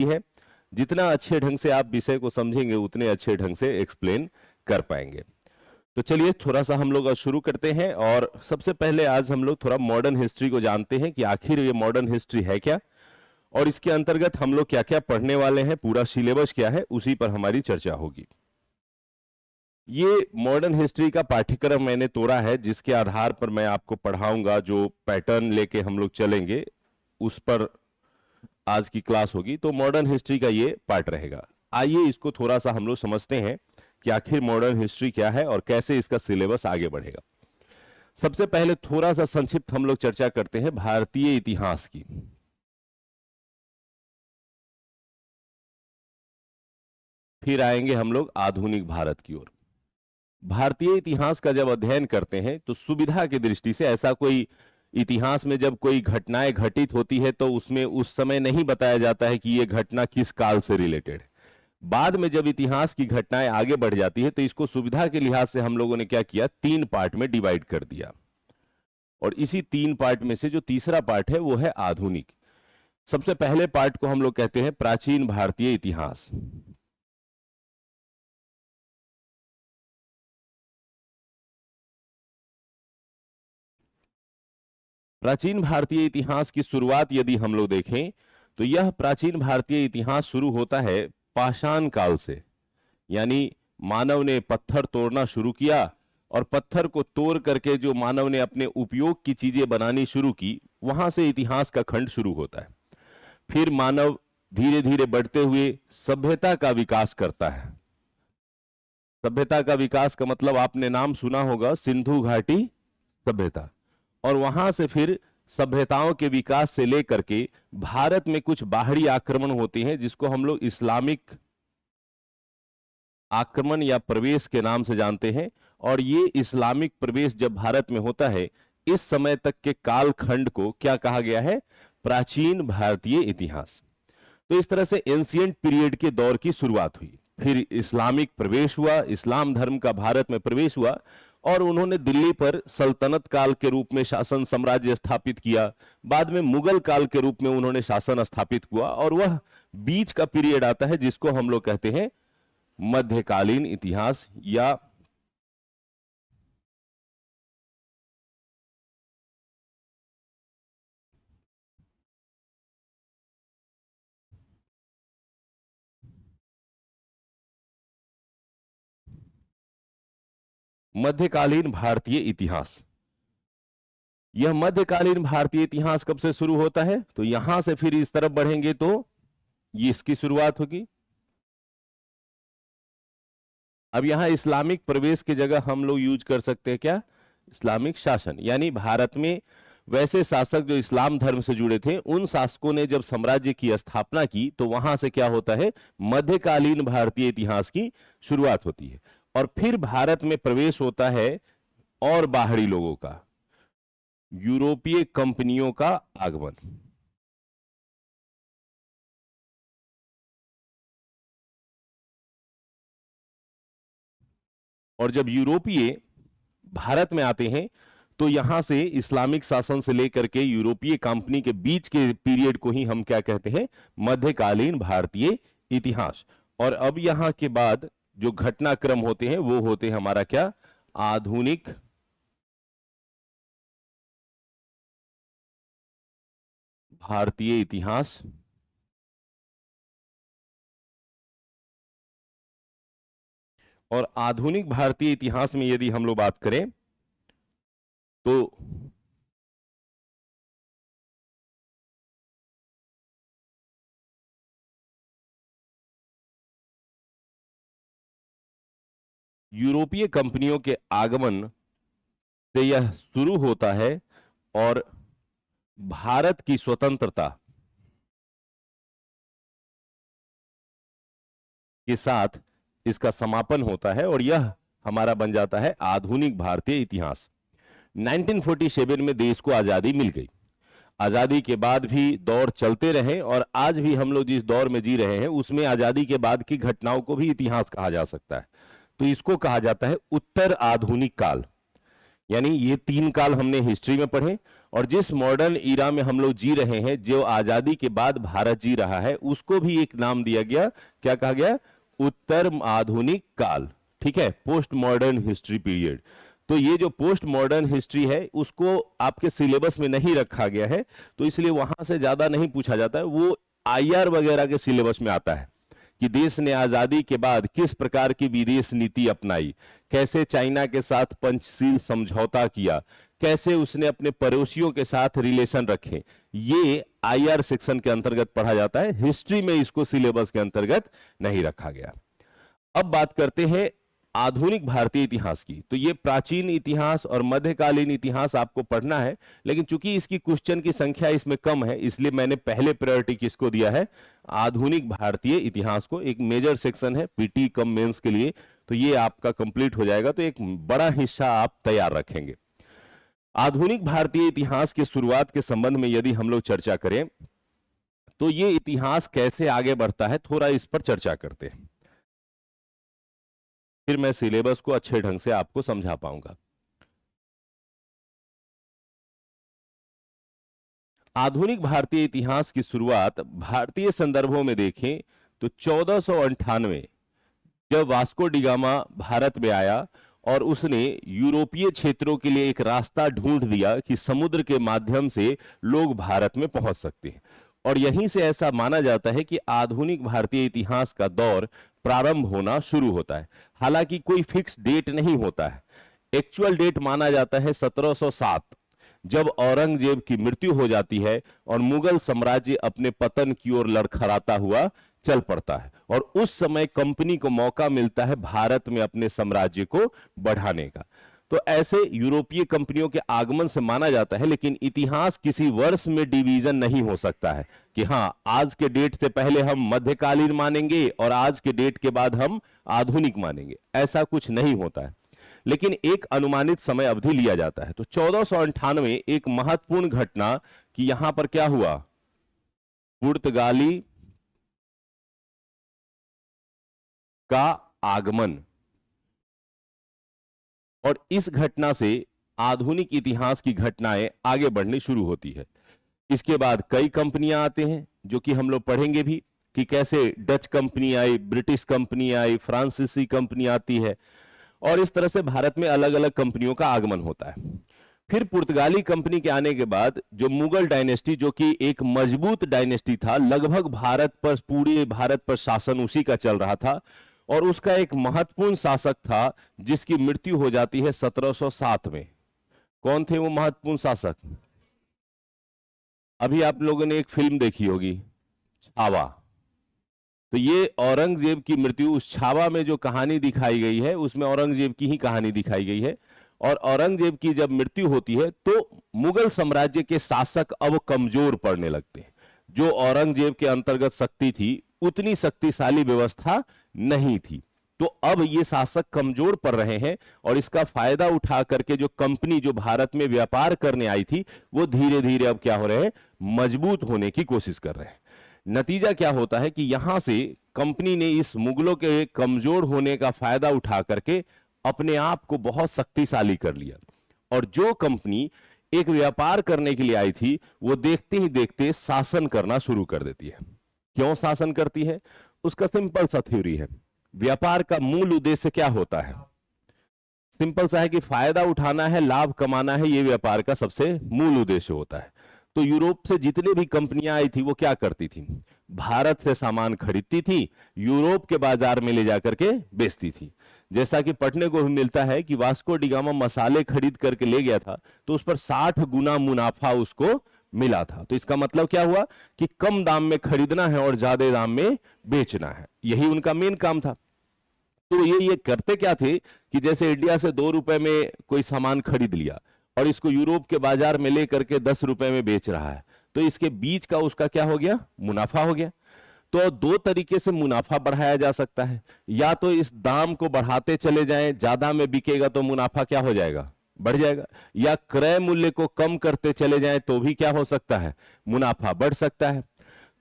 है। जितना अच्छे ढंग से आप विषय को समझेंगे उतने अच्छे ढंग से एक्सप्लेन कर पाएंगे। तो चलिए थोड़ा सा हम लोग आज शुरू करते हैं। और सबसे पहले आज हम लोग थोड़ा मॉडर्न हिस्ट्री को जानते हैं कि आखिर ये मॉडर्न हिस्ट्री है क्या, और इसके अंतर्गत हम लोग क्या क्या पढ़ने वाले हैं, पूरा सिलेबस क्या है, उसी पर हमारी चर्चा होगी। ये मॉडर्न हिस्ट्री का पाठ्यक्रम मैंने तोड़ा है, जिसके आधार पर मैं आपको पढ़ाऊंगा। जो पैटर्न लेके हम लोग चलेंगे उस पर आज की क्लास होगी। तो मॉडर्न हिस्ट्री का ये पार्ट रहेगा। आइए इसको थोड़ा सा हम लोग समझते हैं कि आखिर मॉडर्न हिस्ट्री क्या है और कैसे इसका सिलेबस आगे बढ़ेगा। सबसे पहले थोड़ा सा संक्षिप्त हम लोग चर्चा करते हैं भारतीय इतिहास की। फिर आएंगे हम लोग आधुनिक भारत की ओर। भारतीय इतिहास का जब अध्ययन करते हैं तो सुविधा की दृष्टि से ऐसा कोई इतिहास में जब कोई घटनाएं घटित होती है तो उसमें उस समय नहीं बताया जाता है कि यह घटना किस काल से रिलेटेड है। बाद में जब इतिहास की घटनाएं आगे बढ़ जाती है तो इसको सुविधा के लिहाज से हम लोगों ने क्या किया, 3 पार्ट में डिवाइड कर दिया। और इसी 3 पार्ट में से जो तीसरा पार्ट है वो है आधुनिक। सबसे पहले पार्ट को हम लोग कहते हैं प्राचीन भारतीय इतिहास। प्राचीन भारतीय इतिहास की शुरुआत यदि हम लोग देखें तो यह प्राचीन भारतीय इतिहास शुरू होता है पाषाण काल से। यानी मानव ने पत्थर तोड़ना शुरू किया और पत्थर को तोड़ करके जो मानव ने अपने उपयोग की चीजें बनानी शुरू की, वहां से इतिहास का खंड शुरू होता है। फिर मानव धीरे धीरे बढ़ते हुए सभ्यता का विकास करता है। सभ्यता का विकास का मतलब आपने नाम सुना होगा, सिंधु घाटी सभ्यता। और वहां से फिर सभ्यताओं के विकास से लेकर के भारत में कुछ बाहरी आक्रमण होते हैं, जिसको हम लोग इस्लामिक आक्रमण या प्रवेश के नाम से जानते हैं। और ये इस्लामिक प्रवेश जब भारत में होता है, इस समय तक के कालखंड को क्या कहा गया है, प्राचीन भारतीय इतिहास। तो इस तरह से एंशियंट पीरियड के दौर की शुरुआत हुई। फिर इस्लामिक प्रवेश हुआ, इस्लाम धर्म का भारत में प्रवेश हुआ और उन्होंने दिल्ली पर सल्तनत काल के रूप में शासन साम्राज्य स्थापित किया। बाद में मुगल काल के रूप में उन्होंने शासन स्थापित हुआ। और वह बीच का पीरियड आता है जिसको हम लोग कहते हैं मध्यकालीन इतिहास या मध्यकालीन भारतीय इतिहास। यह मध्यकालीन भारतीय इतिहास कब से शुरू होता है, तो यहां से फिर इस तरफ बढ़ेंगे तो ये इसकी शुरुआत होगी। अब यहां इस्लामिक प्रवेश की जगह हम लोग यूज कर सकते हैं क्या, इस्लामिक शासन। यानी भारत में वैसे शासक जो इस्लाम धर्म से जुड़े थे, उन शासकों ने जब साम्राज्य की स्थापना की तो वहां से क्या होता है, मध्यकालीन भारतीय इतिहास की शुरुआत होती है। और फिर भारत में प्रवेश होता है और बाहरी लोगों का, यूरोपीय कंपनियों का आगमन। और जब यूरोपीय भारत में आते हैं तो यहां से इस्लामिक शासन से लेकर के यूरोपीय कंपनी के बीच के पीरियड को ही हम क्या कहते हैं, मध्यकालीन भारतीय इतिहास। और अब यहां के बाद जो घटनाक्रम होते हैं वो होते हैं हमारा क्या, आधुनिक भारतीय इतिहास। और आधुनिक भारतीय इतिहास में यदि हम लोग बात करें तो यूरोपीय कंपनियों के आगमन से यह शुरू होता है और भारत की स्वतंत्रता के साथ इसका समापन होता है और यह हमारा बन जाता है आधुनिक भारतीय इतिहास। 1947 में देश को आजादी मिल गई। आजादी के बाद भी दौर चलते रहे और आज भी हम लोग जिस दौर में जी रहे हैं उसमें आजादी के बाद की घटनाओं को भी इतिहास कहा जा सकता है। तो इसको कहा जाता है उत्तर आधुनिक काल। यानी ये 3 काल हमने हिस्ट्री में पढ़े, और जिस मॉडर्न ईरा में हम लोग जी रहे हैं, जो आजादी के बाद भारत जी रहा है, उसको भी एक नाम दिया गया, क्या कहा गया? उत्तर आधुनिक काल। ठीक है, पोस्ट मॉडर्न हिस्ट्री पीरियड। तो ये जो पोस्ट मॉडर्न हिस्ट्री है उसको आपके सिलेबस में नहीं रखा गया है, तो इसलिए वहां से ज्यादा नहीं पूछा जाता है। वो आईआर वगैरह के सिलेबस में आता है कि देश ने आजादी के बाद किस प्रकार की विदेश नीति अपनाई, कैसे चाइना के साथ पंचशील समझौता किया, कैसे उसने अपने पड़ोसियों के साथ रिलेशन रखे, ये आईआर सेक्शन के अंतर्गत पढ़ा जाता है। हिस्ट्री में इसको सिलेबस के अंतर्गत नहीं रखा गया। अब बात करते हैं आधुनिक भारतीय इतिहास की। तो ये प्राचीन इतिहास और मध्यकालीन इतिहास आपको पढ़ना है, लेकिन चूंकि इसकी क्वेश्चन की संख्या इसमें कम है, इसलिए मैंने पहले प्रायोरिटी किसको दिया है? आधुनिक भारतीय इतिहास को। एक मेजर सेक्शन है पीटी कम मेंस के लिए, तो ये आपका कंप्लीट हो जाएगा, तो एक बड़ा हिस्सा आप तैयार रखेंगे। आधुनिक भारतीय इतिहास की शुरुआत के संबंध में यदि हम लोग चर्चा करें, तो ये इतिहास कैसे आगे बढ़ता है, थोड़ा इस पर चर्चा करते हैं, फिर मैं सिलेबस को अच्छे ढंग से आपको समझा पाऊंगा। आधुनिक भारतीय इतिहास की शुरुआत भारतीय संदर्भों में देखें तो 1498 जब वास्को डी गामा भारत में आया और उसने यूरोपीय क्षेत्रों के लिए एक रास्ता ढूंढ दिया कि समुद्र के माध्यम से लोग भारत में पहुंच सकते हैं, और यहीं से ऐसा माना जाता है कि आधुनिक भारतीय इतिहास का दौर प्रारंभ होना शुरू होता है। हालांकि कोई फिक्स डेट नहीं होता है, एक्चुअल डेट माना जाता है 1707, जब औरंगजेब की मृत्यु हो जाती है और मुगल साम्राज्य अपने पतन की ओर लड़खड़ाता हुआ चल पड़ता है, और उस समय कंपनी को मौका मिलता है भारत में अपने साम्राज्य को बढ़ाने का। तो ऐसे यूरोपीय कंपनियों के आगमन से माना जाता है, लेकिन इतिहास किसी वर्ष में डिवीजन नहीं हो सकता है कि हां आज के डेट से पहले हम मध्यकालीन मानेंगे और आज के डेट के बाद हम आधुनिक मानेंगे, ऐसा कुछ नहीं होता है। लेकिन एक अनुमानित समय अवधि लिया जाता है। तो 1498 एक महत्वपूर्ण घटना कि यहां पर क्या हुआ? पुर्तगाली का आगमन, और इस घटना से आधुनिक इतिहास की घटनाएं आगे बढ़नी शुरू होती है। इसके बाद कई कंपनियां आते हैं जो कि हम लोग पढ़ेंगे भी कि कैसे डच कंपनी आई, ब्रिटिश कंपनी आई, फ्रांसीसी कंपनी आती है, और इस तरह से भारत में अलग अलग कंपनियों का आगमन होता है। फिर पुर्तगाली कंपनी के आने के बाद जो मुगल डायनेस्टी, जो कि एक मजबूत डायनेस्टी था, लगभग भारत पर, पूरे भारत पर शासन उसी का चल रहा था, और उसका एक महत्वपूर्ण शासक था जिसकी मृत्यु हो जाती है 1707 में। कौन थे वो महत्वपूर्ण शासक? अभी आप लोगों ने एक फिल्म देखी होगी, छावा। तो ये औरंगजेब की मृत्यु, उस छावा में जो कहानी दिखाई गई है उसमें औरंगजेब की ही कहानी दिखाई गई है, और औरंगजेब की जब मृत्यु होती है तो मुगल साम्राज्य के शासक अब कमजोर पड़ने लगते हैं। जो औरंगजेब के अंतर्गत शक्ति थी उतनी शक्तिशाली व्यवस्था नहीं थी, तो अब ये शासक कमजोर पड़ रहे हैं, और इसका फायदा उठा करके जो कंपनी जो भारत में व्यापार करने आई थी वो धीरे धीरे अब क्या हो रहे हैं? मजबूत होने की कोशिश कर रहे हैं। नतीजा क्या होता है कि यहां से कंपनी ने इस मुगलों के कमजोर होने का फायदा उठा करके अपने आप को बहुत शक्तिशाली कर लिया, और जो कंपनी एक व्यापार करने के लिए आई थी वो देखते ही देखते शासन करना शुरू कर देती है। क्यों शासन करती है? उसका सिंपल सा थ्योरी है। व्यापार का मूल उद्देश्य क्या होता है? सिंपल सा है कि फायदा उठाना है, लाभ कमाना है, ये व्यापार का सबसे मूल उद्देश्य होता है। तो यूरोप से जितने भी कंपनियां आई थी वो क्या करती थी? भारत से सामान खरीदती थी, यूरोप के बाजार में ले जाकर के बेचती थी। जैसा कि पढ़ने को भी मिलता है कि वास्को डी गामा मसाले खरीद करके ले गया था तो उस पर 60 गुना मुनाफा उसको मिला था। तो इसका मतलब क्या हुआ कि कम दाम में खरीदना है और ज्यादा दाम में बेचना है, यही उनका मेन काम था। तो ये करते क्या थे कि जैसे इंडिया से 2 रुपए में कोई सामान खरीद लिया और इसको यूरोप के बाजार में लेकर के 10 रुपए में बेच रहा है, तो इसके बीच का उसका क्या हो गया? मुनाफा हो गया। तो 2 तरीके से मुनाफा बढ़ाया जा सकता है, या तो इस दाम को बढ़ाते चले जाएं, ज्यादा में बिकेगा तो मुनाफा क्या हो जाएगा? बढ़ जाएगा, या क्रय मूल्य को कम करते चले जाएं तो भी क्या हो सकता है? मुनाफा बढ़ सकता है।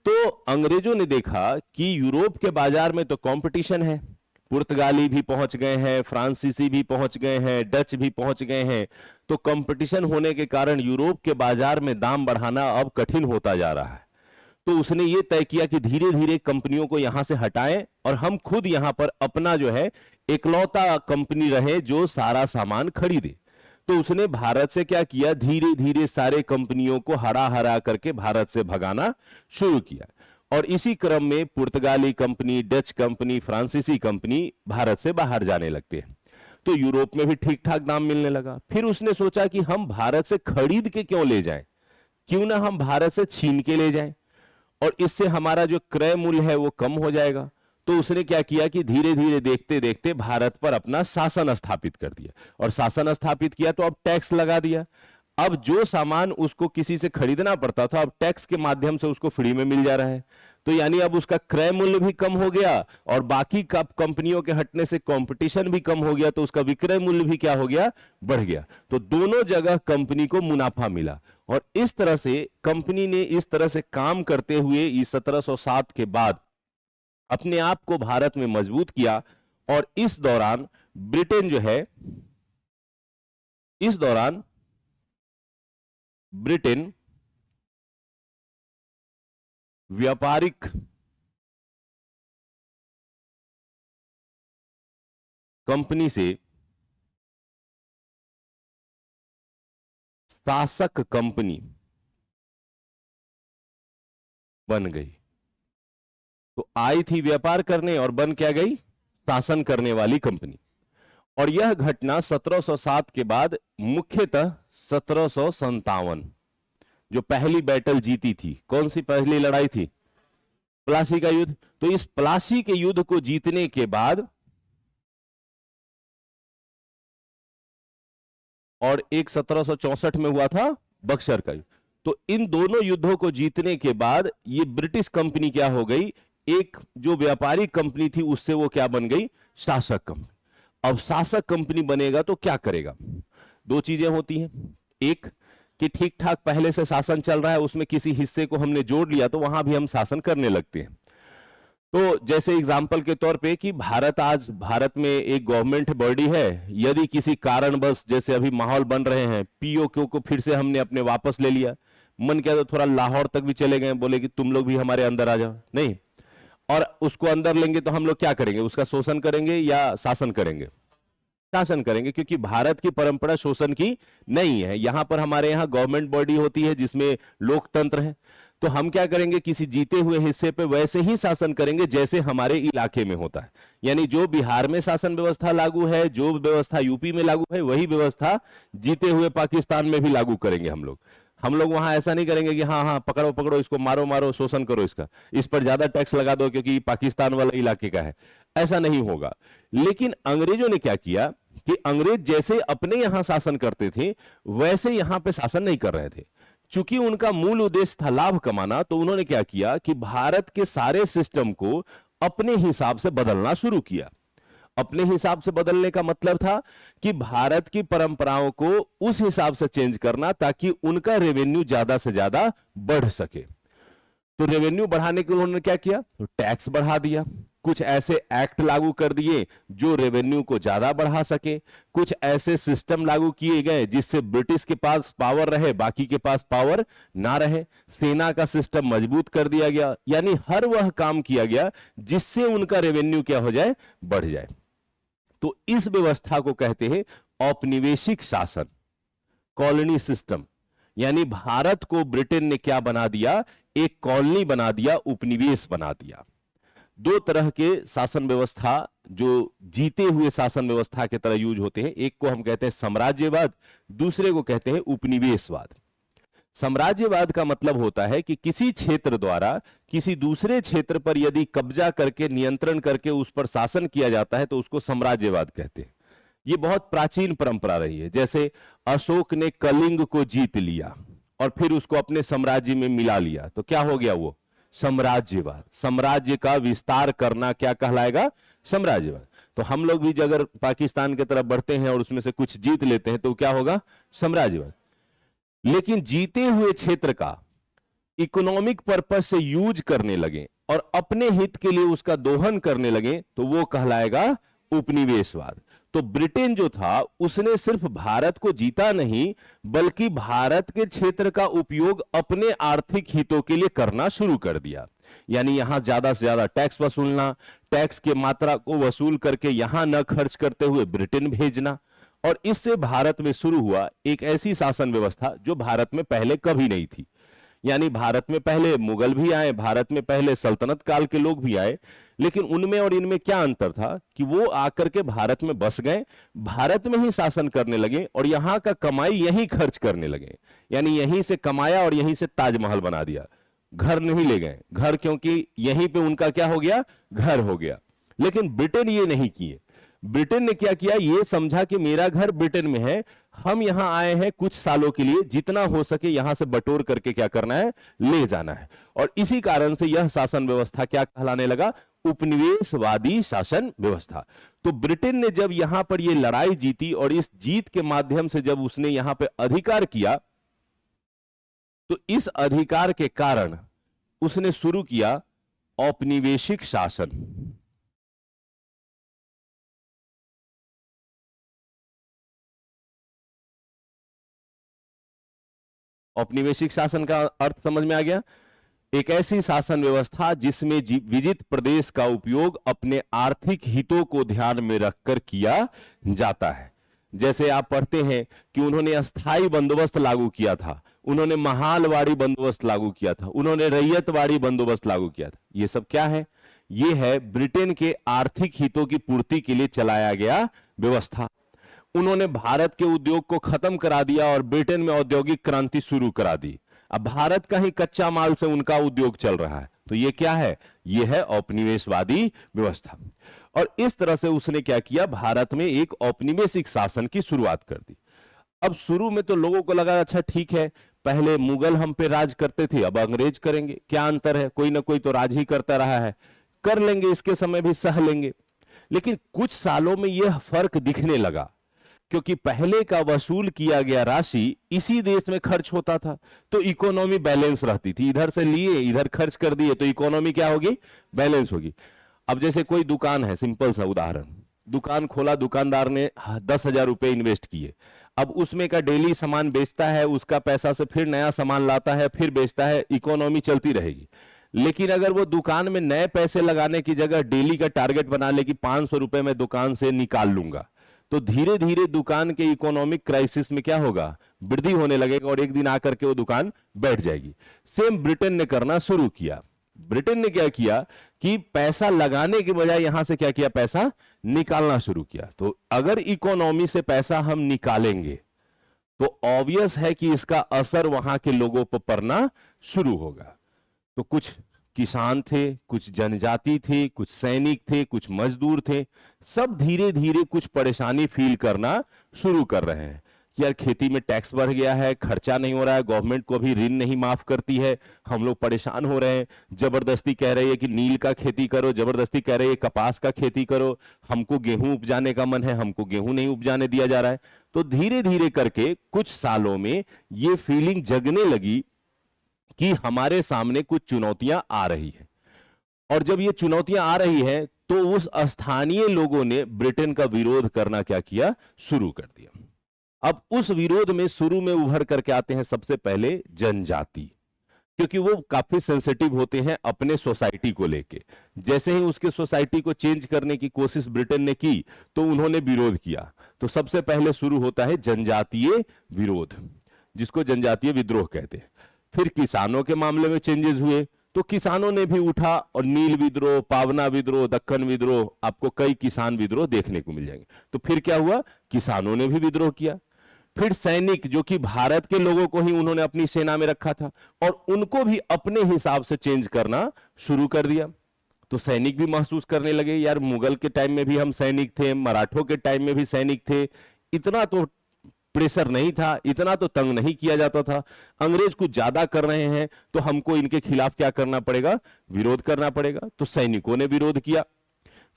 तो अंग्रेजों ने देखा कि यूरोप के बाजार में तो कंपटीशन है, पुर्तगाली भी पहुंच गए हैं, फ्रांसीसी भी पहुंच गए हैं, डच भी पहुंच गए हैं। तो कंपटीशन होने के कारण यूरोप के बाजार में दाम बढ़ाना अब कठिन होता जा रहा है। तो उसने ये तय किया कि धीरे धीरे कंपनियों को यहां से हटाएं और हम खुद यहां पर अपना जो है इकलौता कंपनी रहे जो सारा सामान खरीदे। तो उसने भारत से क्या किया, धीरे धीरे सारे कंपनियों को हरा हरा करके भारत से भगाना शुरू किया। और इसी क्रम में पुर्तगाली कंपनी, डच कंपनी, फ्रांसीसी कंपनी भारत से बाहर जाने लगते हैं। तो यूरोप में भी ठीक ठाक दाम मिलने लगा। फिर उसने सोचा कि हम भारत से खरीद के क्यों ले जाएं, क्यों ना हम भारत से छीन के ले जाएं और इससे हमारा जो क्रय मूल्य है वो कम हो जाएगा। तो उसने क्या किया कि धीरे धीरे देखते देखते भारत पर अपना शासन स्थापित कर दिया। और शासन स्थापित किया तो अब टैक्स लगा दिया। अब जो सामान उसको किसी से खरीदना पड़ता था अब टैक्स के माध्यम से उसको फ्री में मिल जा रहा है। तो यानी अब उसका क्रय मूल्य भी कम हो गया और बाकी कंपनियों के हटने से कंपटीशन भी कम हो गया, तो उसका विक्रय मूल्य भी क्या हो गया, बढ़ गया। तो दोनों जगह कंपनी को मुनाफा मिला। और इस तरह से कंपनी ने इस तरह से काम करते हुए 1707 के बाद अपने आप को भारत में मजबूत किया। और इस दौरान ब्रिटेन जो है, इस दौरान ब्रिटेन व्यापारिक कंपनी से शासक कंपनी बन गई। तो आई थी व्यापार करने और बन क्या गई, शासन करने वाली कंपनी। और यह घटना 1707 के बाद मुख्यतः 1757 जो पहली बैटल जीती थी, कौन सी पहली लड़ाई थी, प्लासी का युद्ध। तो इस प्लासी के युद्ध को जीतने के बाद और एक 1764 में हुआ था बक्सर का युद्ध। तो इन दोनों युद्धों को जीतने के बाद ये ब्रिटिश कंपनी क्या हो गई, एक जो व्यापारिक कंपनी थी उससे वो क्या बन गई, शासक कंपनी। अब शासक कंपनी बनेगा तो क्या करेगा, दो चीजें होती हैं। एक कि ठीक ठाक पहले से शासन चल रहा है, उसमें किसी हिस्से को हमने जोड़ लिया तो वहां भी हम शासन करने लगते हैं। तो जैसे एग्जाम्पल के तौर पे कि भारत में एक गवर्नमेंट बॉडी है, यदि किसी कारणवश जैसे अभी माहौल बन रहे हैं, पीओके को फिर से हमने अपने वापस ले लिया, मन किया तो थोड़ा लाहौर तक भी चले गए, बोले कि तुम लोग भी हमारे अंदर आ जाओ, नहीं, और उसको अंदर लेंगे तो हम लोग क्या करेंगे, उसका शोषण करेंगे या शासन करेंगे, शासन करेंगे, क्योंकि भारत की परंपरा शोषण की नहीं है। यहां पर हमारे यहां गवर्नमेंट बॉडी होती है जिसमें लोकतंत्र है। तो हम क्या करेंगे, किसी जीते हुए हिस्से पे वैसे ही शासन करेंगे जैसे हमारे इलाके में होता है। यानी जो बिहार में शासन व्यवस्था लागू है, जो व्यवस्था यूपी में लागू है, वही व्यवस्था जीते हुए पाकिस्तान में भी लागू करेंगे हम लोग वहां ऐसा नहीं करेंगे कि हाँ हाँ पकड़ो पकड़ो इसको, मारो मारो, शोषण करो इसका, इस पर ज्यादा टैक्स लगा दो क्योंकि पाकिस्तान वाला इलाके का है, ऐसा नहीं होगा। लेकिन अंग्रेजों ने क्या किया कि अंग्रेज जैसे अपने यहां शासन करते थे वैसे यहां पे शासन नहीं कर रहे थे। चूंकि उनका मूल उद्देश्य था लाभ कमाना, तो उन्होंने क्या किया कि भारत के सारे सिस्टम को अपने हिसाब से बदलना शुरू किया। अपने हिसाब से बदलने का मतलब था कि भारत की परंपराओं को उस हिसाब से चेंज करना ताकि उनका रेवेन्यू ज्यादा से ज्यादा बढ़ सके। तो रेवेन्यू बढ़ाने के लिए उन्होंने क्या किया, तो टैक्स बढ़ा दिया, कुछ ऐसे एक्ट लागू कर दिए जो रेवेन्यू को ज्यादा बढ़ा सके, कुछ ऐसे सिस्टम लागू किए गए जिससे ब्रिटिश के पास पावर रहे बाकी के पास पावर ना रहे, सेना का सिस्टम मजबूत कर दिया गया। यानी हर वह काम किया गया जिससे उनका रेवेन्यू क्या हो जाए, बढ़ जाए। तो इस व्यवस्था को कहते हैं औपनिवेशिक शासन, कॉलोनी सिस्टम। यानी भारत को ब्रिटेन ने क्या बना दिया, एक कॉलोनी बना दिया, उपनिवेश बना दिया। दो तरह के शासन व्यवस्था जो जीते हुए शासन व्यवस्था की तरह यूज होते हैं, एक को हम कहते हैं साम्राज्यवाद, दूसरे को कहते हैं उपनिवेशवाद। साम्राज्यवाद का मतलब होता है कि किसी क्षेत्र द्वारा किसी दूसरे क्षेत्र पर यदि कब्जा करके, नियंत्रण करके उस पर शासन किया जाता है तो उसको साम्राज्यवाद कहते हैं। ये बहुत प्राचीन परंपरा रही है। जैसे अशोक ने कलिंग को जीत लिया और फिर उसको अपने साम्राज्य में मिला लिया, तो क्या हो गया, वो साम्राज्यवाद। साम्राज्य का विस्तार करना क्या कहलाएगा, साम्राज्यवाद। तो हम लोग भी अगर पाकिस्तान की तरफ बढ़ते हैं और उसमें से कुछ जीत लेते हैं तो क्या होगा, साम्राज्यवाद। लेकिन जीते हुए क्षेत्र का इकोनॉमिक पर्पस से यूज करने लगे, और अपने हित के लिए उसका दोहन करने लगे तो वो कहलाएगा उपनिवेशवाद। तो ब्रिटेन जो था उसने सिर्फ भारत को जीता नहीं, बल्कि भारत के क्षेत्र का उपयोग अपने आर्थिक हितों के लिए करना शुरू कर दिया। यानी यहां ज्यादा से ज्यादा टैक्स वसूलना, टैक्स की मात्रा को वसूल करके यहां न खर्च करते हुए ब्रिटेन भेजना, और इससे भारत में शुरू हुआ एक ऐसी शासन व्यवस्था जो भारत में पहले कभी नहीं थी। यानी भारत में पहले मुगल भी आए, भारत में पहले सल्तनत काल के लोग भी आए, लेकिन उनमें और इनमें क्या अंतर था कि वो आकर के भारत में बस गए, भारत में ही शासन करने लगे और यहां का कमाई यहीं खर्च करने लगे। यानी यहीं से कमाया और यहीं से ताजमहल बना दिया, घर नहीं ले गए, घर क्योंकि यहीं पे उनका क्या हो गया, घर हो गया। लेकिन ब्रिटेन ये नहीं किए। ब्रिटेन ने क्या किया, ये समझा कि मेरा घर ब्रिटेन में है, हम यहां आए हैं कुछ सालों के लिए, जितना हो सके यहां से बटोर करके क्या करना है, ले जाना है। और इसी कारण से यह शासन व्यवस्था क्या कहलाने लगा, उपनिवेशवादी शासन व्यवस्था। तो ब्रिटेन ने जब यहां पर यह लड़ाई जीती और इस जीत के माध्यम से जब उसने यहां पर अधिकार किया, तो इस अधिकार के कारण उसने शुरू किया औपनिवेशिक शासन। औपनिवेशिक शासन का अर्थ समझ में आ गया, एक ऐसी शासन व्यवस्था जिसमें विजित प्रदेश का उपयोग अपने आर्थिक हितों को ध्यान में रखकर किया जाता है। जैसे आप पढ़ते हैं कि उन्होंने अस्थाई बंदोबस्त लागू किया था, उन्होंने महालवाड़ी बंदोबस्त लागू किया था, उन्होंने रैयतवाड़ी बंदोबस्त लागू किया था। ये सब क्या है, ये है ब्रिटेन के आर्थिक हितों की पूर्ति के लिए चलाया गया व्यवस्था। उन्होंने भारत के उद्योग को खत्म करा दिया और ब्रिटेन में औद्योगिक क्रांति शुरू करा दी। अब भारत का ही कच्चा माल से उनका उद्योग चल रहा है, तो ये क्या है, ये है औपनिवेशवादी व्यवस्था। और इस तरह से उसने क्या किया, भारत में एक औपनिवेशिक शासन की शुरुआत कर दी। अब शुरू में तो लोगों को लगा अच्छा ठीक है, पहले मुगल हम पे राज करते थे, अब अंग्रेज करेंगे, क्या अंतर है, कोई ना कोई तो राज ही करता रहा है, कर लेंगे, इसके समय भी सह लेंगे। लेकिन कुछ सालों में यह फर्क दिखने लगा, क्योंकि पहले का वसूल किया गया राशि इसी देश में खर्च होता था, तो इकोनॉमी बैलेंस रहती थी, इधर से लिए इधर खर्च कर दिए तो इकोनॉमी क्या होगी, बैलेंस होगी। अब जैसे कोई दुकान है, सिंपल सा उदाहरण, दुकान खोला, दुकानदार ने 10,000 रुपए इन्वेस्ट किए, अब उसमें का डेली सामान बेचता है, उसका पैसा से फिर नया सामान लाता है, फिर बेचता है, इकोनॉमी चलती रहेगी। लेकिन अगर वो दुकान में नए पैसे लगाने की जगह डेली का टारगेट बना ले कि 500 रुपए मैं दुकान से निकाल लूंगा, तो धीरे धीरे दुकान के इकोनॉमिक क्राइसिस में क्या होगा, वृद्धि होने लगेगा और एक दिन आकर के वो दुकान बैठ जाएगी। सेम ब्रिटेन ने करना शुरू किया। ब्रिटेन ने क्या किया कि पैसा लगाने के बजाय यहां से क्या किया, पैसा निकालना शुरू किया। तो अगर इकोनॉमी से पैसा हम निकालेंगे तो ऑब्वियस है कि इसका असर वहां के लोगों पर पड़ना शुरू होगा। तो कुछ किसान थे, कुछ जनजाति थे, कुछ सैनिक थे, कुछ मजदूर थे, सब धीरे धीरे कुछ परेशानी फील करना शुरू कर रहे हैं कि यार खेती में टैक्स बढ़ गया है, खर्चा नहीं हो रहा है, गवर्नमेंट को अभी ऋण नहीं माफ करती है, हम लोग परेशान हो रहे हैं, जबरदस्ती कह रही है कि नील का खेती करो, जबरदस्ती कह रही है कपास का खेती करो, हमको गेहूं उपजाने का मन है, हमको गेहूं नहीं उपजाने दिया जा रहा है। तो धीरे धीरे करके कुछ सालों में ये फीलिंग जगने लगी कि हमारे सामने कुछ चुनौतियां आ रही हैं, और जब ये चुनौतियां आ रही हैं तो उस स्थानीय लोगों ने ब्रिटेन का विरोध करना क्या किया, शुरू कर दिया। अब उस विरोध में शुरू में उभर करके आते हैं सबसे पहले जनजाति, क्योंकि वो काफी सेंसिटिव होते हैं अपने सोसाइटी को लेके। जैसे ही उसके सोसाइटी को चेंज करने की कोशिश ब्रिटेन ने की तो उन्होंने विरोध किया। तो सबसे पहले शुरू होता है जनजातीय विरोध, जिसको जनजातीय विद्रोह कहते हैं। फिर किसानों के मामले में चेंजेस हुए, तो किसानों ने भी उठा और नील विद्रोह, पावना विद्रोह, दक्कन विद्रोह, आपको कई किसान विद्रोह देखने को मिल जाएंगे। तो फिर क्या हुआ, किसानों ने भी विद्रोह किया। फिर सैनिक, जो कि भारत के लोगों को ही उन्होंने अपनी सेना में रखा था, और उनको भी अपने हिसाब से चेंज करना शुरू कर दिया। तो सैनिक भी महसूस करने लगे यार मुगल के टाइम में भी हम सैनिक थे, मराठों के टाइम में भी सैनिक थे, इतना तो प्रेशर नहीं था, इतना तो तंग नहीं किया जाता था, अंग्रेज कुछ ज्यादा कर रहे हैं तो हमको इनके खिलाफ क्या करना पड़ेगा, विरोध करना पड़ेगा। तो सैनिकों ने विरोध किया।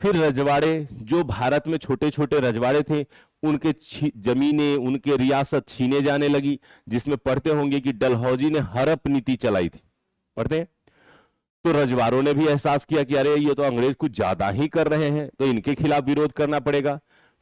फिर रजवाड़े, जो भारत में छोटे छोटे रजवाड़े थे, उनके जमीनें, उनके रियासत छीने जाने लगी, जिसमें पढ़ते होंगे कि डलहौजी ने हड़प नीति चलाई थी, पढ़ते हैं। तो रजवाड़ों ने भी एहसास किया कि अरे ये तो अंग्रेज कुछ ज्यादा ही कर रहे हैं, तो इनके खिलाफ विरोध करना पड़ेगा।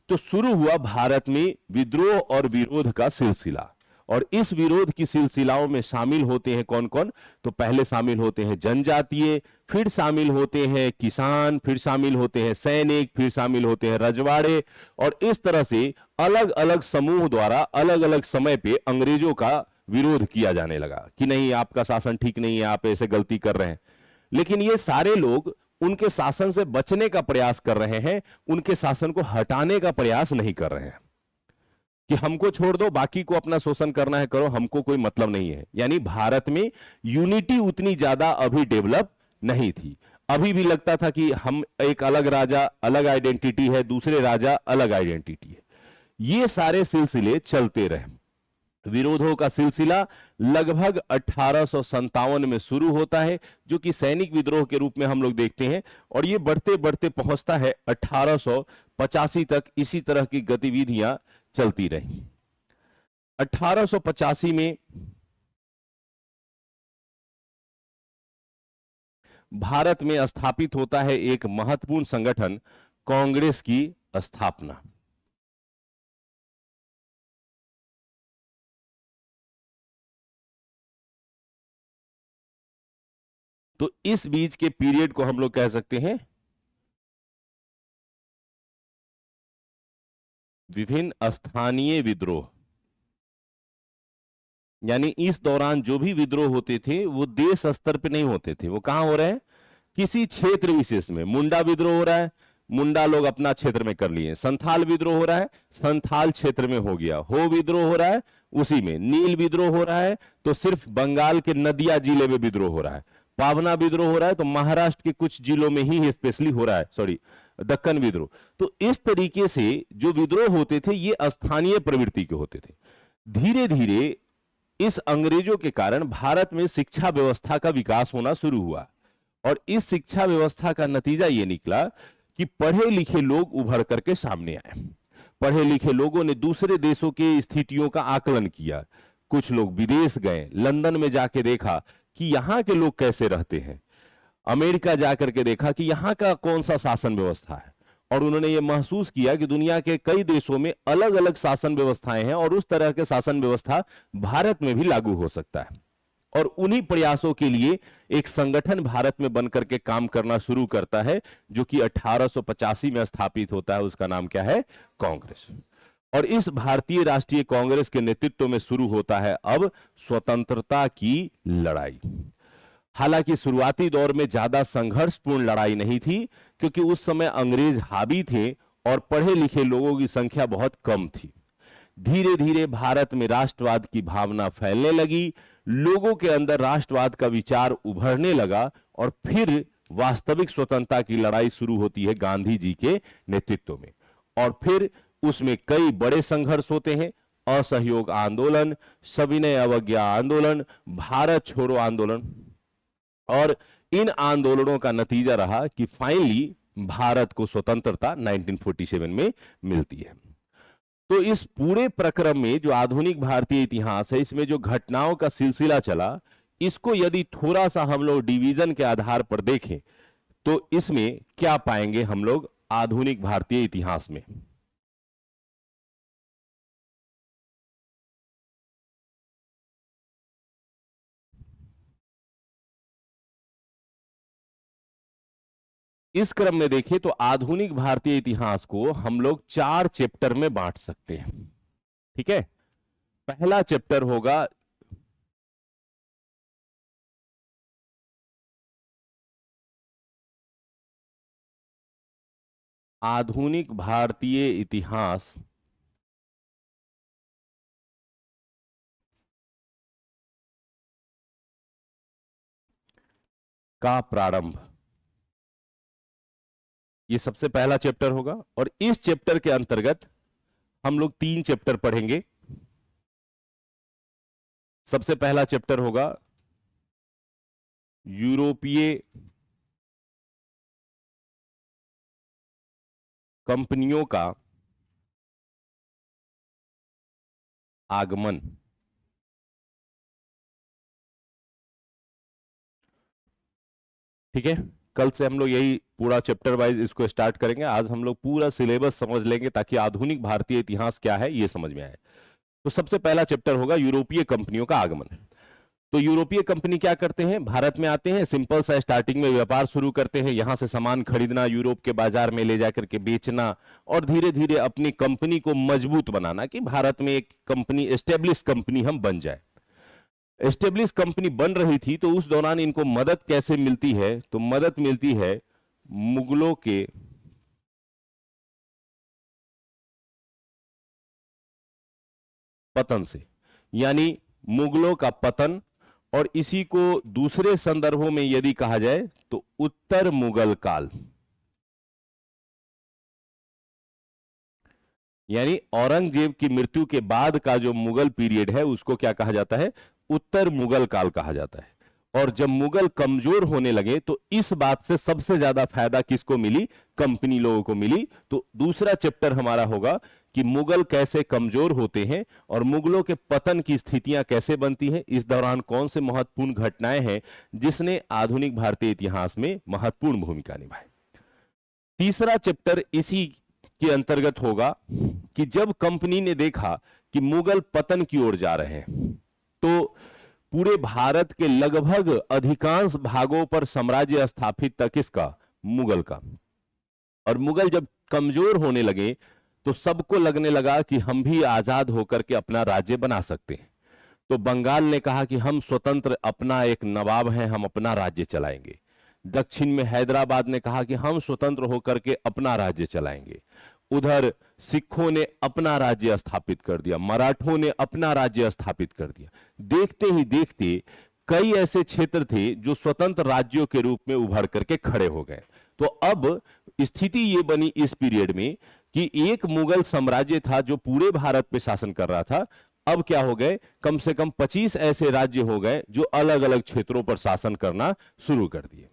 तो शुरू हुआ भारत में विद्रोह और विरोध का सिलसिला। और इस विरोध की सिलसिलाओं में शामिल होते हैं कौन कौन? तो पहले शामिल होते हैं जनजातीय, फिर शामिल होते हैं किसान, फिर शामिल होते हैं सैनिक, फिर शामिल होते हैं रजवाड़े। और इस तरह से अलग अलग समूह द्वारा अलग अलग समय पे अंग्रेजों का विरोध किया जाने लगा कि नहीं, आपका शासन ठीक नहीं है, आप ऐसे गलती कर रहे हैं। लेकिन ये सारे लोग उनके शासन से बचने का प्रयास कर रहे हैं, उनके शासन को हटाने का प्रयास नहीं कर रहे हैं कि हमको छोड़ दो, बाकी को अपना शोषण करना है करो, हमको कोई मतलब नहीं है। यानी भारत में यूनिटी उतनी ज्यादा अभी डेवलप नहीं थी। अभी भी लगता था कि हम एक अलग राजा, अलग आइडेंटिटी है, दूसरे राजा अलग आइडेंटिटी है। ये सारे सिलसिले चलते रहे। विरोधों का सिलसिला लगभग 1857 में शुरू होता है, जो कि सैनिक विद्रोह के रूप में हम लोग देखते हैं, और ये बढ़ते बढ़ते पहुंचता है 1885 तक। इसी तरह की गतिविधियां चलती रही। 1885 में भारत में स्थापित होता है एक महत्वपूर्ण संगठन, कांग्रेस की स्थापना। तो इस बीच के पीरियड को हम लोग कह सकते हैं विभिन्न स्थानीय विद्रोह। यानी इस दौरान जो भी विद्रोह होते थे वो देश स्तर पे नहीं होते थे, वो कहां हो रहे हैं? किसी क्षेत्र विशेष में। मुंडा विद्रोह हो रहा है, मुंडा लोग अपना क्षेत्र में कर लिए। संथाल विद्रोह हो रहा है, संथाल क्षेत्र में हो गया। हो विद्रोह हो रहा है उसी में। नील विद्रोह हो रहा है तो सिर्फ बंगाल के नदिया जिले में विद्रोह हो रहा है। पावना विद्रोह हो रहा है तो महाराष्ट्र के कुछ जिलों में ही स्पेशली हो रहा है, सॉरी, दक्कन विद्रोह। तो इस तरीके से जो विद्रोह होते थे ये स्थानीय प्रवृत्ति के होते थे। धीरे धीरे इस अंग्रेजों के कारण भारत में शिक्षा व्यवस्था का विकास होना शुरू हुआ, और इस शिक्षा व्यवस्था का नतीजा यह निकला कि पढ़े लिखे लोग उभर करके सामने आए। पढ़े लिखे लोगों ने दूसरे देशों की स्थितियों का आकलन किया। कुछ लोग विदेश गए, लंदन में जाके देखा कि यहां के लोग कैसे रहते हैं। अमेरिका जाकर के देखा कि यहां का कौन सा शासन व्यवस्था है, और उन्होंने ये महसूस किया कि दुनिया के कई देशों में अलग अलग शासन व्यवस्थाएं हैं, और उस तरह के शासन व्यवस्था भारत में भी लागू हो सकता है। और उन्हीं प्रयासों के लिए एक संगठन भारत में बनकर के काम करना शुरू करता है, जो कि 1885 में स्थापित होता है। उसका नाम क्या है? कांग्रेस। और इस भारतीय राष्ट्रीय कांग्रेस के नेतृत्व में शुरू होता है अब स्वतंत्रता की लड़ाई। हालांकि शुरुआती दौर में ज्यादा संघर्षपूर्ण लड़ाई नहीं थी, क्योंकि उस समय अंग्रेज हावी थे और पढ़े लिखे लोगों की संख्या बहुत कम थी। धीरे धीरे भारत में राष्ट्रवाद की भावना फैलने लगी, लोगों के अंदर राष्ट्रवाद का विचार उभरने लगा, और फिर वास्तविक स्वतंत्रता की लड़ाई शुरू होती है गांधी जी के नेतृत्व में। और फिर उसमें कई बड़े संघर्ष होते हैं। असहयोग आंदोलन, सविनय अवज्ञा आंदोलन, भारत छोड़ो आंदोलन। और इन आंदोलनों का नतीजा रहा कि फाइनली भारत को स्वतंत्रता 1947 में मिलती है। तो इस पूरे प्रक्रम में जो आधुनिक भारतीय इतिहास है, इसमें जो घटनाओं का सिलसिला चला, इसको यदि थोड़ा सा हम लोग डिवीजन के आधार पर देखें तो इसमें क्या पाएंगे हम लोग आधुनिक भारतीय इतिहास में? इस क्रम में देखिए तो आधुनिक भारतीय इतिहास को हम लोग 4 चैप्टर में बांट सकते हैं। ठीक है, पहला चैप्टर होगा आधुनिक भारतीय इतिहास का प्रारंभ। ये सबसे पहला चैप्टर होगा, और इस चैप्टर के अंतर्गत हम लोग 3 चैप्टर पढ़ेंगे। सबसे पहला चैप्टर होगा यूरोपीय कंपनियों का आगमन। ठीक है, कल से हम लोग यही पूरा चैप्टर वाइज इसको स्टार्ट करेंगे। आज हम लोग पूरा सिलेबस समझ लेंगे ताकि आधुनिक भारतीय इतिहास क्या है ये समझ में आए। तो सबसे पहला चैप्टर होगा यूरोपीय कंपनियों का आगमन। तो यूरोपीय कंपनी क्या करते हैं, भारत में आते हैं, सिंपल सा स्टार्टिंग में व्यापार शुरू करते हैं, यहां से सामान खरीदना, यूरोप के बाजार में ले जाकर के बेचना और धीरे धीरे अपनी कंपनी को मजबूत बनाना कि भारत में एक कंपनी, एस्टेब्लिश कंपनी हम बन जाए। एस्टेब्लिश कंपनी बन रही थी तो उस दौरान इनको मदद कैसे मिलती है, तो मदद मिलती है मुगलों के पतन से, यानी मुगलों का पतन। और इसी को दूसरे संदर्भों में यदि कहा जाए तो उत्तर मुगल काल, यानी औरंगजेब की मृत्यु के बाद का जो मुगल पीरियड है उसको क्या कहा जाता है, उत्तर मुगल काल कहा जाता है। और जब मुगल कमजोर होने लगे तो इस बात से सबसे ज्यादा फायदा किसको मिली, कंपनी लोगों को मिली। तो दूसरा चैप्टर हमारा होगा कि मुगल कैसे कमजोर होते हैं और मुगलों के पतन की स्थितियां कैसे बनती हैं, इस दौरान कौन से महत्वपूर्ण घटनाएं हैं जिसने आधुनिक भारतीय इतिहास में महत्वपूर्ण भूमिका निभाई। तीसरा चैप्टर इसी के अंतर्गत होगा कि जब कंपनी ने देखा कि मुगल पतन की ओर जा रहे हैं तो पूरे भारत के लगभग अधिकांश भागों पर साम्राज्य स्थापित था किसका, मुगल का। और मुगल जब कमजोर होने लगे तो सबको लगने लगा कि हम भी आजाद होकर के अपना राज्य बना सकते हैं। तो बंगाल ने कहा कि हम स्वतंत्र, अपना एक नवाब हैं, हम अपना राज्य चलाएंगे। दक्षिण में हैदराबाद ने कहा कि हम स्वतंत्र होकर के अपना राज्य चलाएंगे। उधर सिखों ने अपना राज्य स्थापित कर दिया, मराठों ने अपना राज्य स्थापित कर दिया। देखते ही देखते कई ऐसे क्षेत्र थे जो स्वतंत्र राज्यों के रूप में उभर करके खड़े हो गए। तो अब स्थिति ये बनी इस पीरियड में कि एक मुगल साम्राज्य था जो पूरे भारत पे शासन कर रहा था, अब क्या हो गए, कम से कम 25 ऐसे राज्य हो गए जो अलग अलग क्षेत्रों पर शासन करना शुरू कर दिए।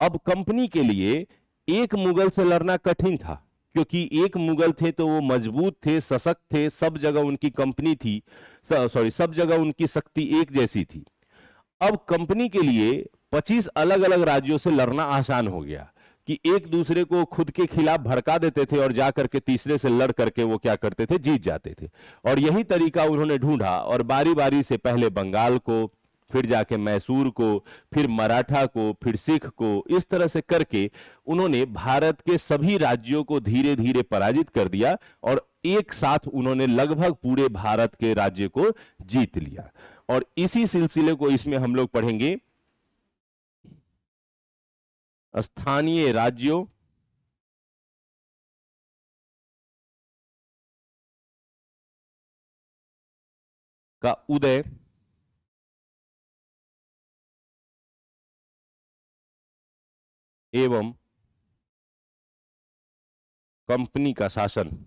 अब कंपनी के लिए एक मुगल से लड़ना कठिन था, क्योंकि एक मुगल थे तो वो मजबूत थे, सशक्त थे, सब जगह उनकी कंपनी थी, सब जगह उनकी शक्ति एक जैसी थी। अब कंपनी के लिए 25 अलग अलग राज्यों से लड़ना आसान हो गया कि एक दूसरे को खुद के खिलाफ भड़का देते थे और जाकर के तीसरे से लड़ करके वो क्या करते थे, जीत जाते थे। और यही तरीका उन्होंने ढूंढा और बारी बारी से पहले बंगाल को, फिर जाके मैसूर को, फिर मराठा को, फिर सिख को, इस तरह से करके उन्होंने भारत के सभी राज्यों को धीरे धीरे पराजित कर दिया और एक साथ उन्होंने लगभग पूरे भारत के राज्य को जीत लिया। और इसी सिलसिले को इसमें हम लोग पढ़ेंगे स्थानीय राज्यों का उदय एवं कंपनी का शासन।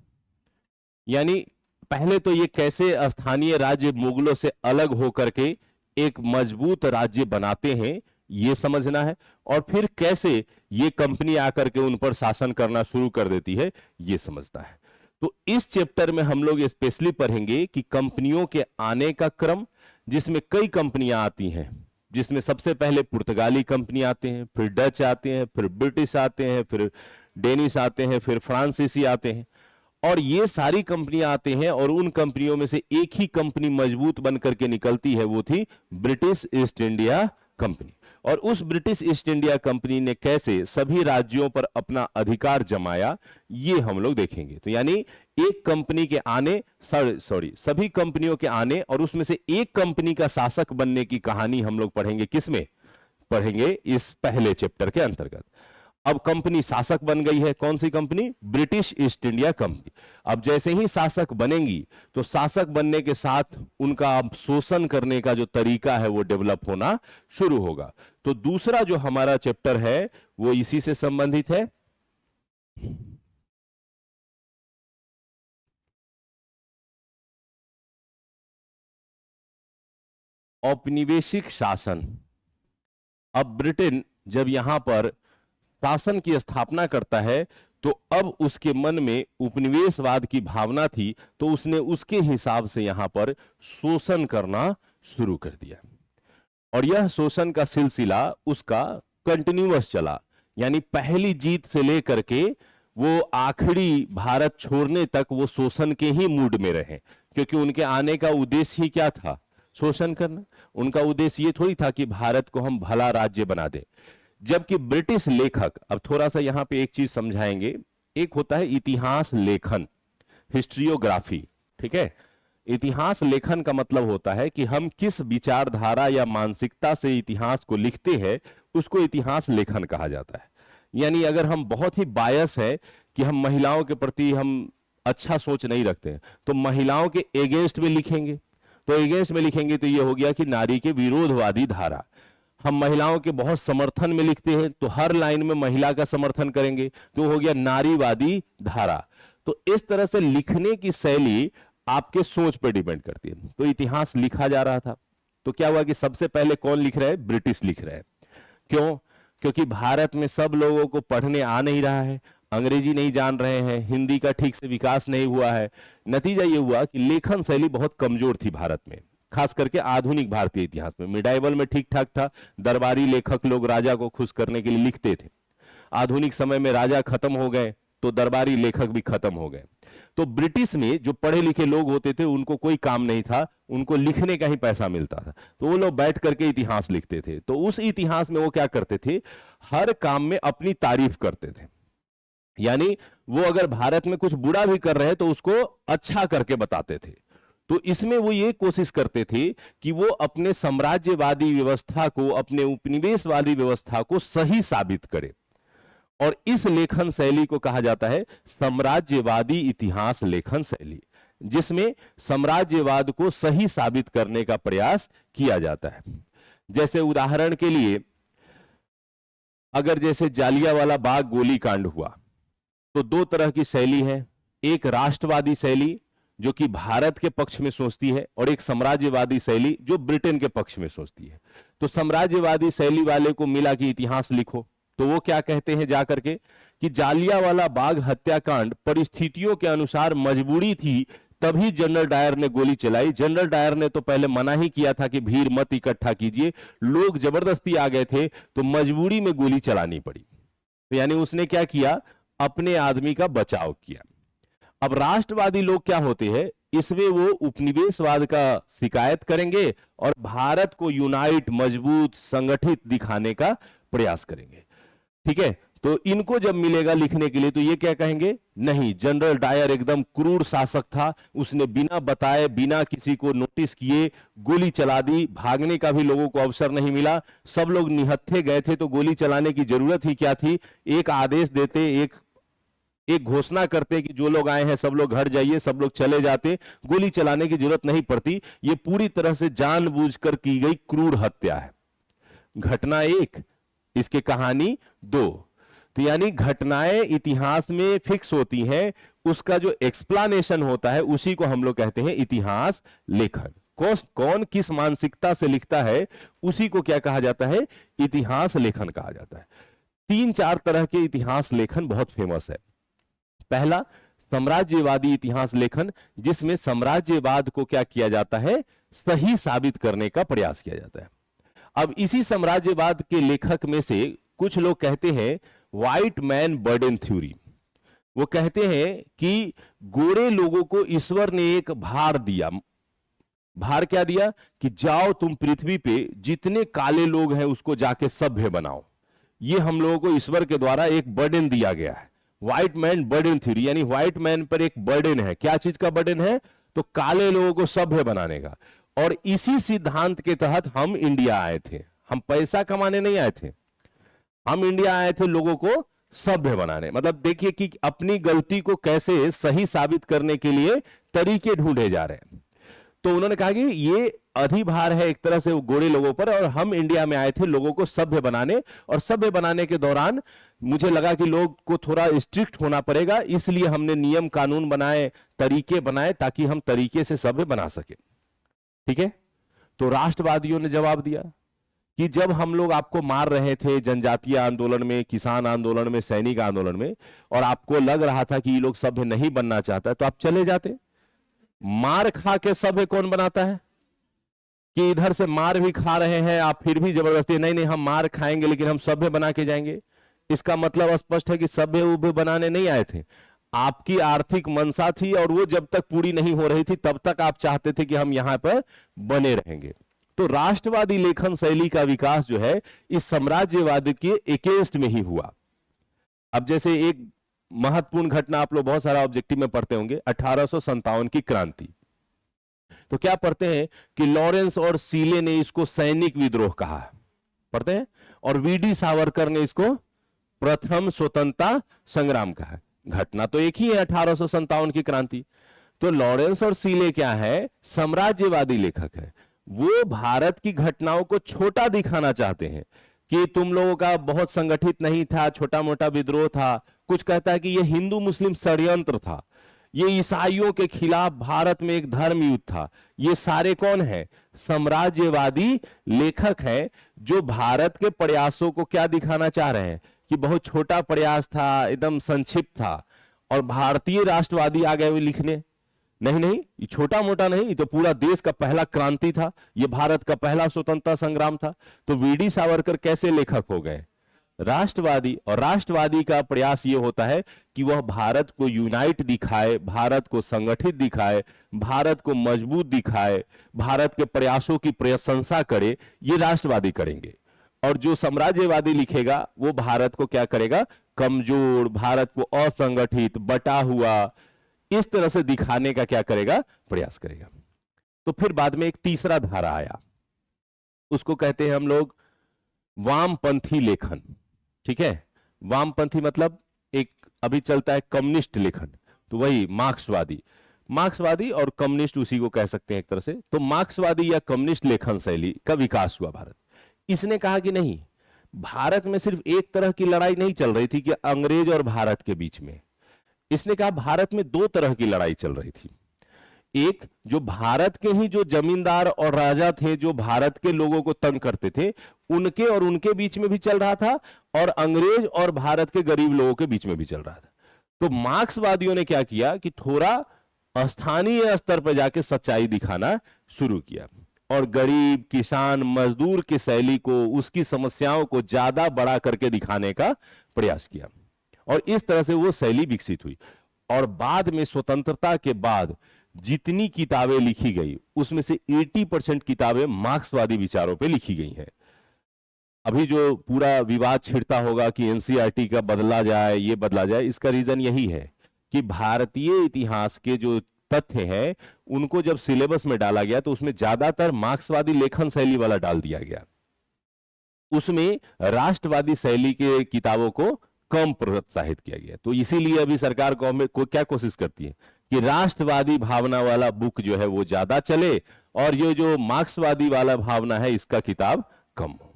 यानी पहले तो ये कैसे स्थानीय राज्य मुगलों से अलग होकर के एक मजबूत राज्य बनाते हैं ये समझना है, और फिर कैसे ये कंपनी आकर के उन पर शासन करना शुरू कर देती है ये समझना है। तो इस चैप्टर में हम लोग स्पेशली पढ़ेंगे कि कंपनियों के आने का क्रम, जिसमें कई कंपनियां आती हैं, जिसमें सबसे पहले पुर्तगाली कंपनी आते हैं, फिर डच आते हैं, फिर ब्रिटिश आते हैं, फिर डेनिश आते हैं, फिर फ्रांसीसी आते हैं। और ये सारी कंपनियां आते हैं और उन कंपनियों में से एक ही कंपनी मजबूत बनकर के निकलती है, वो थी ब्रिटिश ईस्ट इंडिया कंपनी। और उस ब्रिटिश ईस्ट इंडिया कंपनी ने कैसे सभी राज्यों पर अपना अधिकार जमाया ये हम लोग देखेंगे। तो यानी एक कंपनी के आने, सभी कंपनियों के आने और उसमें से एक कंपनी का शासक बनने की कहानी हम लोग पढ़ेंगे। किसमें पढ़ेंगे? इस पहले चैप्टर के अंतर्गत। अब कंपनी शासक बन गई है, कौन सी company? British East India Company. अब जैसे ही शासक बनेंगी तो शासक बनने के साथ उनका अब शोषण करने का जो तरीका है वो डेवलप होना शुरू होगा। तो दूसरा जो हमारा चैप्टर है वो इसी से संबंधित है। औपनिवेशिक शासन। अब ब्रिटेन जब यहां पर शासन की स्थापना करता है तो अब उसके मन में उपनिवेशवाद की भावना थी, तो उसने उसके हिसाब से यहां पर शोषण करना शुरू कर दिया। और यह शोषण का सिलसिला उसका कंटिन्यूअस चला, यानी पहली जीत से लेकर के वो आखिरी भारत छोड़ने तक वो शोषण के ही मूड में रहे, क्योंकि उनके आने का उद्देश्य ही क्या था? शोषण करना। उनका उद्देश्य ये थोड़ी था कि भारत को हम भला राज्य बना दे। जबकि ब्रिटिश लेखक, अब थोड़ा सा यहां पे एक चीज समझाएंगे, एक होता है इतिहास लेखन, हिस्ट्रियोग्राफी, ठीक है। इतिहास लेखन का मतलब होता है कि हम किस विचारधारा या मानसिकता से इतिहास को लिखते हैं, उसको इतिहास लेखन कहा जाता है। यानी अगर हम बहुत ही बायस है कि हम महिलाओं के प्रति हम अच्छा सोच नहीं रखते हैं, तो महिलाओं के एगेंस्ट में लिखेंगे, तो एगेंस्ट में लिखेंगे तो ये हो गया कि नारी के विरोधवादी धारा। हम महिलाओं के बहुत समर्थन में लिखते हैं, तो हर लाइन में महिला का समर्थन करेंगे, तो हो गया नारीवादी धारा। तो इस तरह से लिखने की शैली आपके सोच पर डिपेंड करती है। तो इतिहास लिखा जा रहा था, तो क्या हुआ कि सबसे पहले कौन लिख रहा है? ब्रिटिश लिख रहा है। क्यों? क्योंकि भारत में सब लोगों को पढ़ने आ नहीं रहा है, अंग्रेजी नहीं जान रहे हैं, हिंदी का ठीक से विकास नहीं हुआ है। नतीजा ये हुआ कि लेखन शैली बहुत कमजोर थी भारत में, खास करके आधुनिक भारतीय इतिहास में। मिडाइवल में ठीक ठाक था, दरबारी लेखक लोग राजा को खुश करने के लिए लिखते थे। आधुनिक समय में राजा खत्म हो गए तो दरबारी लेखक भी खत्म हो गए। तो ब्रिटिश में जो पढ़े लिखे लोग होते थे उनको कोई काम नहीं था, उनको लिखने का ही पैसा मिलता था, तो वो लोग बैठ करके इतिहास लिखते थे। तो उस इतिहास में वो क्या करते थे? हर काम में अपनी तारीफ करते थे। यानी वो अगर भारत में कुछ बुरा भी कर रहे हैं तो उसको अच्छा करके बताते थे। तो इसमें वो ये कोशिश करते थे कि वो अपने साम्राज्यवादी व्यवस्था को, अपने उपनिवेशवादी व्यवस्था को सही साबित करे। और इस लेखन शैली को कहा जाता है साम्राज्यवादी इतिहास लेखन शैली, जिसमें साम्राज्यवाद को सही साबित करने का प्रयास किया जाता है। जैसे उदाहरण के लिए, अगर जैसे जालियांवाला बाग गोलीकांड हुआ, तो दो तरह की शैली है। एक राष्ट्रवादी शैली जो कि भारत के पक्ष में सोचती है, और एक साम्राज्यवादी शैली जो ब्रिटेन के पक्ष में सोचती है। तो साम्राज्यवादी शैली वाले को मिला कि इतिहास लिखो, तो वो क्या कहते हैं जाकर के कि जालियांवाला बाग हत्याकांड परिस्थितियों के अनुसार मजबूरी थी, तभी जनरल डायर ने गोली चलाई। जनरल डायर ने तो पहले मना ही किया था कि भीड़ मत इकट्ठा कीजिए, लोग जबरदस्ती आ गए थे, तो मजबूरी में गोली चलानी पड़ी। तो यानी उसने क्या किया? अपने आदमी का बचाव किया। अब राष्ट्रवादी लोग क्या होते हैं? इसमें वो उपनिवेशवाद का शिकायत करेंगे और भारत को यूनाइट, मजबूत, संगठित दिखाने का प्रयास करेंगे। ठीक है, तो इनको जब मिलेगा लिखने के लिए तो ये क्या कहेंगे? नहीं, जनरल डायर एकदम क्रूर शासक था, उसने बिना बताए, बिना किसी को नोटिस किए गोली चला दी, भागने का भी लोगों को अवसर नहीं मिला, सब लोग निहत्थे गए थे, तो गोली चलाने की जरूरत ही क्या थी? एक आदेश देते, एक घोषणा करते कि जो लोग आए हैं सब लोग घर जाइए, सब लोग चले जाते, गोली चलाने की जरूरत नहीं पड़ती। ये पूरी तरह से जानबूझकर की गई क्रूर हत्या है। घटना एक, इसके कहानी दो। तो यानी घटनाएं इतिहास में फिक्स होती हैं, उसका जो एक्सप्लेनेशन होता है उसी को हम लोग कहते हैं इतिहास लेखन। कौन किस मानसिकता से लिखता है उसी को क्या कहा जाता है? इतिहास लेखन कहा जाता है। 3-4 तरह के इतिहास लेखन बहुत फेमस है। पहला, साम्राज्यवादी इतिहास लेखन, जिसमें साम्राज्यवाद को क्या किया जाता है? सही साबित करने का प्रयास किया जाता है। अब इसी साम्राज्यवाद के लेखक में से कुछ लोग कहते हैं व्हाइट मैन बर्डन थ्योरी। वो कहते हैं कि गोरे लोगों को ईश्वर ने एक भार दिया। भार क्या दिया? कि जाओ तुम पृथ्वी पे जितने काले लोग हैं उसको जाके सभ्य बनाओ। ये हम लोगों को ईश्वर के द्वारा एक बर्डन दिया गया है, व्हाइट मैन बर्डन थ्योरी। यानी व्हाइट मैन पर एक बर्डन है। क्या चीज का बर्डन है? तो काले लोगों को सभ्य बनाने का। और इसी सिद्धांत के तहत हम इंडिया आए थे। हम पैसा कमाने नहीं आए थे, हम इंडिया आए थे लोगों को सभ्य बनाने। मतलब देखिए कि अपनी गलती को कैसे सही साबित करने के लिए तरीके ढूंढे जा रहे हैं। तो उन्होंने कहा कि ये अधिभार है एक तरह से गोरे लोगों पर, और हम इंडिया में आए थे लोगों को सभ्य बनाने। और सभ्य बनाने के दौरान मुझे लगा कि लोग को थोड़ा स्ट्रिक्ट होना पड़ेगा, इसलिए हमने नियम कानून बनाए, तरीके बनाए, ताकि हम तरीके से सभ्य बना सके। ठीक है, तो राष्ट्रवादियों ने जवाब दिया कि जब हम लोग आपको मार रहे थे जनजातीय आंदोलन में, किसान आंदोलन में, सैनिक आंदोलन में, और आपको लग रहा था कि ये लोग सभ्य नहीं बनना चाहता, तो आप चले जाते। मार खा के सभ्य कौन बनाता है? कि इधर से मार भी खा रहे हैं आप, फिर भी जबरदस्ती नहीं नहीं हम मार खाएंगे लेकिन हम सभ्य बना के जाएंगे। इसका मतलब स्पष्ट है कि सभ्य उभ्य बनाने नहीं आए थे, आपकी आर्थिक मंशा थी और वो जब तक पूरी नहीं हो रही थी तब तक आप चाहते थे कि हम यहां पर बने रहेंगे। तो राष्ट्रवादी लेखन शैली का विकास जो है इस साम्राज्यवाद के अगेंस्ट में ही हुआ। अब जैसे एक महत्वपूर्ण घटना आप लोग बहुत सारा ऑब्जेक्टिव में पढ़ते होंगे, 1857 की क्रांति। तो क्या पढ़ते हैं कि लॉरेंस और सीले ने इसको सैनिक विद्रोह कहा, पढ़ते हैं, और वीडी सावरकर ने इसको प्रथम स्वतंत्रता संग्राम कहा। घटना तो एक ही है, 1857 की क्रांति। तो लॉरेंस और सीले क्या है, साम्राज्यवादी लेखक है। वो भारत की घटनाओं को छोटा दिखाना चाहते हैं कि तुम लोगों का बहुत संगठित नहीं था, छोटा मोटा विद्रोह था। कुछ कहता है कि ये हिंदू मुस्लिम षड्यंत्र था, ये ईसाइयों के खिलाफ भारत में एक धर्म युद्ध था। ये सारे कौन है, साम्राज्यवादी लेखक हैं जो भारत के प्रयासों को क्या दिखाना चाह रहे हैं कि बहुत छोटा प्रयास था, एकदम संक्षिप्त था। और भारतीय राष्ट्रवादी आ गए हुए लिखने, नहीं नहीं ये छोटा मोटा नहीं, ये तो पूरा देश का पहला क्रांति था, ये भारत का पहला स्वतंत्रता संग्राम था। तो वीडी सावरकर कैसे लेखक हो गए, राष्ट्रवादी। और राष्ट्रवादी का प्रयास ये होता है कि वह भारत को यूनाइट दिखाए, भारत को संगठित दिखाए, भारत को मजबूत दिखाए, भारत के प्रयासों की प्रशंसा करे, ये राष्ट्रवादी करेंगे। और जो साम्राज्यवादी लिखेगा वो भारत को क्या करेगा, कमजोर, भारत को असंगठित, बटा हुआ, इस तरह से दिखाने का क्या करेगा, प्रयास करेगा। तो फिर बाद में एक तीसरा धारा आया, उसको कहते हैं हम लोग वामपंथी लेखन। ठीक है, वामपंथी मतलब एक अभी चलता है कम्युनिस्ट लेखन, तो वही मार्क्सवादी और कम्युनिस्ट उसी को कह सकते हैं एक तरह से। तो मार्क्सवादी या कम्युनिस्ट लेखन शैली का विकास हुआ भारत। इसने कहा कि नहीं, भारत में सिर्फ एक तरह की लड़ाई नहीं चल रही थी कि अंग्रेज और भारत के बीच में। इसने कहा भारत में दो तरह की लड़ाई चल रही थी। एक जो भारत के ही जो जमींदार और राजा थे, जो भारत के लोगों को तंग करते थे, उनके और उनके बीच में भी चल रहा था, और अंग्रेज और भारत के गरीब लोगों के बीच में भी चल रहा था। तो मार्क्सवादियों ने क्या किया कि थोड़ा स्थानीय स्तर पर जाके सच्चाई दिखाना शुरू किया और गरीब, किसान, मजदूर की शैली को, उसकी समस्याओं को ज्यादा बड़ा करके दिखाने का प्रयास किया। और इस तरह से वो शैली विकसित हुई। और बाद में स्वतंत्रता के बाद जितनी किताबें लिखी गई उसमें से 80% किताबें मार्क्सवादी विचारों पे लिखी गई हैं। अभी जो पूरा विवाद छिड़ता होगा कि एनसीईआरटी का बदला जाए, ये बदला जाए, इसका रीजन यही है कि भारतीय इतिहास के जो तथ्य हैं उनको जब सिलेबस में डाला गया तो उसमें ज्यादातर मार्क्सवादी लेखन शैली वाला डाल दिया गया, उसमें राष्ट्रवादी शैली के किताबों को कम प्रोत्साहित किया गया। तो इसीलिए अभी सरकार गवर्नमेंट को क्या कोशिश करती है कि राष्ट्रवादी भावना वाला बुक जो है वो ज्यादा चले और ये जो मार्क्सवादी वाला भावना है इसका किताब कम हो।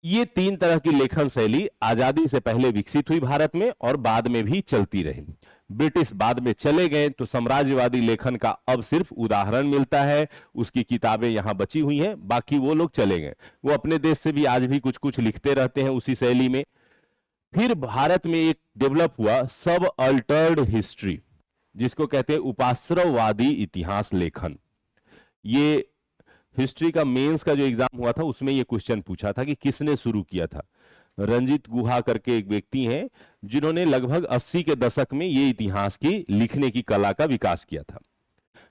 ये तीन तरह की लेखन शैली आजादी से पहले विकसित हुई भारत में और बाद में भी चलती रही। ब्रिटिश बाद में चले गए तो साम्राज्यवादी लेखन का अब सिर्फ उदाहरण मिलता है, उसकी किताबें यहां बची हुई हैं, बाकी वो लोग चले गए। वो अपने देश से भी आज भी कुछ कुछ लिखते रहते हैं उसी शैली में। फिर भारत में एक डेवलप हुआ सब अल्टर्ड हिस्ट्री, जिसको कहते हैं उपाश्रववादी इतिहास लेखन। ये हिस्ट्री का मेंस का जो एग्जाम हुआ था उसमें ये क्वेश्चन पूछा था कि किसने शुरू किया था। रंजीत गुहा करके एक व्यक्ति हैं जिन्होंने लगभग 80 के दशक में ये इतिहास की लिखने की कला का विकास किया था।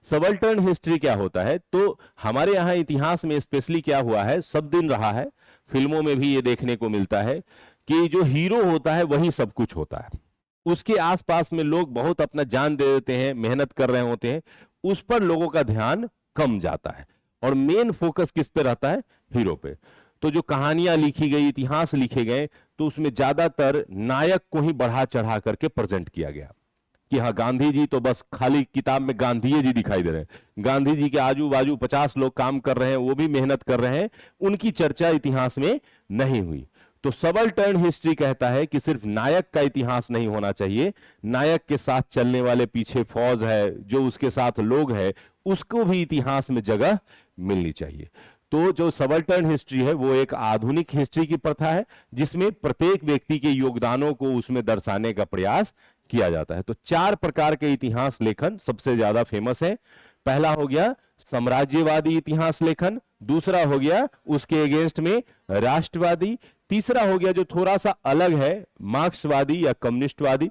सबल्टर्न हिस्ट्री क्या होता है, तो हमारे यहाँ इतिहास में स्पेशली क्या हुआ है, सब दिन रहा है, फिल्मों में भी ये देखने को मिलता है कि जो हीरो होता है वही सब कुछ होता है, उसके आसपास में लोग बहुत अपना जान दे देते हैं, मेहनत कर रहे होते हैं, उस पर लोगों का ध्यान कम जाता है और मेन फोकस किस पे रहता है, हीरो पे। तो जो कहानियां लिखी गई, इतिहास लिखे गए, तो उसमें ज्यादातर नायक को ही बढ़ा चढ़ा करके प्रेजेंट किया गया कि हाँ गांधी जी तो बस खाली किताब में गांधी जी दिखाई दे रहे हैं, गांधी जी के आजू बाजू 50 लोग काम कर रहे हैं, वो भी मेहनत कर रहे हैं, उनकी चर्चा इतिहास में नहीं हुई। तो सबल्टर्न हिस्ट्री कहता है कि सिर्फ नायक का इतिहास नहीं होना चाहिए, नायक के साथ चलने वाले पीछे फौज है, जो उसके साथ लोग हैं, उसको भी इतिहास में जगह मिलनी चाहिए। तो जो सबल्टर्न हिस्ट्री है वो एक आधुनिक हिस्ट्री की प्रथा है जिसमें प्रत्येक व्यक्ति के योगदानों को उसमें दर्शाने का प्रयास किया जाता है। तो 4 प्रकार के इतिहास लेखन सबसे ज्यादा फेमस है। पहला हो गया साम्राज्यवादी इतिहास लेखन, दूसरा हो गया उसके अगेंस्ट में राष्ट्रवादी, तीसरा हो गया जो थोड़ा सा अलग है मार्क्सवादी या कम्युनिस्टवादी,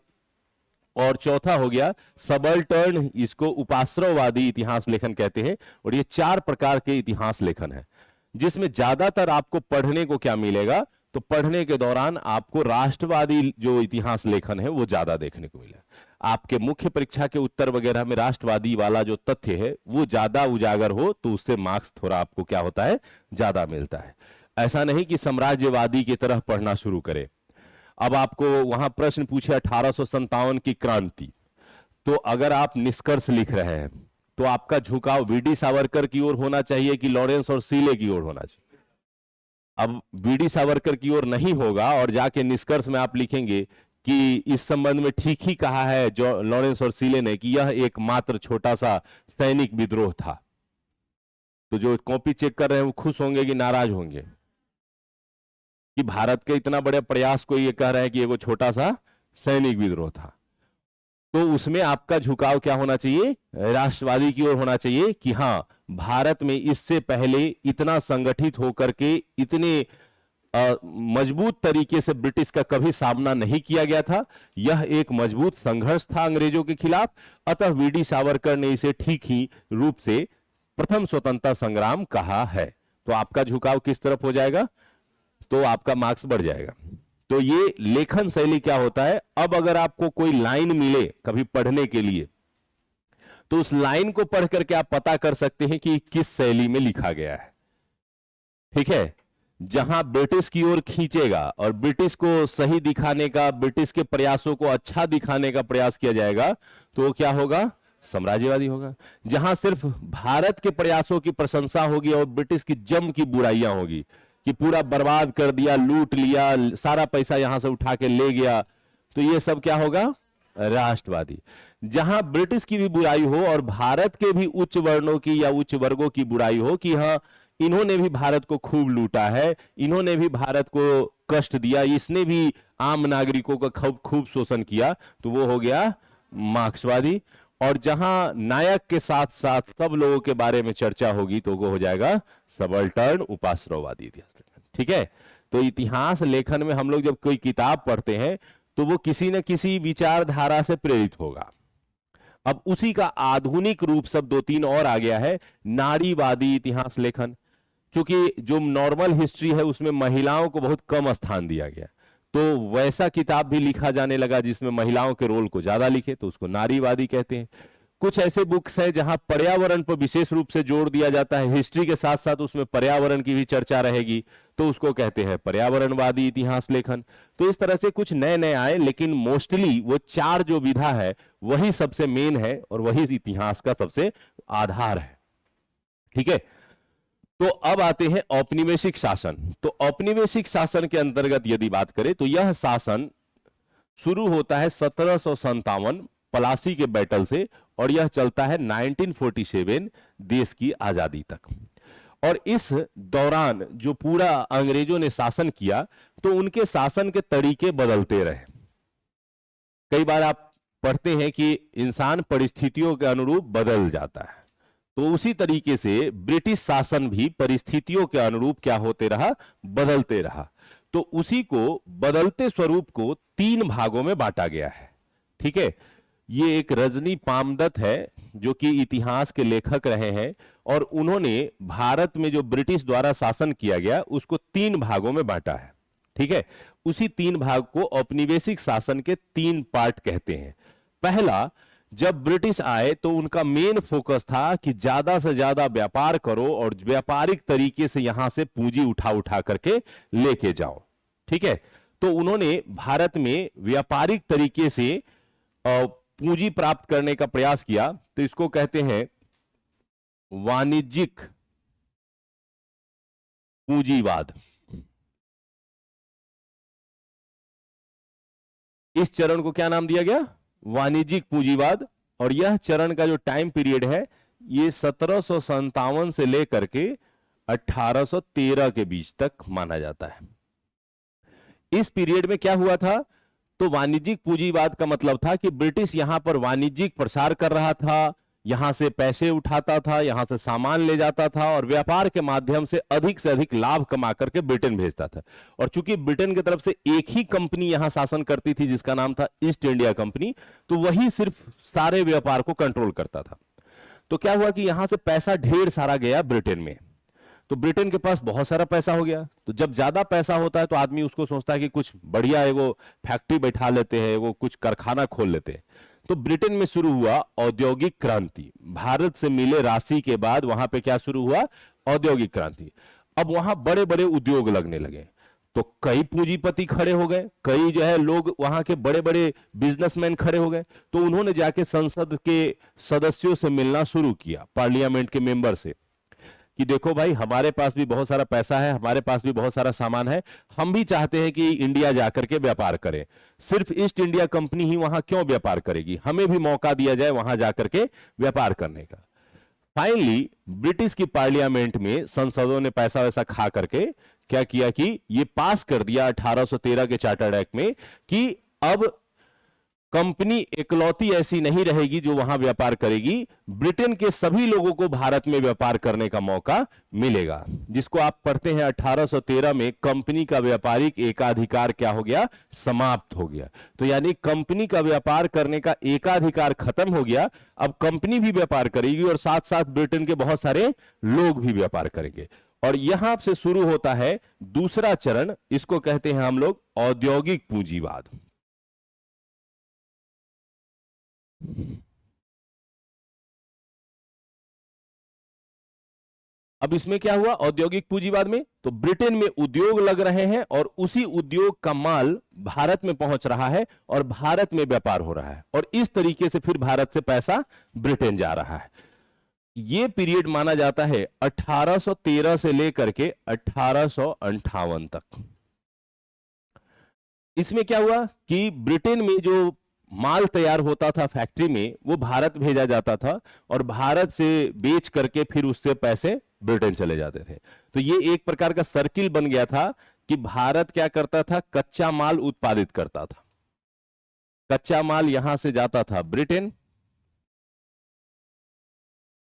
और चौथा हो गया सबल्टर्न, इसको उपाश्रववादी इतिहास लेखन कहते हैं। और ये 4 प्रकार के इतिहास लेखन है, जिसमें ज्यादातर आपको पढ़ने को क्या मिलेगा, तो पढ़ने के दौरान आपको राष्ट्रवादी जो इतिहास लेखन है वो ज्यादा देखने को मिला। आपके मुख्य परीक्षा के उत्तर वगैरह में राष्ट्रवादी वाला जो तथ्य है वो ज्यादा उजागर हो तो उससे मार्क्स थोड़ा आपको क्या होता है, ज्यादा मिलता है। ऐसा नहीं कि साम्राज्यवादी की तरह पढ़ना शुरू करें। अब आपको वहां प्रश्न पूछे 1857 की क्रांति, तो अगर आप निष्कर्ष लिख रहे हैं तो आपका झुकाव वीडी सावरकर की ओर होना चाहिए कि लॉरेंस और सीले की ओर होना चाहिए। अब वीडी सावरकर की ओर नहीं होगा और जाके निष्कर्ष में आप लिखेंगे कि इस संबंध में ठीक ही कहा है जो लॉरेंस और सीले ने कि यह एक मात्र छोटा सा सैनिक विद्रोह था, तो जो कॉपी चेक कर रहे हैं वो खुश होंगे कि नाराज होंगे कि भारत के इतना बड़े प्रयास को ये कह रहे हैं कि वो छोटा सा सैनिक विद्रोह था। तो उसमें आपका झुकाव क्या होना चाहिए, राष्ट्रवादी की ओर होना चाहिए कि हां भारत में इससे पहले इतना संगठित होकर के इतने मजबूत तरीके से ब्रिटिश का कभी सामना नहीं किया गया था, यह एक मजबूत संघर्ष था अंग्रेजों के खिलाफ, अतः वीडी सावरकर ने इसे ठीक ही रूप से प्रथम स्वतंत्रता संग्राम कहा है। तो आपका झुकाव किस तरफ हो जाएगा, तो आपका मार्क्स बढ़ जाएगा। तो ये लेखन शैली क्या होता है। अब अगर आपको कोई लाइन मिले कभी पढ़ने के लिए तो उस लाइन को पढ़ करके आप पता कर सकते हैं कि किस शैली में लिखा गया है। ठीक है, जहां ब्रिटिश की ओर खींचेगा और ब्रिटिश को सही दिखाने का, ब्रिटिश के प्रयासों को अच्छा दिखाने का प्रयास किया जाएगा तो वो क्या होगा, साम्राज्यवादी होगा। जहां सिर्फ भारत के प्रयासों की प्रशंसा होगी और ब्रिटिश की जम की बुराइयां होगी कि पूरा बर्बाद कर दिया, लूट लिया, सारा पैसा यहां से उठा के ले गया, तो ये सब क्या होगा, राष्ट्रवादी। जहां ब्रिटिश की भी बुराई हो और भारत के भी उच्च वर्णों की या उच्च वर्गों की बुराई हो कि हाँ इन्होंने भी भारत को खूब लूटा है, इन्होंने भी भारत को कष्ट दिया, इसने भी आम नागरिकों का खूब शोषण किया, तो वो हो गया मार्क्सवादी। और जहां नायक के साथ साथ सब लोगों के बारे में चर्चा होगी तो वो हो जाएगा सबल्टर्न उपाश्रववादी इतिहास। ठीक है, तो इतिहास लेखन में हम लोग जब कोई किताब पढ़ते हैं तो वो किसी न किसी विचारधारा से प्रेरित होगा। अब उसी का आधुनिक रूप सब 2-3 और आ गया है, नारीवादी इतिहास लेखन। क्योंकि जो नॉर्मल हिस्ट्री है उसमें महिलाओं को बहुत कम स्थान दिया गया, तो वैसा किताब भी लिखा जाने लगा जिसमें महिलाओं के रोल को ज्यादा लिखे, तो उसको नारीवादी कहते हैं। कुछ ऐसे बुक्स हैं जहां पर्यावरण पर विशेष रूप से जोर दिया जाता है, हिस्ट्री के साथ साथ उसमें पर्यावरण की भी चर्चा रहेगी, तो उसको कहते हैं पर्यावरणवादी इतिहास लेखन। तो इस तरह से कुछ नए नए आए, लेकिन मोस्टली वो 4 जो विधा है वही सबसे मेन है और वही इतिहास का सबसे आधार है। ठीक है, तो अब आते हैं औपनिवेशिक शासन। तो औपनिवेशिक शासन के अंतर्गत यदि बात करें तो यह शासन शुरू होता है 1757 पलासी के बैटल से और यह चलता है 1947 देश की आजादी तक। और इस दौरान जो पूरा अंग्रेजों ने शासन किया तो उनके शासन के तरीके बदलते रहे। कई बार आप पढ़ते हैं कि इंसान परिस्थितियों के अनुरूप बदल जाता है, तो उसी तरीके से ब्रिटिश शासन भी परिस्थितियों के अनुरूप क्या होते रहा, बदलते रहा। तो उसी को बदलते स्वरूप को 3 भागों में बांटा गया है। ठीक है, ये एक रजनी पामदत्त है जो कि इतिहास के लेखक रहे हैं और उन्होंने भारत में जो ब्रिटिश द्वारा शासन किया गया उसको 3 भागों में बांटा है। ठीक है, उसी 3 भाग को औपनिवेशिक शासन के 3 पार्ट कहते हैं। पहला, जब ब्रिटिश आए तो उनका मेन फोकस था कि ज्यादा से ज्यादा व्यापार करो और व्यापारिक तरीके से यहां से पूंजी उठा उठा करके लेके जाओ। ठीक है, तो उन्होंने भारत में व्यापारिक तरीके से पूंजी प्राप्त करने का प्रयास किया, तो इसको कहते हैं वाणिज्यिक पूंजीवाद। इस चरण को क्या नाम दिया गया, वाणिज्यिक पूंजीवाद। और यह चरण का जो टाइम पीरियड है ये 1757 से लेकर के 1813 के बीच तक माना जाता है। इस पीरियड में क्या हुआ था, तो वाणिज्यिक पूंजीवाद का मतलब था कि ब्रिटिश यहां पर वाणिज्यिक प्रसार कर रहा था, यहां से पैसे उठाता था, यहां से सामान ले जाता था और व्यापार के माध्यम से अधिक लाभ कमा करके ब्रिटेन भेजता था। और चूंकि ब्रिटेन की तरफ से एक ही कंपनी यहां शासन करती थी जिसका नाम था ईस्ट इंडिया कंपनी, तो वही सिर्फ सारे व्यापार को कंट्रोल करता था। तो क्या हुआ कि यहां से पैसा ढेर सारा गया ब्रिटेन में। तो ब्रिटेन के पास बहुत सारा पैसा हो गया। तो जब ज्यादा पैसा होता है तो आदमी उसको सोचता है कि कुछ बढ़िया है, वो फैक्ट्री बैठा लेते हैं, वो कुछ कारखाना खोल लेते हैं। तो ब्रिटेन में शुरू हुआ औद्योगिक क्रांति। भारत से मिले राशि के बाद वहां पे क्या शुरू हुआ? औद्योगिक क्रांति। अब वहां बड़े बड़े उद्योग लगने लगे। तो कई पूंजीपति खड़े हो गए, कई जो है लोग वहां के बड़े बड़े बिजनेसमैन खड़े हो गए। तो उन्होंने जाके संसद के सदस्यों से मिलना शुरू किया, पार्लियामेंट के मेंबर से, कि देखो भाई, हमारे पास भी बहुत सारा पैसा है, हमारे पास भी बहुत सारा सामान है, हम भी चाहते हैं कि इंडिया जाकर के व्यापार करें। सिर्फ ईस्ट इंडिया कंपनी ही वहां क्यों व्यापार करेगी? हमें भी मौका दिया जाए वहां जाकर के व्यापार करने का। फाइनली ब्रिटिश की पार्लियामेंट में संसदों ने पैसा वैसा खा करके क्या किया कि ये पास कर दिया 1813 के चार्टर्ड एक्ट में कि अब कंपनी इकलौती ऐसी नहीं रहेगी जो वहां व्यापार करेगी, ब्रिटेन के सभी लोगों को भारत में व्यापार करने का मौका मिलेगा। जिसको आप पढ़ते हैं 1813 में कंपनी का व्यापारिक एकाधिकार क्या हो गया? समाप्त हो गया। तो यानी कंपनी का व्यापार करने का एकाधिकार खत्म हो गया। अब कंपनी भी व्यापार करेगी और साथ साथ ब्रिटेन के बहुत सारे लोग भी व्यापार करेंगे। और यहां से शुरू होता है दूसरा चरण, इसको कहते हैं हम लोग औद्योगिक पूंजीवाद। अब इसमें क्या हुआ औद्योगिक पूंजीवाद में? तो ब्रिटेन में उद्योग लग रहे हैं और उसी उद्योग का माल भारत में पहुंच रहा है और भारत में व्यापार हो रहा है, और इस तरीके से फिर भारत से पैसा ब्रिटेन जा रहा है। यह पीरियड माना जाता है 1813 से लेकर के 1858 तक। इसमें क्या हुआ कि ब्रिटेन में जो माल तैयार होता था फैक्ट्री में, वो भारत भेजा जाता था और भारत से बेच करके फिर उससे पैसे ब्रिटेन चले जाते थे। तो ये एक प्रकार का सर्किल बन गया था कि भारत क्या करता था? कच्चा माल उत्पादित करता था, कच्चा माल यहां से जाता था ब्रिटेन,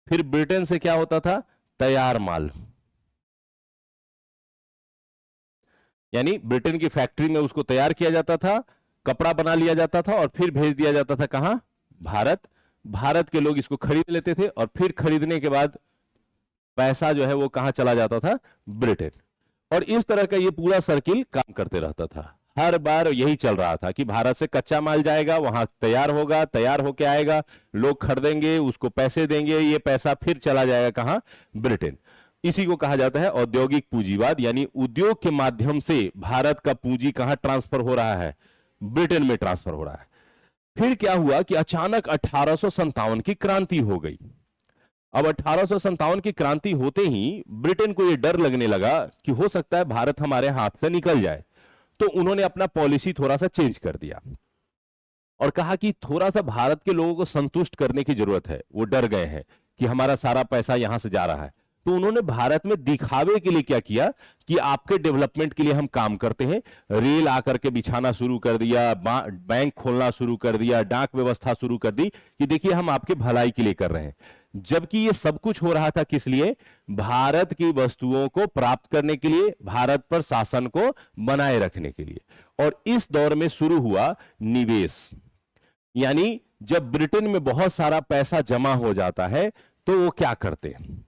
फिर ब्रिटेन से क्या होता था? तैयार माल, यानी ब्रिटेन की फैक्ट्री में उसको तैयार किया जाता था, कपड़ा बना लिया जाता था और फिर भेज दिया जाता था कहां? भारत। भारत के लोग इसको खरीद लेते थे और फिर खरीदने के बाद पैसा जो है वो कहां चला जाता था? ब्रिटेन। और इस तरह का ये पूरा सर्किल काम करते रहता था। हर बार यही चल रहा था कि भारत से कच्चा माल जाएगा, वहां तैयार होगा, तैयार होके आएगा, लोग खरीदेंगे, उसको पैसे देंगे, ये पैसा फिर चला जाएगा कहां? ब्रिटेन। इसी को कहा जाता है औद्योगिक पूंजीवाद, यानी उद्योग के माध्यम से भारत का पूंजी कहां ट्रांसफर हो रहा है? ब्रिटेन में ट्रांसफर हो रहा है। फिर क्या हुआ कि अचानक 1857 की क्रांति हो गई। अब 1857 की क्रांति होते ही ब्रिटेन को यह डर लगने लगा कि हो सकता है भारत हमारे हाथ से निकल जाए। तो उन्होंने अपना पॉलिसी थोड़ा सा चेंज कर दिया और कहा कि थोड़ा सा भारत के लोगों को संतुष्ट करने की जरूरत है। वो डर गए हैं कि हमारा सारा पैसा यहां से जा रहा है। तो उन्होंने भारत में दिखावे के लिए क्या किया कि आपके डेवलपमेंट के लिए हम काम करते हैं। रेल आकर के बिछाना शुरू कर दिया, बैंक खोलना शुरू कर दिया, डाक व्यवस्था शुरू कर दी कि देखिए हम आपके भलाई के लिए कर रहे हैं। जबकि ये सब कुछ हो रहा था किस लिए? भारत की वस्तुओं को प्राप्त करने के लिए, भारत पर शासन को बनाए रखने के लिए। और इस दौर में शुरू हुआ निवेश। यानी जब ब्रिटेन में बहुत सारा पैसा जमा हो जाता है तो वो क्या करते हैं?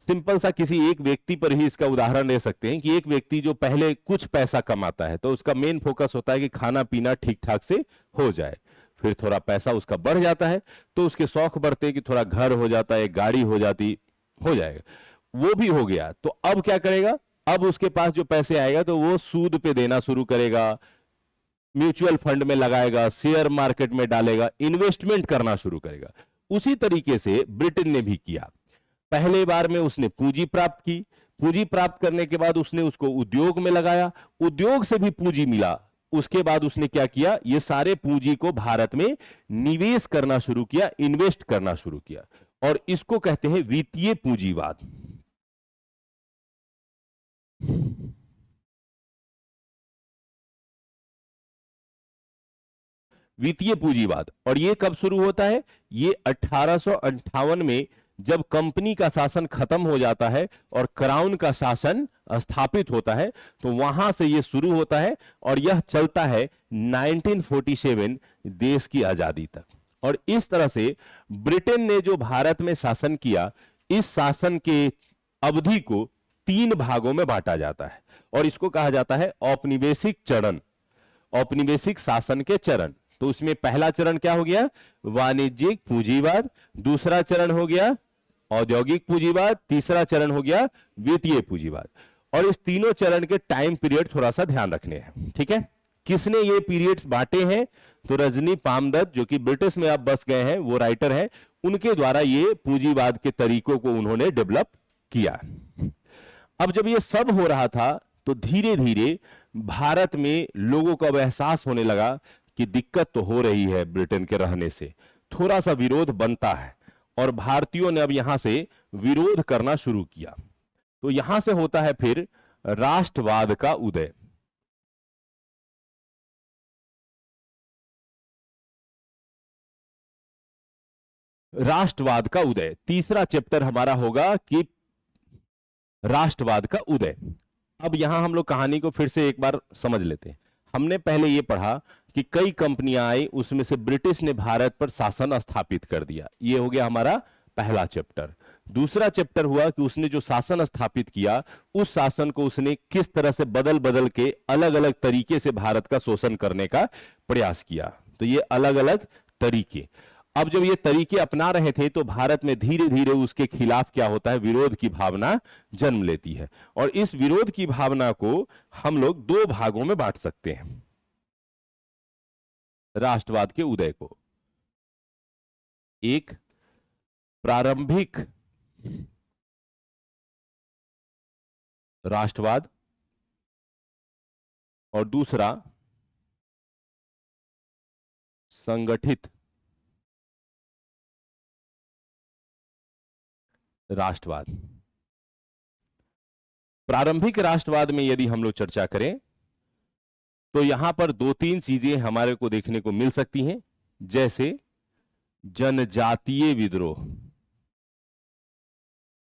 सिंपल सा किसी एक व्यक्ति पर ही इसका उदाहरण ले सकते हैं कि एक व्यक्ति जो पहले कुछ पैसा कमाता है तो उसका मेन फोकस होता है कि खाना पीना ठीक ठाक से हो जाए। फिर थोड़ा पैसा उसका बढ़ जाता है तो उसके शौक बढ़ते हैं कि थोड़ा घर हो जाता है, गाड़ी हो जाती, हो जाएगा। वो भी हो गया तो अब क्या करेगा? अब उसके पास जो पैसे आएगा तो वो सूद पे देना शुरू करेगा, म्यूचुअल फंड में लगाएगा, शेयर मार्केट में डालेगा, इन्वेस्टमेंट करना शुरू करेगा। उसी तरीके से ब्रिटेन ने भी किया। पहले बार में उसने पूंजी प्राप्त की, पूंजी प्राप्त करने के बाद उसने उसको उद्योग में लगाया, उद्योग से भी पूंजी मिला। उसके बाद उसने क्या किया? ये सारे पूंजी को भारत में निवेश करना शुरू किया, इन्वेस्ट करना शुरू किया, और इसको कहते हैं वित्तीय पूंजीवाद। वित्तीय पूंजीवाद। और ये कब शुरू होता है? ये 1858 में, जब कंपनी का शासन खत्म हो जाता है और क्राउन का शासन स्थापित होता है, तो वहां से ये शुरू होता है और यह चलता है 1947 देश की आजादी तक। और इस तरह से ब्रिटेन ने जो भारत में शासन किया, इस शासन के अवधि को 3 भागों में बांटा जाता है और इसको कहा जाता है औपनिवेशिक चरण, औपनिवेशिक शासन के चरण। तो उसमें पहला चरण क्या हो गया? वाणिज्यिक पूंजीवाद। दूसरा चरण हो गया औद्योगिक पूंजीवाद। तीसरा चरण हो गया वित्तीय पूंजीवाद। और इस तीनों चरण के टाइम पीरियड थोड़ा सा ध्यान रखने हैं, ठीक है? किसने ये पीरियड्स बांटे हैं? तो रजनी पामदत्त, जो कि ब्रिटिश में अब बस गए हैं, वो राइटर हैं, उनके द्वारा ये पूंजीवाद के तरीकों को उन्होंने डेवलप किया। अब जब ये सब हो रहा था, तो धीरे धीरे भारत में लोगों को अब एहसास होने लगा कि दिक्कत तो हो रही है ब्रिटेन के रहने से, थोड़ा सा विरोध बनता है, और भारतीयों ने अब यहां से विरोध करना शुरू किया। तो यहां से होता है फिर राष्ट्रवाद का उदय। राष्ट्रवाद का उदय, तीसरा चैप्टर हमारा होगा कि राष्ट्रवाद का उदय। अब यहां हम लोग कहानी को फिर से एक बार समझ लेते हैं। हमने पहले यह पढ़ा कि कई कंपनियां आई, उसमें से ब्रिटिश ने भारत पर शासन स्थापित कर दिया। यह हो गया हमारा पहला चैप्टर। दूसरा चैप्टर हुआ कि उसने जो शासन स्थापित किया, उस शासन को उसने किस तरह से बदल बदल के अलग अलग तरीके से भारत का शोषण करने का प्रयास किया। तो ये अलग अलग तरीके, अब जब ये तरीके अपना रहे थे, तो भारत में धीरे धीरे उसके खिलाफ क्या होता है? विरोध की भावना जन्म लेती है। और इस विरोध की भावना को हम लोग 2 भागों में बांट सकते हैं राष्ट्रवाद के उदय को। एक प्रारंभिक राष्ट्रवाद और दूसरा संगठित राष्ट्रवाद। प्रारंभिक राष्ट्रवाद में यदि हम लोग चर्चा करें, तो यहां पर 2-3 चीजें हमारे को देखने को मिल सकती हैं, जैसे जनजातीय विद्रोह।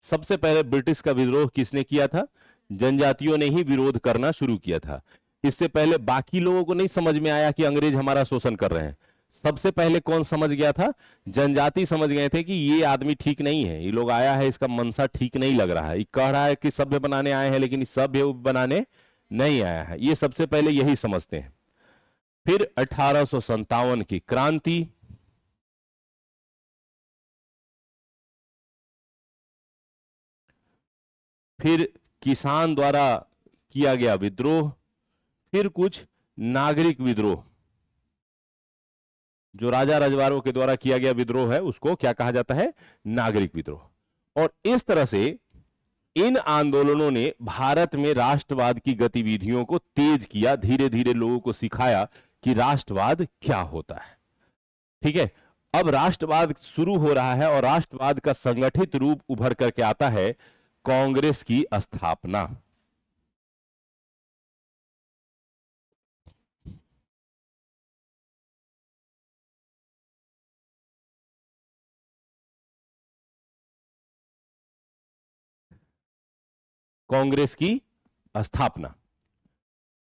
सबसे पहले ब्रिटिश का विद्रोह किसने किया था? जनजातियों ने ही विरोध करना शुरू किया था। इससे पहले बाकी लोगों को नहीं समझ में आया कि अंग्रेज हमारा शोषण कर रहे हैं। सबसे पहले कौन समझ गया था? जनजाति समझ गए थे कि ये आदमी ठीक नहीं है, ये लोग आया है, इसका मनसा ठीक नहीं लग रहा है, ये कह रहा है कि सभ्य बनाने आए हैं, लेकिन सभ्य बनाने नहीं आया है। ये सबसे पहले यही समझते हैं। फिर 1857 की क्रांति, फिर किसान द्वारा किया गया विद्रोह, फिर कुछ नागरिक विद्रोह, जो राजा रजवाड़ों के द्वारा किया गया विद्रोह है, उसको क्या कहा जाता है? नागरिक विद्रोह। और इस तरह से इन आंदोलनों ने भारत में राष्ट्रवाद की गतिविधियों को तेज किया, धीरे धीरे लोगों को सिखाया कि राष्ट्रवाद क्या होता है। ठीक है, अब राष्ट्रवाद शुरू हो रहा है और राष्ट्रवाद का संगठित रूप उभर करके आता है कांग्रेस की स्थापना। कांग्रेस की स्थापना।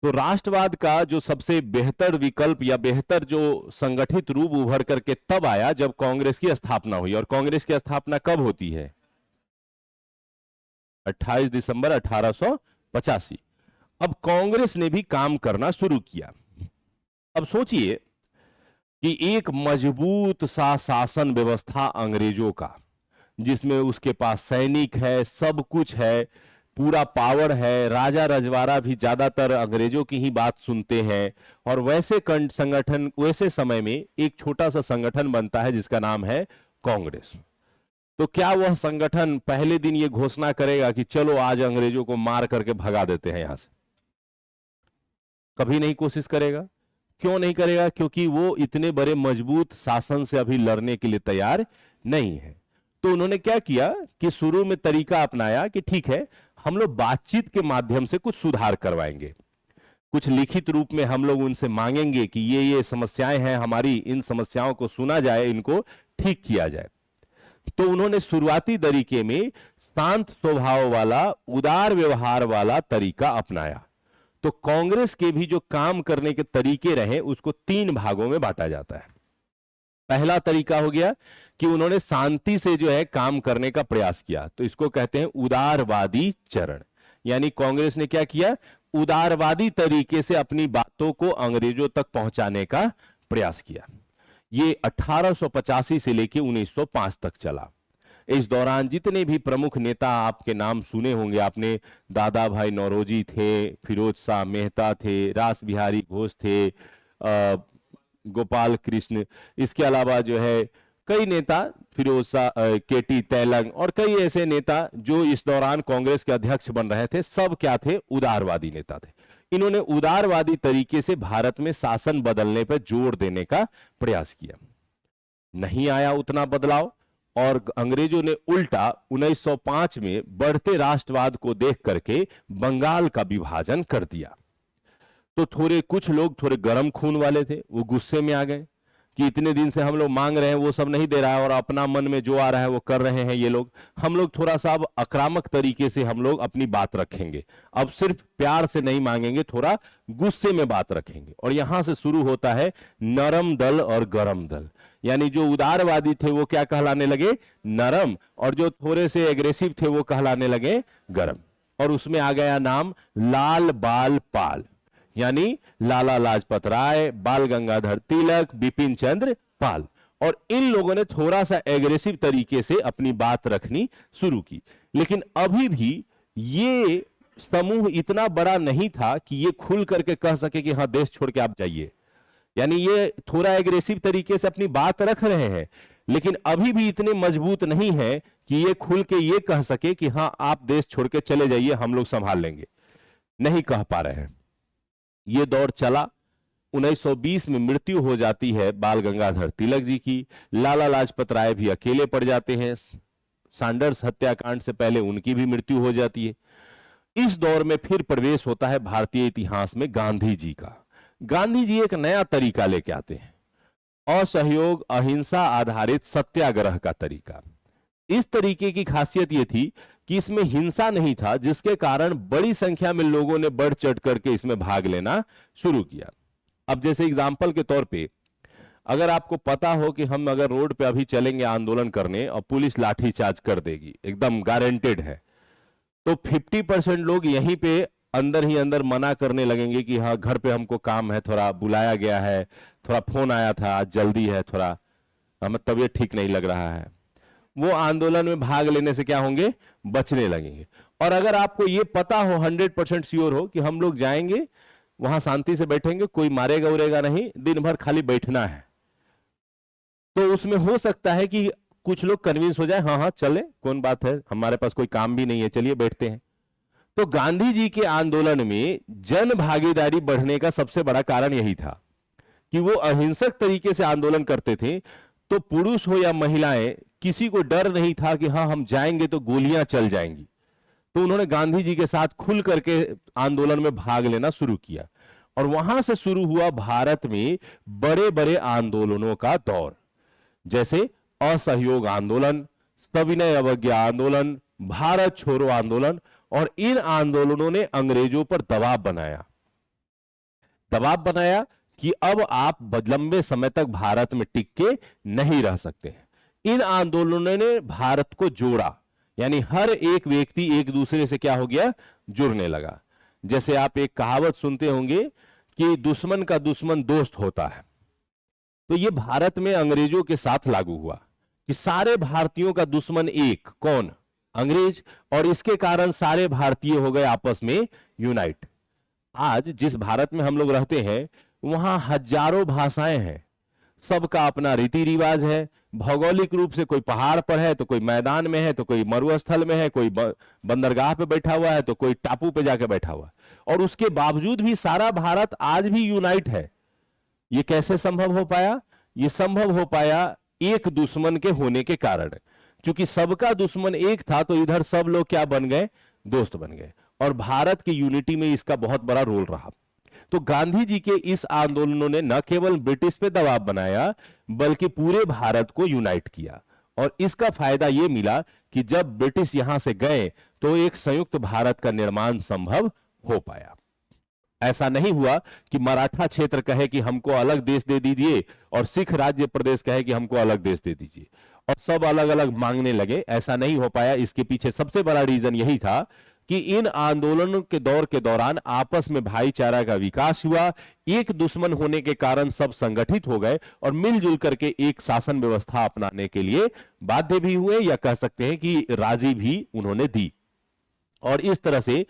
तो राष्ट्रवाद का जो सबसे बेहतर विकल्प या बेहतर जो संगठित रूप उभर करके तब आया जब कांग्रेस की स्थापना हुई। और कांग्रेस की स्थापना कब होती है? 28 दिसंबर 1885। अब कांग्रेस ने भी काम करना शुरू किया। अब सोचिए कि एक मजबूत सा शासन व्यवस्था अंग्रेजों का, जिसमें उसके पास सैनिक है, सब कुछ है, पूरा पावर है, राजा रजवाड़ा भी ज्यादातर अंग्रेजों की ही बात सुनते हैं। और वैसे संगठन, वैसे समय में एक छोटा सा संगठन बनता है जिसका नाम है कांग्रेस। तो क्या वह संगठन पहले दिन यह घोषणा करेगा कि चलो आज अंग्रेजों को मार करके भगा देते हैं यहां से? कभी नहीं कोशिश करेगा। क्यों नहीं करेगा? क्योंकि वो इतने बड़े मजबूत शासन से अभी लड़ने के लिए तैयार नहीं है। तो उन्होंने क्या किया कि शुरू में तरीका अपनाया कि ठीक है, हम लोग बातचीत के माध्यम से कुछ सुधार करवाएंगे। कुछ लिखित रूप में हम लोग उनसे मांगेंगे कि ये समस्याएं हैं हमारी, इन समस्याओं को सुना जाए, इनको ठीक किया जाए। तो उन्होंने शुरुआती तरीके में शांत स्वभाव वाला, उदार व्यवहार वाला तरीका अपनाया। तो कांग्रेस के भी जो काम करने के तरीके रहे उसको 3 भागों में बांटा जाता है। पहला तरीका हो गया कि उन्होंने शांति से जो है काम करने का प्रयास किया, तो इसको कहते हैं उदारवादी चरण। यानी कांग्रेस ने क्या किया, उदारवादी तरीके से अपनी बातों को अंग्रेजों तक पहुंचाने का प्रयास किया। ये 1885 से लेकर 1905 तक चला। इस दौरान जितने भी प्रमुख नेता आपके नाम सुने होंगे आपने, दादा भाई नौरोजी थे, फिरोज शाह मेहता थे, रास बिहारी घोष थे, गोपाल कृष्ण, इसके अलावा जो है कई नेता, फिरोज शाह, केटी तैलंग और कई ऐसे नेता जो इस दौरान कांग्रेस के अध्यक्ष बन रहे थे, सब क्या थे, उदारवादी नेता थे। इन्होंने उदारवादी तरीके से भारत में शासन बदलने पर जोर देने का प्रयास किया। नहीं आया उतना बदलाव, और अंग्रेजों ने उल्टा 1905 में बढ़ते राष्ट्रवाद को देख करके बंगाल का विभाजन कर दिया। तो कुछ लोग थोड़े गर्म खून वाले थे, वो गुस्से में आ गए कि इतने दिन से हम लोग मांग रहे हैं, वो सब नहीं दे रहा है, और अपना मन में जो आ रहा है वो कर रहे हैं ये लोग। हम लोग थोड़ा सा अब आक्रामक तरीके से हम लोग अपनी बात रखेंगे, अब सिर्फ प्यार से नहीं मांगेंगे, थोड़ा गुस्से में बात रखेंगे। और यहां से शुरू होता है नरम दल और गरम दल। यानी जो उदारवादी थे वो क्या कहलाने लगे, नरम, और जो थोड़े से एग्रेसिव थे वो कहलाने लगे गरम। और उसमें आ गया नाम लाल बाल पाल, यानी लाला लाजपत राय, बाल गंगाधर तिलक, बिपिन चंद्र पाल। और इन लोगों ने थोड़ा सा एग्रेसिव तरीके से अपनी बात रखनी शुरू की। लेकिन अभी भी ये समूह इतना बड़ा नहीं था कि ये खुल करके कह सके कि हां देश छोड़ के आप जाइए। यानी ये थोड़ा एग्रेसिव तरीके से अपनी बात रख रहे हैं, लेकिन अभी भी इतने मजबूत नहीं है कि ये खुल के ये कह सके कि हां आप देश छोड़ के चले जाइए, हम लोग संभाल लेंगे। नहीं कह पा रहे हैं। ये दौर चला। 1920 में मृत्यु हो जाती है बाल गंगाधर तिलक जी की। लाला लाजपत राय भी अकेले पड़ जाते हैं। सैंडर्स हत्याकांड से पहले उनकी भी मृत्यु हो जाती है। इस दौर में फिर प्रवेश होता है भारतीय इतिहास में गांधी जी का। गांधी जी एक नया तरीका लेके आते हैं, असहयोग अहिंसा आधारित सत्याग्रह का तरीका। इस तरीके की खासियत यह थी कि इसमें हिंसा नहीं था, जिसके कारण बड़ी संख्या में लोगों ने बढ़ चढ़ करके इसमें भाग लेना शुरू किया। अब जैसे एग्जाम्पल के तौर पे, अगर आपको पता हो कि हम अगर रोड पे अभी चलेंगे आंदोलन करने और पुलिस लाठीचार्ज कर देगी, एकदम गारंटेड है, तो 50% लोग यहीं पे अंदर ही अंदर मना करने लगेंगे कि हाँ घर पे हमको काम है, थोड़ा बुलाया गया है, थोड़ा फोन आया था, आज जल्दी है, थोड़ा हमें तबीयत ठीक नहीं लग रहा है। वो आंदोलन में भाग लेने से क्या होंगे, बचने लगेंगे। और अगर आपको ये पता हो, 100% श्योर हो कि हम लोग जाएंगे वहां शांति से बैठेंगे, कोई मारेगा उरेगा नहीं, दिन भर खाली बैठना है, तो उसमें हो सकता है कि कुछ लोग कन्विंस हो जाए, हाँ हाँ चले, कौन बात है, हमारे पास कोई काम भी नहीं है, चलिए बैठते हैं। तो गांधी जी के आंदोलन में जन भागीदारी बढ़ने का सबसे बड़ा कारण यही था कि वो अहिंसक तरीके से आंदोलन करते थे। तो पुरुष हो या महिलाएं, किसी को डर नहीं था कि हाँ हम जाएंगे तो गोलियां चल जाएंगी। तो उन्होंने गांधी जी के साथ खुल करके आंदोलन में भाग लेना शुरू किया, और वहां से शुरू हुआ भारत में बड़े बड़े आंदोलनों का दौर, जैसे असहयोग आंदोलन, सविनय अवज्ञा आंदोलन, भारत छोड़ो आंदोलन। और इन आंदोलनों ने अंग्रेजों पर दबाव बनाया कि अब आप लंबे समय तक भारत में टिक के नहीं रह सकते हैं। इन आंदोलनों ने भारत को जोड़ा, यानी हर एक व्यक्ति एक दूसरे से क्या हो गया, जुड़ने लगा। जैसे आप एक कहावत सुनते होंगे कि दुश्मन का दुश्मन दोस्त होता है, तो ये भारत में अंग्रेजों के साथ लागू हुआ कि सारे भारतीयों का दुश्मन एक, कौन, अंग्रेज। और इसके कारण सारे भारतीय हो गए आपस में यूनाइट। आज जिस भारत में हम लोग रहते हैं वहां हजारों भाषाएं हैं, सबका अपना रीति रिवाज है। भौगोलिक रूप से कोई पहाड़ पर है, तो कोई मैदान में है, तो कोई मरुस्थल में है, कोई बंदरगाह पे बैठा हुआ है, तो कोई टापू पे जाके बैठा हुआ है। और उसके बावजूद भी सारा भारत आज भी यूनाइट है। ये कैसे संभव हो पाया? ये संभव हो पाया एक दुश्मन के होने के कारण। क्योंकि सबका दुश्मन एक था, तो इधर सब लोग क्या बन गए, दोस्त बन गए। और भारत की यूनिटी में इसका बहुत बड़ा रोल रहा। तो गांधी जी के इस आंदोलनों ने न केवल ब्रिटिश पे दबाव बनाया बल्कि पूरे भारत को यूनाइट किया। और इसका फायदा यह मिला कि जब ब्रिटिश यहां से गए तो एक संयुक्त भारत का निर्माण संभव हो पाया। ऐसा नहीं हुआ कि मराठा क्षेत्र कहे कि हमको अलग देश दे दीजिए और सिख राज्य प्रदेश कहे कि हमको अलग देश दे दीजिए और सब अलग अलग मांगने लगे। ऐसा नहीं हो पाया। इसके पीछे सबसे बड़ा रीजन यही था कि इन आंदोलनों के दौर के दौरान आपस में भाईचारा का विकास हुआ। एक दुश्मन होने के कारण सब संगठित हो गए और मिलजुल करके एक शासन व्यवस्था अपनाने के लिए बाध्य भी हुए, या कह सकते हैं कि राजी भी उन्होंने दी। और इस तरह से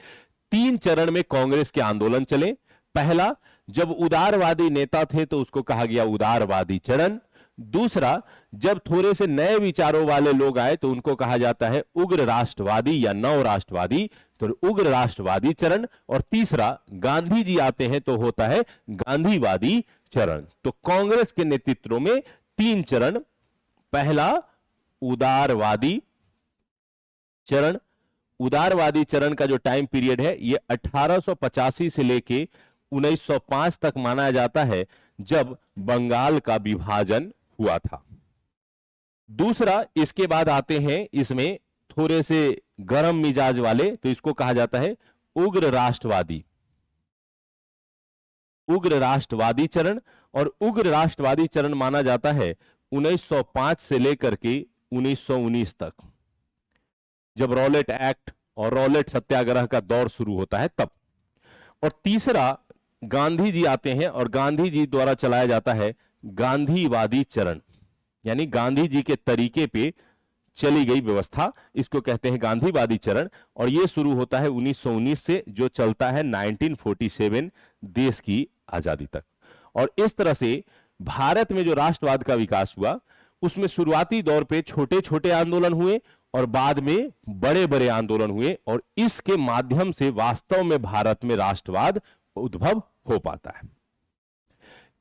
3 चरण में कांग्रेस के आंदोलन चले। पहला, जब उदारवादी नेता थे तो उसको कहा गया उदारवादी चरण। दूसरा, जब थोड़े से नए विचारों वाले लोग आए तो उनको कहा जाता है उग्र राष्ट्रवादी या नव राष्ट्रवादी, तो उग्र राष्ट्रवादी चरण। और तीसरा, गांधी जी आते हैं तो होता है गांधीवादी चरण। तो कांग्रेस के नेतृत्व में 3 चरण। पहला, उदारवादी चरण। उदारवादी चरण का जो टाइम पीरियड है ये 1885 से लेके 1905 तक माना जाता है, जब बंगाल का विभाजन हुआ था। दूसरा, इसके बाद आते हैं इसमें थोड़े से गर्म मिजाज वाले, तो इसको कहा जाता है उग्र राष्ट्रवादी, उग्र राष्ट्रवादी चरण। और उग्र राष्ट्रवादी चरण माना जाता है 1905 से लेकर के 1919 तक, जब रॉलेट एक्ट और रॉलेट सत्याग्रह का दौर शुरू होता है तब। और तीसरा, गांधी जी आते हैं और गांधी जी द्वारा चलाया जाता है गांधीवादी चरण, यानी गांधी जी के तरीके पे चली गई व्यवस्था, इसको कहते हैं गांधीवादी चरण। और यह शुरू होता है 1919 से, जो चलता है 1947 देश की आजादी तक। और इस तरह से भारत में जो राष्ट्रवाद का विकास हुआ उसमें शुरुआती दौर पे छोटे छोटे आंदोलन हुए और बाद में बड़े बड़े आंदोलन हुए, और इसके माध्यम से वास्तव में भारत में राष्ट्रवाद उद्भव हो पाता है।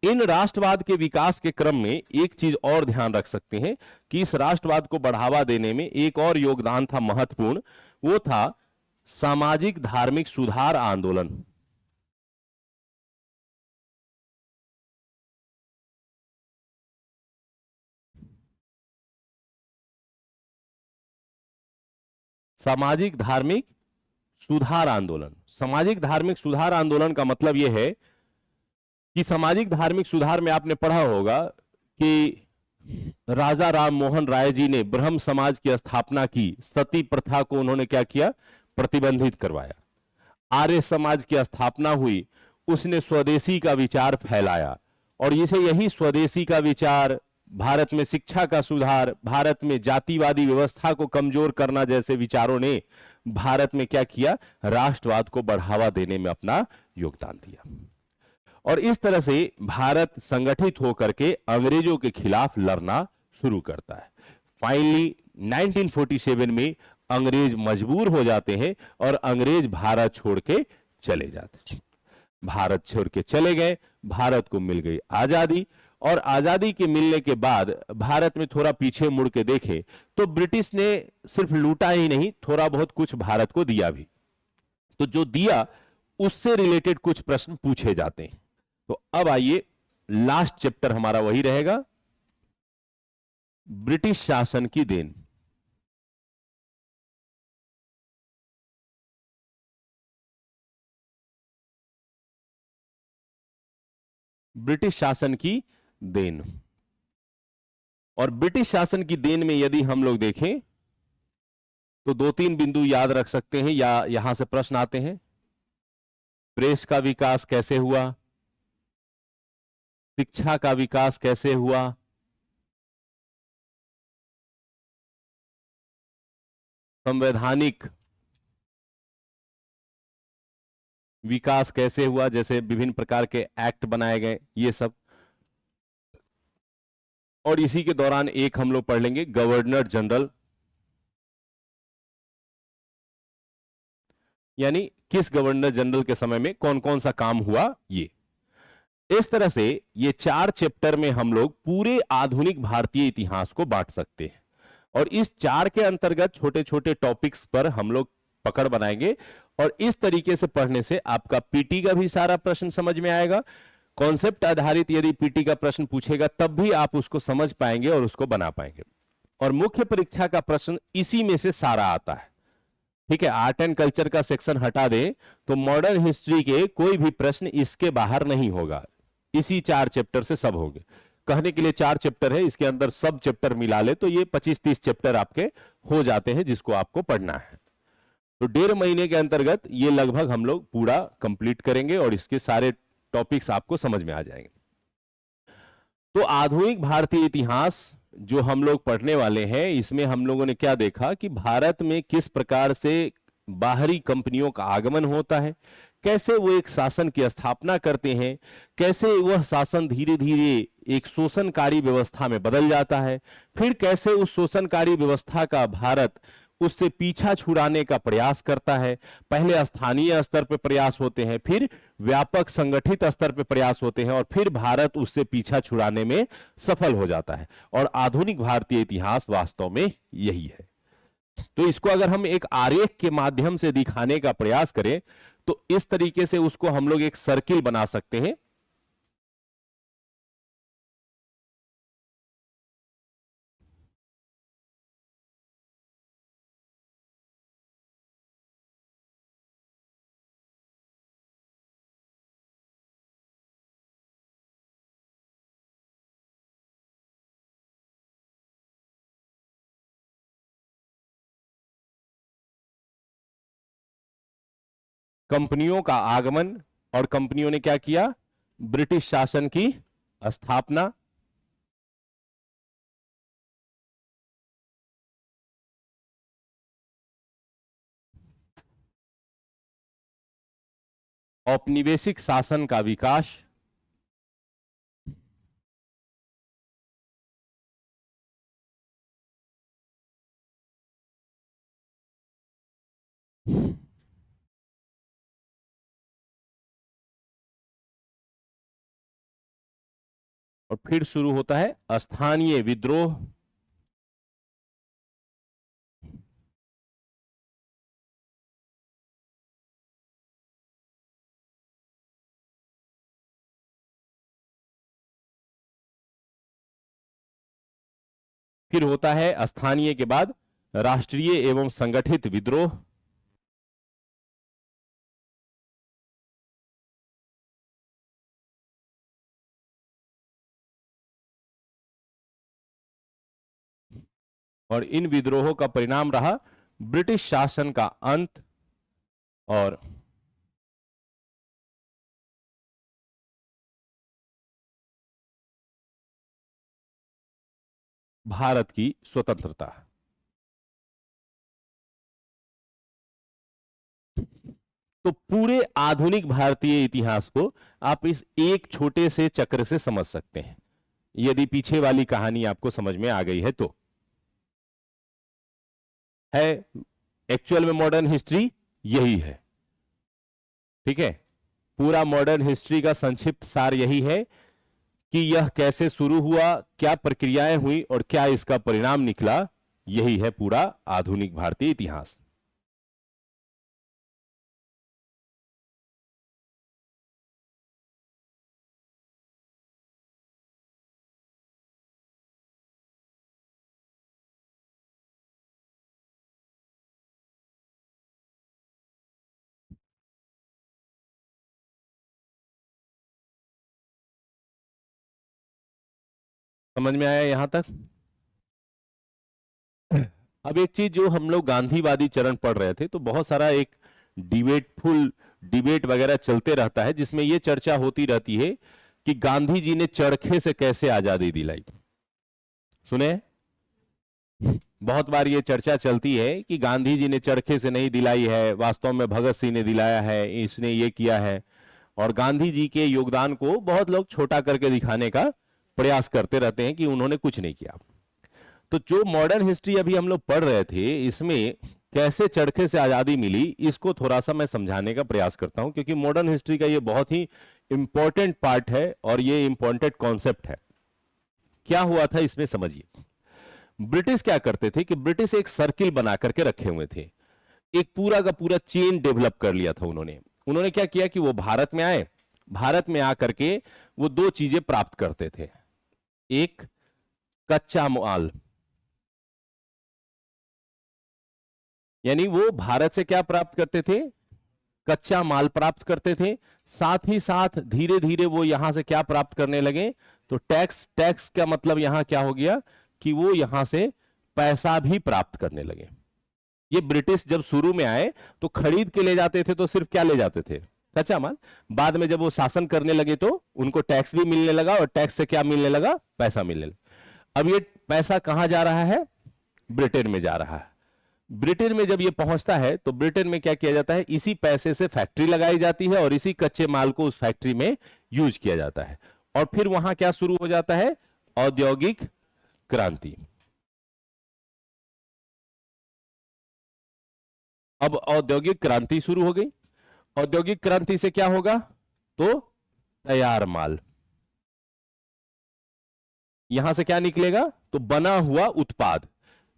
इन राष्ट्रवाद के विकास के क्रम में एक चीज और ध्यान रख सकते हैं कि इस राष्ट्रवाद को बढ़ावा देने में एक और योगदान था महत्वपूर्ण, वो था सामाजिक धार्मिक सुधार आंदोलन। सामाजिक धार्मिक सुधार आंदोलन। सामाजिक धार्मिक सुधार आंदोलन का मतलब यह है कि सामाजिक धार्मिक सुधार में आपने पढ़ा होगा कि राजा राम मोहन राय जी ने ब्रह्म समाज की स्थापना की। सती प्रथा को उन्होंने क्या किया? प्रतिबंधित करवाया। आर्य समाज की स्थापना हुई, उसने स्वदेशी का विचार फैलाया, और इसे यही स्वदेशी का विचार, भारत में शिक्षा का सुधार, भारत में जातिवादी व्यवस्था को कमजोर करना जैसे विचारों ने भारत में क्या किया? राष्ट्रवाद को बढ़ावा देने में अपना योगदान दिया। और इस तरह से भारत संगठित होकर के अंग्रेजों के खिलाफ लड़ना शुरू करता है। फाइनली 1947 में अंग्रेज मजबूर हो जाते हैं और अंग्रेज भारत छोड़ के चले जाते हैं। भारत छोड़ के चले गए, भारत को मिल गई आजादी, और आजादी के मिलने के बाद भारत में थोड़ा पीछे मुड़ के देखें तो ब्रिटिश ने सिर्फ लूटा ही नहीं, थोड़ा बहुत कुछ भारत को दिया भी। तो जो दिया उससे रिलेटेड कुछ प्रश्न पूछे जाते हैं। तो अब आइए, लास्ट चैप्टर हमारा वही रहेगा, ब्रिटिश शासन की देन। ब्रिटिश शासन की देन। और ब्रिटिश शासन की देन में यदि हम लोग देखें तो 2-3 बिंदु याद रख सकते हैं, या यहां से प्रश्न आते हैं। प्रेस का विकास कैसे हुआ? शिक्षा का विकास कैसे हुआ? संवैधानिक विकास कैसे हुआ, जैसे विभिन्न प्रकार के एक्ट बनाए गए, ये सब। और इसी के दौरान एक हम लोग पढ़ लेंगे गवर्नर जनरल, यानी किस गवर्नर जनरल के समय में कौन कौन सा काम हुआ। ये इस तरह से ये 4 चैप्टर में हम लोग पूरे आधुनिक भारतीय इतिहास को बांट सकते हैं, और इस 4 के अंतर्गत छोटे छोटे टॉपिक्स पर हम लोग पकड़ बनाएंगे, और इस तरीके से पढ़ने से आपका पीटी का भी सारा प्रश्न समझ में आएगा। कॉन्सेप्ट आधारित यदि पीटी का प्रश्न पूछेगा तब भी आप उसको समझ पाएंगे और उसको बना पाएंगे। और मुख्य परीक्षा का प्रश्न इसी में से सारा आता है, ठीक है। आर्ट एंड कल्चर का सेक्शन हटा दें तो मॉडर्न हिस्ट्री के कोई भी प्रश्न इसके बाहर नहीं होगा, इसी 4 चैप्टर से सब होंगे। कहने के लिए 4 चैप्टर है, इसके अंदर सब चैप्टर मिला ले तो ये 25-30 चैप्टर आपके हो जाते हैं जिसको आपको पढ़ना है। तो 1.5 महीने के अंतर्गत ये लगभग हम लोग पूरा कंप्लीट करेंगे और इसके सारे टॉपिक्स आपको समझ में आ जाएंगे। तो आधुनिक भारतीय इतिहास जो हम लोग पढ़ने वाले हैं, इसमें हम लोगों ने क्या देखा कि भारत में किस प्रकार से बाहरी कंपनियों का आगमन होता है, कैसे वो एक शासन की स्थापना करते हैं, कैसे वह शासन धीरे धीरे एक शोषणकारी व्यवस्था में बदल जाता है, फिर कैसे उस शोषणकारी व्यवस्था का भारत उससे पीछा छुड़ाने का प्रयास करता है। पहले स्थानीय स्तर पर प्रयास होते हैं, फिर व्यापक संगठित स्तर पर प्रयास होते हैं, और फिर भारत उससे पीछा छुड़ाने में सफल हो जाता है। और आधुनिक भारतीय इतिहास वास्तव में यही है। तो इसको अगर हम एक आरेख के माध्यम से दिखाने का प्रयास करें तो इस तरीके से उसको हम लोग एक सर्किल बना सकते हैं। कंपनियों का आगमन, और कंपनियों ने क्या किया, ब्रिटिश शासन की स्थापना, औपनिवेशिक शासन का विकास, और फिर शुरू होता है स्थानीय विद्रोह, फिर होता है स्थानीय के बाद राष्ट्रीय एवं संगठित विद्रोह, और इन विद्रोहों का परिणाम रहा ब्रिटिश शासन का अंत और भारत की स्वतंत्रता। तो पूरे आधुनिक भारतीय इतिहास को आप इस एक छोटे से चक्र से समझ सकते हैं, यदि पीछे वाली कहानी आपको समझ में आ गई है तो। है एक्चुअल में मॉडर्न हिस्ट्री यही है, ठीक है। पूरा मॉडर्न हिस्ट्री का संक्षिप्त सार यही है कि यह कैसे शुरू हुआ, क्या प्रक्रियाएं हुई और क्या इसका परिणाम निकला। यही है पूरा आधुनिक भारतीय इतिहास। समझ में आया यहां तक? अब एक चीज जो हम लोग गांधीवादी चरण पढ़ रहे थे, तो बहुत सारा एक डिबेट वगैरह चलते रहता है जिसमें यह चर्चा होती रहती है कि गांधी जी ने चरखे से कैसे आजादी दिलाई। सुने? बहुत बार ये चर्चा चलती है कि गांधी जी ने चरखे से नहीं दिलाई है, वास्तव में भगत सिंह ने दिलाया है, इसने ये किया है। और गांधी जी के योगदान को बहुत लोग छोटा करके दिखाने का प्रयास करते रहते हैं कि उन्होंने कुछ नहीं किया। तो जो मॉडर्न हिस्ट्री अभी हम लोग पढ़ रहे थे, इसमें कैसे चरखे से आजादी मिली, इसको थोड़ा सा मैं समझाने का प्रयास करता हूं, क्योंकि मॉडर्न हिस्ट्री का ये बहुत ही इंपॉर्टेंट पार्ट है और ये इंपॉर्टेंट कॉन्सेप्ट है। क्या हुआ था इसमें समझिए। ब्रिटिश क्या करते थे कि ब्रिटिश एक सर्किल बना करके रखे हुए थे एक पूरा का पूरा चेन डेवलप कर लिया था उन्होंने। उन्होंने क्या किया कि वो भारत में आए, भारत में आकर के वो दो चीजें प्राप्त करते थे। एक कच्चा माल, यानी वो भारत से क्या प्राप्त करते थे, कच्चा माल प्राप्त करते थे। साथ ही साथ धीरे धीरे वो यहां से क्या प्राप्त करने लगे, तो टैक्स। टैक्स का मतलब यहां क्या हो गया कि वो यहां से पैसा भी प्राप्त करने लगे। ये ब्रिटिश जब शुरू में आए तो खरीद के ले जाते थे, तो सिर्फ क्या ले जाते थे, कच्चा माल। बाद में जब वो शासन करने लगे तो उनको टैक्स भी मिलने लगा, और टैक्स से क्या मिलने लगा, पैसा मिलने लगा। अब ये पैसा कहां जा रहा है, ब्रिटेन में जा रहा है। ब्रिटेन में जब ये पहुंचता है तो ब्रिटेन में क्या किया जाता है, इसी पैसे से फैक्ट्री लगाई जाती है और इसी कच्चे माल को उस फैक्ट्री में यूज किया जाता है। और फिर वहां क्या शुरू हो जाता है, औद्योगिक क्रांति। अब औद्योगिक क्रांति शुरू हो गई। औद्योगिक क्रांति से क्या होगा, तो तैयार माल, यहां से क्या निकलेगा, तो बना हुआ उत्पाद।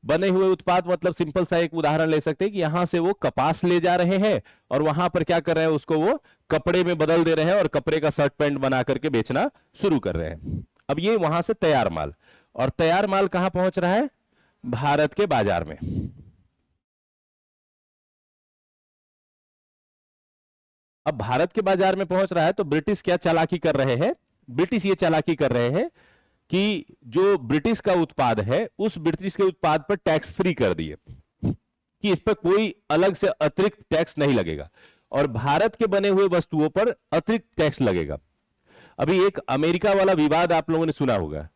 बने हुए उत्पाद मतलब सिंपल सा एक उदाहरण ले सकते हैं कि यहां से वो कपास ले जा रहे हैं और वहां पर क्या कर रहे हैं, उसको वो कपड़े में बदल दे रहे हैं और कपड़े का शर्ट पैंट बना करके बेचना शुरू कर रहे हैं। अब ये वहां से तैयार माल, और तैयार माल कहां पहुंच रहा है, भारत के बाजार में। अब भारत के बाजार में पहुंच रहा है तो ब्रिटिश क्या चालाकी कर रहे हैं, ब्रिटिश ये चालाकी कर रहे हैं कि जो ब्रिटिश का उत्पाद है उस ब्रिटिश के उत्पाद पर टैक्स फ्री कर दिए, कि इस पर कोई अलग से अतिरिक्त टैक्स नहीं लगेगा, और भारत के बने हुए वस्तुओं पर अतिरिक्त टैक्स लगेगा। अभी एक अमेरिका वाला विवाद आप लोगों ने सुना होगा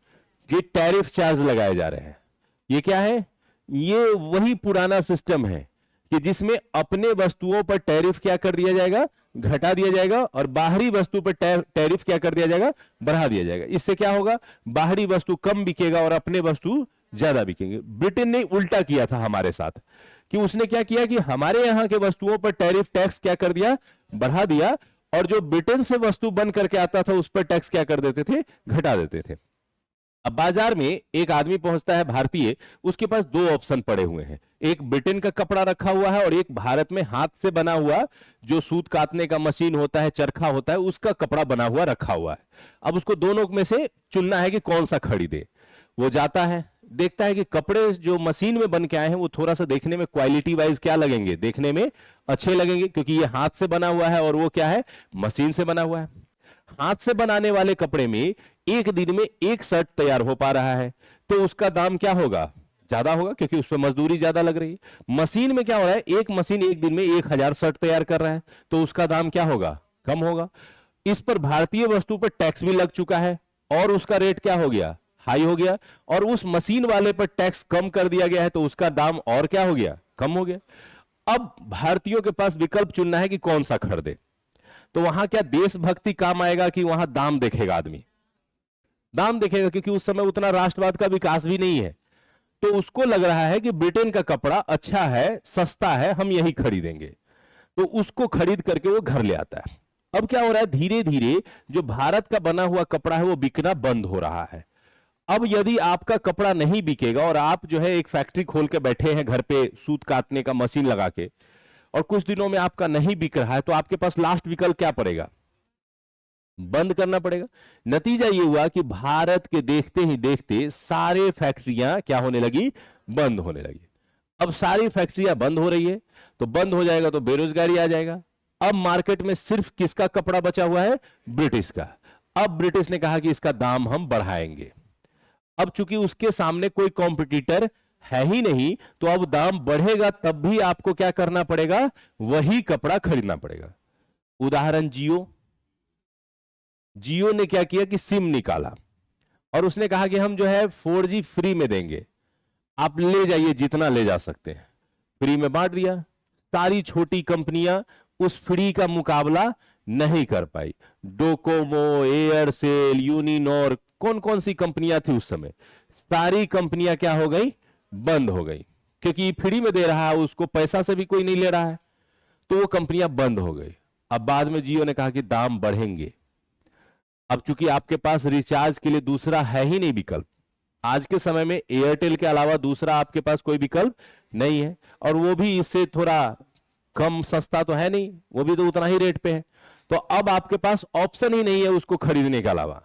कि टैरिफ चार्ज लगाए जा रहे हैं। ये क्या है, ये वही पुराना सिस्टम है कि जिसमें अपने वस्तुओं पर टैरिफ क्या कर दिया जाएगा, घटा दिया जाएगा, और बाहरी वस्तु पर टैरिफ क्या कर दिया जाएगा, बढ़ा दिया जाएगा। इससे क्या होगा, बाहरी वस्तु कम बिकेगा और अपने वस्तु ज्यादा बिकेंगे। ब्रिटेन ने उल्टा किया था हमारे साथ, कि उसने क्या किया कि हमारे यहां के वस्तुओं पर टैरिफ टैक्स क्या कर दिया, बढ़ा दिया, और जो ब्रिटेन से वस्तु बन करके आता था उस पर टैक्स क्या कर देते थे, घटा देते थे। अब बाजार में एक आदमी पहुंचता है भारतीय, उसके पास दो ऑप्शन पड़े हुए हैं, एक ब्रिटेन का कपड़ा रखा हुआ है और एक भारत में हाथ से बना हुआ जो सूत काटने का मशीन होता है, चरखा होता है, उसका कपड़ा बना हुआ रखा हुआ है। अब उसको दोनों में से चुनना है कि कौन सा खरीदे। वो जाता है, देखता है कि कपड़े जो मशीन में बन के आए हैं वो थोड़ा सा देखने में क्वालिटी वाइज क्या लगेंगे, देखने में अच्छे लगेंगे, क्योंकि ये हाथ से बना हुआ है और वो क्या है, मशीन से बना हुआ है। हाथ से बनाने वाले कपड़े में एक दिन में एक शर्ट तैयार हो पा रहा है, तो उसका दाम क्या होगा, ज्यादा होगा, क्योंकि उस पर मजदूरी ज्यादा लग रही है। मशीन में क्या हो रहा है, एक मशीन एक दिन में 1000 शर्ट तैयार कर रहा है, तो उसका दाम क्या होगा, कम होगा। इस पर भारतीय वस्तु पर टैक्स भी लग चुका है और उसका रेट क्या हो गया, हाई हो गया, और उस मशीन वाले पर टैक्स कम कर दिया गया है, तो उसका दाम और क्या हो गया, कम हो गया। अब भारतीयों के पास विकल्प चुनना है कि कौन सा खरीदे। तो वहां क्या देशभक्ति काम आएगा कि वहां दाम देखेगा आदमी, दाम देखेगा, क्योंकि उस समय उतना राष्ट्रवाद का विकास भी नहीं है। तो उसको लग रहा है कि ब्रिटेन का कपड़ा अच्छा है, सस्ता है, हम यही खरीदेंगे, तो उसको खरीद करके वो घर ले आता है। अब क्या हो रहा है, धीरे धीरे जो भारत का बना हुआ कपड़ा है वो बिकना बंद हो रहा है। अब यदि आपका कपड़ा नहीं बिकेगा और आप जो है एक फैक्ट्री खोल के बैठे हैं घर पे सूत काटने का मशीन लगा के, और कुछ दिनों में आपका नहीं बिक रहा है, तो आपके पास लास्ट विकल्प क्या पड़ेगा, बंद करना पड़ेगा। नतीजा ये हुआ कि भारत के देखते ही देखते सारे फैक्ट्रियां क्या होने लगी, बंद होने लगी। अब सारी फैक्ट्रियां बंद हो रही है, तो बंद हो जाएगा तो बेरोजगारी आ जाएगा। अब मार्केट में सिर्फ किसका कपड़ा बचा हुआ है, ब्रिटिश का। अब ब्रिटिश ने कहा कि इसका दाम हम बढ़ाएंगे। अब चूंकि उसके सामने कोई कॉम्पिटिटर है ही नहीं, तो अब दाम बढ़ेगा तब भी आपको क्या करना पड़ेगा, वही कपड़ा खरीदना पड़ेगा। उदाहरण जियो, जियो ने क्या किया कि सिम निकाला और उसने कहा कि हम जो है 4G फ्री में देंगे, आप ले जाइए जितना ले जा सकते हैं, फ्री में बांट दिया। सारी छोटी कंपनियां उस फ्री का मुकाबला नहीं कर पाई। डोकोमो, एयरसेल, यूनिनॉर, कौन कौन सी कंपनियां थी उस समय, सारी कंपनियां क्या हो गई, बंद हो गई, क्योंकि फ्री में दे रहा है, उसको पैसा से भी कोई नहीं ले रहा है, तो वो कंपनियां बंद हो गई। अब बाद में जियो ने कहा कि दाम बढ़ेंगे। अब चूंकि आपके पास रिचार्ज के लिए दूसरा है ही नहीं विकल्प, आज के समय में एयरटेल के अलावा दूसरा आपके पास कोई विकल्प नहीं है, और वो भी इससे थोड़ा कम सस्ता तो है नहीं, वो भी तो उतना ही रेट पे है। तो अब आपके पास ऑप्शन ही नहीं है उसको खरीदने के अलावा।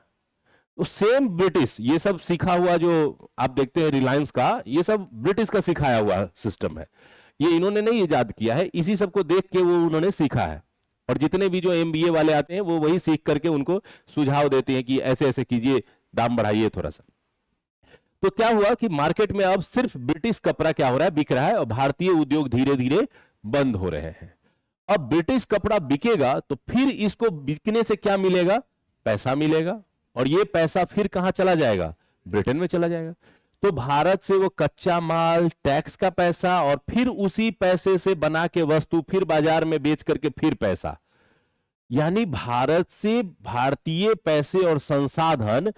तो सेम ब्रिटिश, ये सब सीखा हुआ जो आप देखते हैं रिलायंस का, ये सब ब्रिटिश का सिखाया हुआ सिस्टम है, ये इन्होंने नहीं इजाद किया है, इसी सबको देख के वो उन्होंने सीखा है। और जितने भी जो एमबीए वाले आते हैं वो वही सीख करके उनको सुझाव देते हैं कि ऐसे ऐसे कीजिए, दाम बढ़ाइए थोड़ा सा। तो क्या हुआ कि मार्केट में अब सिर्फ ब्रिटिश कपड़ा क्या हो रहा है, बिक रहा है, और भारतीय उद्योग धीरे धीरे बंद हो रहे हैं। अब ब्रिटिश कपड़ा बिकेगा तो फिर इसको बिकने से क्या मिलेगा, पैसा मिलेगा, और ये पैसा फिर कहां चला जाएगा, ब्रिटेन में चला जाएगा। तो भारत से वो कच्चा माल, टैक्स का पैसा, और फिर उसी पैसे से बना के वस्तु फिर बाजार में बेच करके फिर पैसा, यानी भारत से भारतीय पैसे और संसाधन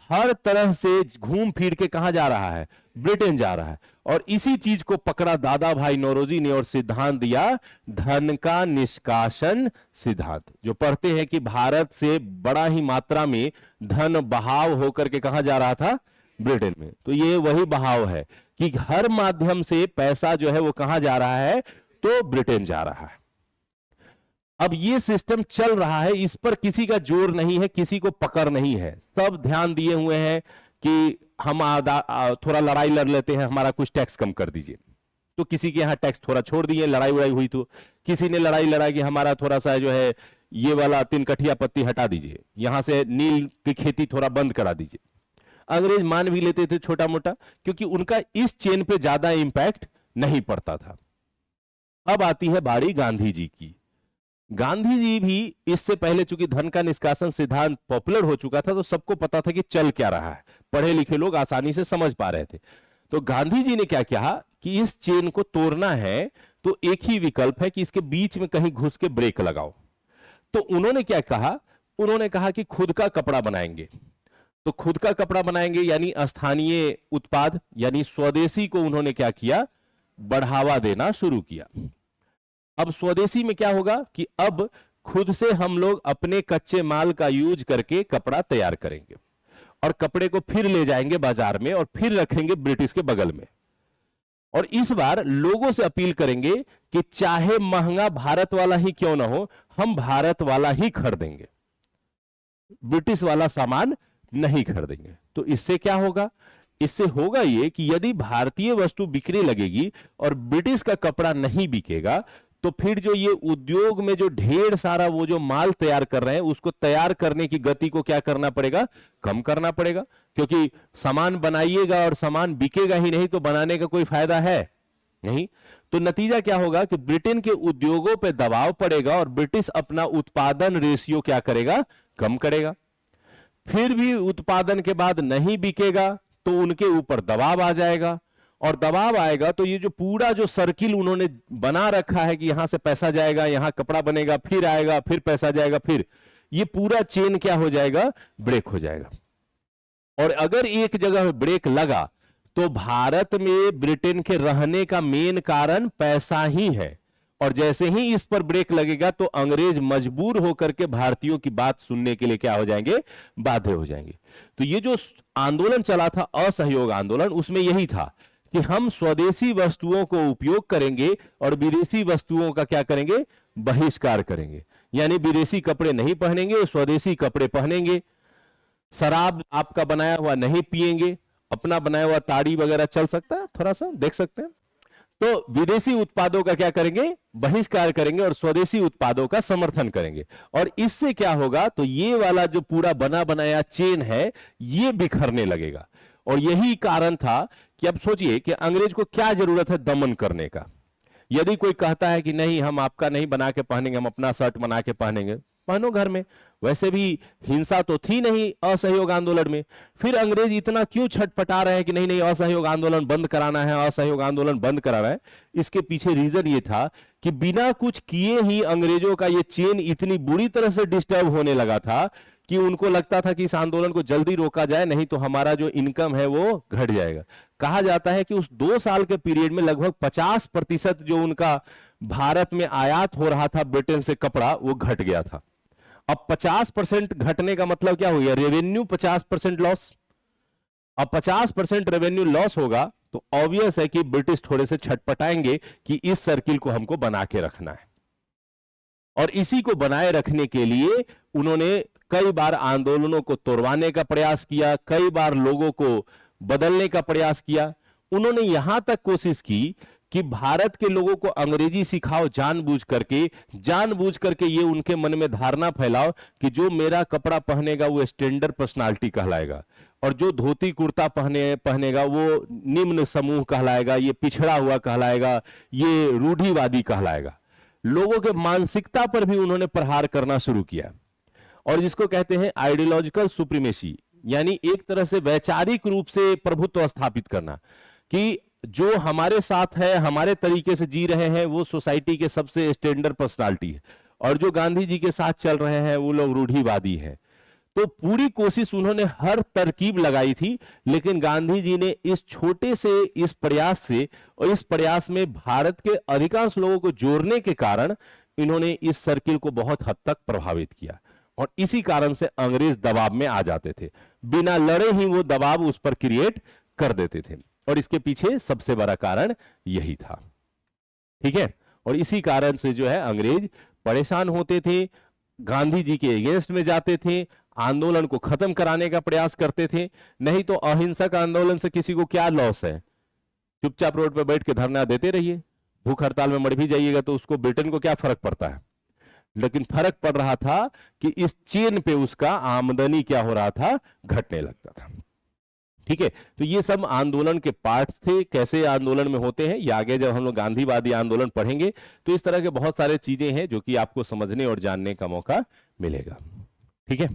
हर तरह से घूम फिर के कहां जा रहा है, ब्रिटेन जा रहा है। और इसी चीज को पकड़ा दादा भाई नौरोजी ने और सिद्धांत दिया धन का निष्कासन सिद्धांत, जो पढ़ते हैं कि भारत से बड़ा ही मात्रा में धन बहाव होकर के कहां जा रहा था, ब्रिटेन में। तो ये वही बहाव है कि हर माध्यम से पैसा जो है वो कहां जा रहा है, तो ब्रिटेन जा रहा है। अब ये सिस्टम चल रहा है, इस पर किसी का जोर नहीं है, किसी को पकड़ नहीं है, सब ध्यान दिए हुए हैं कि हम थोड़ा लड़ाई लड़ लेते हैं, हमारा कुछ टैक्स कम कर दीजिए। तो किसी के यहां टैक्स थोड़ा छोड़ दिए, लड़ाई वड़ाई हुई, तो किसी ने लड़ाई लड़ा कि हमारा थोड़ा सा जो है ये वाला 3 कठिया पत्ती हटा दीजिए, यहां से नील की खेती थोड़ा बंद करा दीजिए। अंग्रेज मान भी लेते थे छोटा मोटा, क्योंकि उनका इस चेन पे ज्यादा इंपैक्ट नहीं पड़ता था। अब आती है बारी गांधी जी की। गांधी जी भी इससे पहले, चूंकि धन का निष्कासन सिद्धांत पॉपुलर हो चुका था, तो सबको पता था कि चल क्या रहा है, पढ़े लिखे लोग आसानी से समझ पा रहे थे। तो गांधी जी ने क्या कहा कि इस चेन को तोड़ना है तो एक ही विकल्प है कि इसके बीच में कहीं घुस के ब्रेक लगाओ। तो उन्होंने क्या कहा, उन्होंने कहा कि खुद का कपड़ा बनाएंगे। तो खुद का कपड़ा बनाएंगे यानी स्थानीय उत्पाद, यानी स्वदेशी को उन्होंने क्या किया, बढ़ावा देना शुरू किया। अब स्वदेशी में क्या होगा कि अब खुद से हम लोग अपने कच्चे माल का यूज करके कपड़ा तैयार करेंगे, और कपड़े को फिर ले जाएंगे बाजार में और फिर रखेंगे ब्रिटिश के बगल में। और इस बार लोगों से अपील करेंगे कि चाहे महंगा भारत वाला ही क्यों ना हो, हम भारत वाला ही खरीदेंगे, ब्रिटिश वाला सामान नहीं खरीदेंगे। तो इससे क्या होगा, इससे होगा ये कि यदि भारतीय वस्तु बिकने लगेगी और ब्रिटिश का कपड़ा नहीं बिकेगा, तो फिर जो ये उद्योग में जो ढेर सारा वो जो माल तैयार कर रहे हैं, उसको तैयार करने की गति को क्या करना पड़ेगा, कम करना पड़ेगा। क्योंकि सामान बनाइएगा और सामान बिकेगा ही नहीं तो बनाने का कोई फायदा है नहीं। तो नतीजा क्या होगा कि ब्रिटेन के उद्योगों पे दबाव पड़ेगा और ब्रिटिश अपना उत्पादन रेशियो क्या करेगा, कम करेगा। फिर भी उत्पादन के बाद नहीं बिकेगा तो उनके ऊपर दबाव आ जाएगा, और दबाव आएगा तो ये जो पूरा जो सर्किल उन्होंने बना रखा है कि यहां से पैसा जाएगा, यहां कपड़ा बनेगा, फिर आएगा, फिर पैसा जाएगा, फिर ये पूरा चेन क्या हो जाएगा, ब्रेक हो जाएगा। और अगर एक जगह ब्रेक लगा तो भारत में ब्रिटेन के रहने का मेन कारण पैसा ही है, और जैसे ही इस पर ब्रेक लगेगा तो अंग्रेज मजबूर होकर के भारतीयों की बात सुनने के लिए क्या हो जाएंगे, बाध्य हो जाएंगे। तो ये जो आंदोलन चला था, असहयोग आंदोलन, उसमें यही था कि हम स्वदेशी वस्तुओं को उपयोग करेंगे और विदेशी वस्तुओं का क्या करेंगे, बहिष्कार करेंगे। यानी विदेशी कपड़े नहीं पहनेंगे, स्वदेशी कपड़े पहनेंगे। शराब आपका बनाया हुआ नहीं पिएंगे, अपना बनाया हुआ ताड़ी वगैरह चल सकता है, थोड़ा सा देख सकते हैं। तो विदेशी उत्पादों का क्या करेंगे, बहिष्कार करेंगे और स्वदेशी उत्पादों का समर्थन करेंगे। और इससे क्या होगा, तो ये वाला जो पूरा बना बनाया चेन है ये बिखरने लगेगा। और यही कारण था कि अब सोचिए कि अंग्रेज को क्या जरूरत है दमन करने का। यदि कोई कहता है कि नहीं हम आपका नहीं बना के पहनेंगे, हम अपना शर्ट बना के पहनेंगे, पहनो घर में। वैसे भी हिंसा तो थी नहीं असहयोग आंदोलन में, फिर अंग्रेज इतना क्यों छटपटा रहे हैं कि नहीं नहीं असहयोग आंदोलन बंद कराना है, असहयोग आंदोलन बंद कराना है। इसके पीछे रीजन ये था कि बिना कुछ किए ही अंग्रेजों का ये चेन इतनी बुरी तरह से डिस्टर्ब होने लगा था कि उनको लगता था कि इस आंदोलन को जल्दी रोका जाए, नहीं तो हमारा जो इनकम है वो घट जाएगा। कहा जाता है कि उस 2 साल के पीरियड में लगभग 50% जो उनका भारत में आयात हो रहा था ब्रिटेन से कपड़ा, वो घट गया था। अब 50% घटने का मतलब क्या हो गया, रेवेन्यू 50% लॉस। अब 50% रेवेन्यू लॉस होगा तो ऑब्वियस है कि ब्रिटिश थोड़े से छटपटाएंगे कि इस सर्किल को हमको बना के रखना है, और इसी को बनाए रखने के लिए उन्होंने कई बार आंदोलनों को तोड़वाने का प्रयास किया, कई बार लोगों को बदलने का प्रयास किया। उन्होंने यहां तक कोशिश की कि भारत के लोगों को अंग्रेजी सिखाओ, जानबूझ करके ये उनके मन में धारणा फैलाओ कि जो मेरा कपड़ा पहनेगा वो स्टैंडर्ड पर्सनालिटी कहलाएगा, और जो धोती कुर्ता पहनेगा वो निम्न समूह कहलाएगा, ये पिछड़ा हुआ कहलाएगा, ये रूढ़िवादी कहलाएगा। लोगों के मानसिकता पर भी उन्होंने प्रहार करना शुरू किया, और जिसको कहते हैं आइडियोलॉजिकल सुप्रीमेसी, यानी एक तरह से वैचारिक रूप से प्रभुत्व स्थापित करना कि जो हमारे साथ है, हमारे तरीके से जी रहे हैं, वो सोसाइटी के सबसे स्टैंडर्ड पर्सनालिटी है, और जो गांधी जी के साथ चल रहे हैं वो लोग रूढ़िवादी हैं। तो पूरी कोशिश उन्होंने हर तरकीब लगाई थी, लेकिन गांधी जी ने इस छोटे से इस प्रयास से, और इस प्रयास में भारत के अधिकांश लोगों को जोड़ने के कारण इन्होंने इस सर्किल को बहुत हद तक प्रभावित किया, और इसी कारण से अंग्रेज दबाव में आ जाते थे, बिना लड़े ही वो दबाव उस पर क्रिएट कर देते थे, और इसके पीछे सबसे बड़ा कारण यही था। ठीक है, और इसी कारण से जो है अंग्रेज परेशान होते थे, गांधी जी के अगेंस्ट में जाते थे, आंदोलन को खत्म कराने का प्रयास करते थे। नहीं तो अहिंसक आंदोलन से किसी को क्या लॉस है, चुपचाप रोड पर बैठ के धरना देते रहिए, भूख हड़ताल में मर भी जाइएगा तो उसको ब्रिटेन को क्या फर्क पड़ता है। लेकिन फर्क पड़ रहा था कि इस चेन पे उसका आमदनी क्या हो रहा था, घटने लगता था। ठीक है, तो ये सब आंदोलन के पार्ट्स थे, कैसे आंदोलन में होते हैं ये आगे जब हम लोग गांधीवादी आंदोलन पढ़ेंगे तो इस तरह के बहुत सारे चीजें हैं जो कि आपको समझने और जानने का मौका मिलेगा। ठीक है,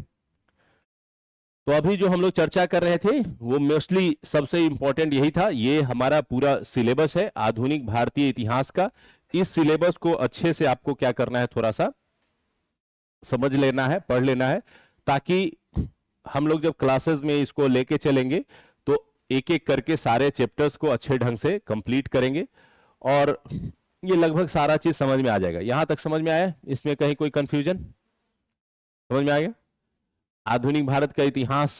तो अभी जो हम लोग चर्चा कर रहे थे वो मोस्टली सबसे इंपॉर्टेंट यही था। ये हमारा पूरा सिलेबस है आधुनिक भारतीय इतिहास का। इस सिलेबस को अच्छे से आपको क्या करना है, थोड़ा सा समझ लेना है, पढ़ लेना है, ताकि हम लोग जब क्लासेस में इसको लेके चलेंगे तो एक एक करके सारे चैप्टर्स को अच्छे ढंग से कंप्लीट करेंगे, और ये लगभग सारा चीज समझ में आ जाएगा। यहां तक समझ में आया? इसमें कहीं कोई कंफ्यूजन? समझ में आ गया? आधुनिक भारत का इतिहास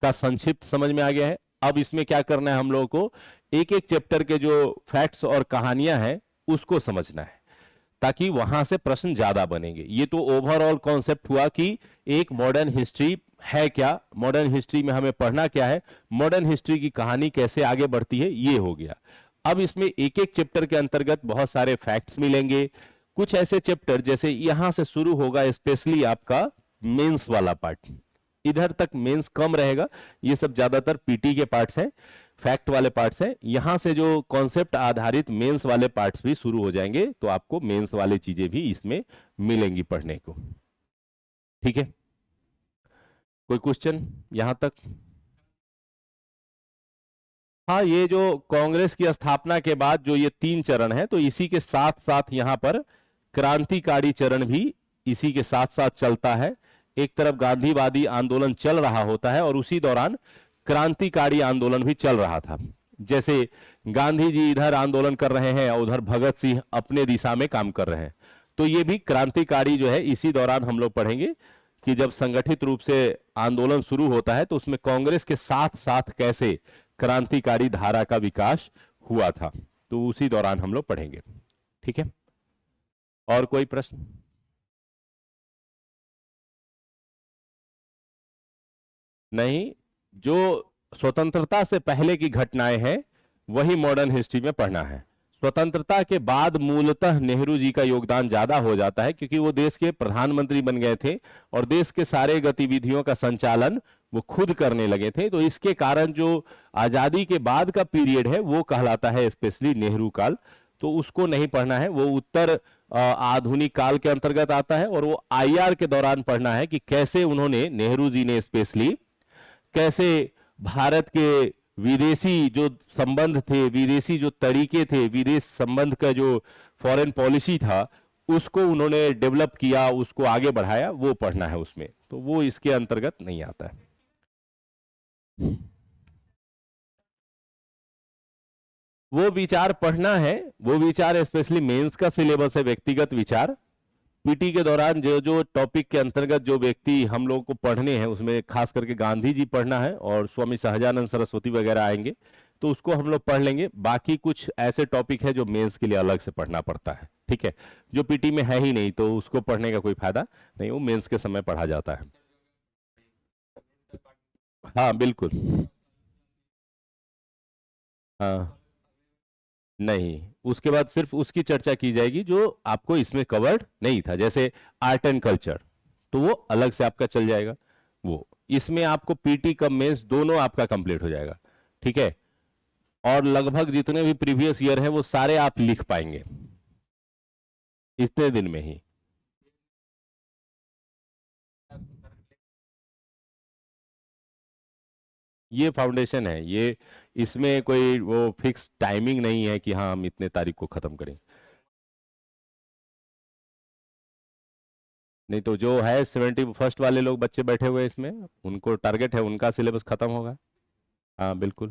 का संक्षिप्त समझ में आ गया है। अब इसमें क्या करना है, हम लोगों को एक एक चैप्टर के जो फैक्ट्स और कहानियां हैं उसको समझना है, ताकि वहां से प्रश्न ज्यादा बनेंगे। ये तो ओवरऑल कॉन्सेप्ट हुआ कि एक मॉडर्न हिस्ट्री है क्या, मॉडर्न हिस्ट्री में हमें पढ़ना क्या है, मॉडर्न हिस्ट्री की कहानी कैसे आगे बढ़ती है, ये हो गया। अब इसमें एक एक चैप्टर के अंतर्गत बहुत सारे फैक्ट्स मिलेंगे। कुछ ऐसे चैप्टर जैसे यहां से शुरू होगा स्पेशली आपका मेंस वाला पार्ट, इधर तक मेंस कम रहेगा, ये सब ज्यादातर पीटी के पार्ट्स हैं, फैक्ट वाले पार्ट्स हैं। यहां से जो कॉन्सेप्ट आधारित मेंस वाले पार्ट्स भी शुरू हो जाएंगे, तो आपको मेंस वाली चीजें भी इसमें मिलेंगी पढ़ने को। ठीक है, कोई क्वेश्चन यहां तक? हाँ, ये जो कांग्रेस की स्थापना के बाद जो ये 3 चरण है, तो इसी के साथ साथ यहां पर क्रांतिकारी चरण भी इसी के साथ साथ चलता है। एक तरफ गांधीवादी आंदोलन चल रहा होता है और उसी दौरान क्रांतिकारी आंदोलन भी चल रहा था। जैसे गांधी जी इधर आंदोलन कर रहे हैं और उधर भगत सिंह अपने दिशा में काम कर रहे हैं, तो ये भी क्रांतिकारी जो है इसी दौरान हम लोग पढ़ेंगे कि जब संगठित रूप से आंदोलन शुरू होता है तो उसमें कांग्रेस के साथ साथ कैसे क्रांतिकारी धारा का विकास हुआ था, तो उसी दौरान हम लोग पढ़ेंगे। ठीक है, और कोई प्रश्न? नहीं, जो स्वतंत्रता से पहले की घटनाएं हैं वही मॉडर्न हिस्ट्री में पढ़ना है। स्वतंत्रता के बाद मूलतः नेहरू जी का योगदान ज्यादा हो जाता है, क्योंकि वो देश के प्रधानमंत्री बन गए थे और देश के सारे गतिविधियों का संचालन वो खुद करने लगे थे। तो इसके कारण जो आजादी के बाद का पीरियड है वो कहलाता है स्पेशली नेहरू काल, तो उसको नहीं पढ़ना है, वो उत्तर आधुनिक काल के अंतर्गत आता है। और वो आईआर के दौरान पढ़ना है कि कैसे उन्होंने, नेहरू जी ने स्पेशली, कैसे भारत के विदेशी जो संबंध थे, विदेशी जो तरीके थे, विदेश संबंध का जो फॉरेन पॉलिसी था उसको उन्होंने डेवलप किया, उसको आगे बढ़ाया, वो पढ़ना है उसमें, तो वो इसके अंतर्गत नहीं आता है। वो विचार पढ़ना है, वो विचार स्पेशली मेंस का सिलेबस है, व्यक्तिगत विचार पीटी के दौरान जो जो टॉपिक के अंतर्गत जो व्यक्ति हम लोगों को पढ़ने हैं, उसमें खास करके गांधी जी पढ़ना है और स्वामी सहजानंद सरस्वती वगैरह आएंगे, तो उसको हम लोग पढ़ लेंगे। बाकी कुछ ऐसे टॉपिक है जो मेंस के लिए अलग से पढ़ना पड़ता है, ठीक है, जो पीटी में है ही नहीं, तो उसको पढ़ने का कोई फायदा नहीं, वो मेंस के समय पढ़ा जाता है। हाँ बिल्कुल। हाँ नहीं, उसके बाद सिर्फ उसकी चर्चा की जाएगी जो आपको इसमें कवर्ड नहीं था, जैसे आर्ट एंड कल्चर, तो वो अलग से आपका चल जाएगा। वो इसमें आपको पीटी कम मेंस दोनों आपका कंप्लीट हो जाएगा, ठीक है। और लगभग जितने भी प्रीवियस ईयर हैं वो सारे आप लिख पाएंगे इतने दिन में ही। ये फाउंडेशन है ये, इसमें कोई वो फिक्स टाइमिंग नहीं है कि हाँ हम इतने तारीख को खत्म करें। नहीं तो जो है 71st वाले लोग बच्चे बैठे हुए हैं इसमें, उनको टारगेट है, उनका सिलेबस खत्म होगा। हाँ बिल्कुल,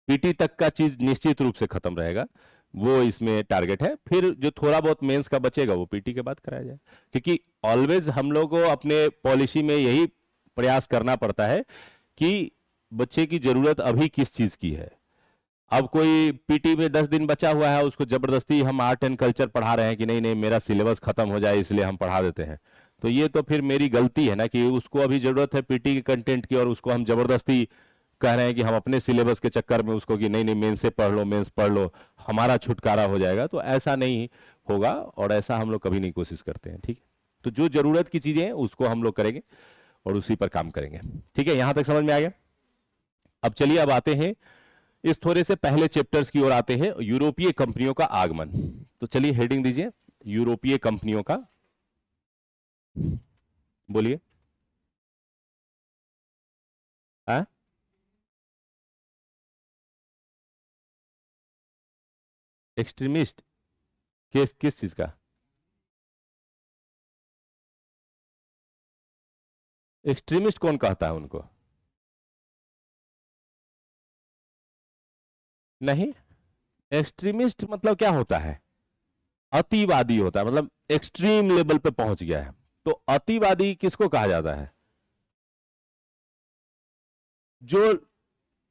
पीटी तक का चीज निश्चित रूप से खत्म रहेगा, वो इसमें टारगेट है। फिर जो थोड़ा बहुत मेंस का बचेगा वो पीटी के बाद कराया जाए, क्योंकि ऑलवेज हम लोग को अपने पॉलिसी में यही प्रयास करना पड़ता है कि बच्चे की जरूरत अभी किस चीज की है। अब कोई पीटी में 10 दिन बचा हुआ है, उसको जबरदस्ती हम आर्ट एंड कल्चर पढ़ा रहे हैं कि नहीं नहीं मेरा सिलेबस खत्म हो जाए इसलिए हम पढ़ा देते हैं, तो ये तो फिर मेरी गलती है ना, कि उसको अभी जरूरत है पीटी के कंटेंट की और उसको हम जबरदस्ती कह रहे हैं कि हम अपने सिलेबस के चक्कर में उसको कि नहीं नहीं मेंस से पढ़ लो, मेंस पढ़ लो, हमारा छुटकारा हो जाएगा, तो ऐसा नहीं होगा और ऐसा हम लोग कभी नहीं कोशिश करते हैं, ठीक है। तो जो जरूरत की चीजें हैं उसको हम लोग करेंगे और उसी पर काम करेंगे, ठीक है। यहां तक समझ में आ गया। अब चलिए अब आते हैं इस थोड़े से पहले चैप्टर्स की ओर आते हैं, यूरोपीय कंपनियों का आगमन। तो चलिए हेडिंग दीजिए, यूरोपीय कंपनियों का, बोलिए। हाँ, एक्सट्रीमिस्ट, किस चीज का? एक्सट्रीमिस्ट कौन कहता है उनको? नहीं, एक्सट्रीमिस्ट मतलब क्या होता है? अतिवादी होता है, मतलब एक्सट्रीम लेवल पे पहुंच गया है। तो अतिवादी किसको कहा जाता है? जो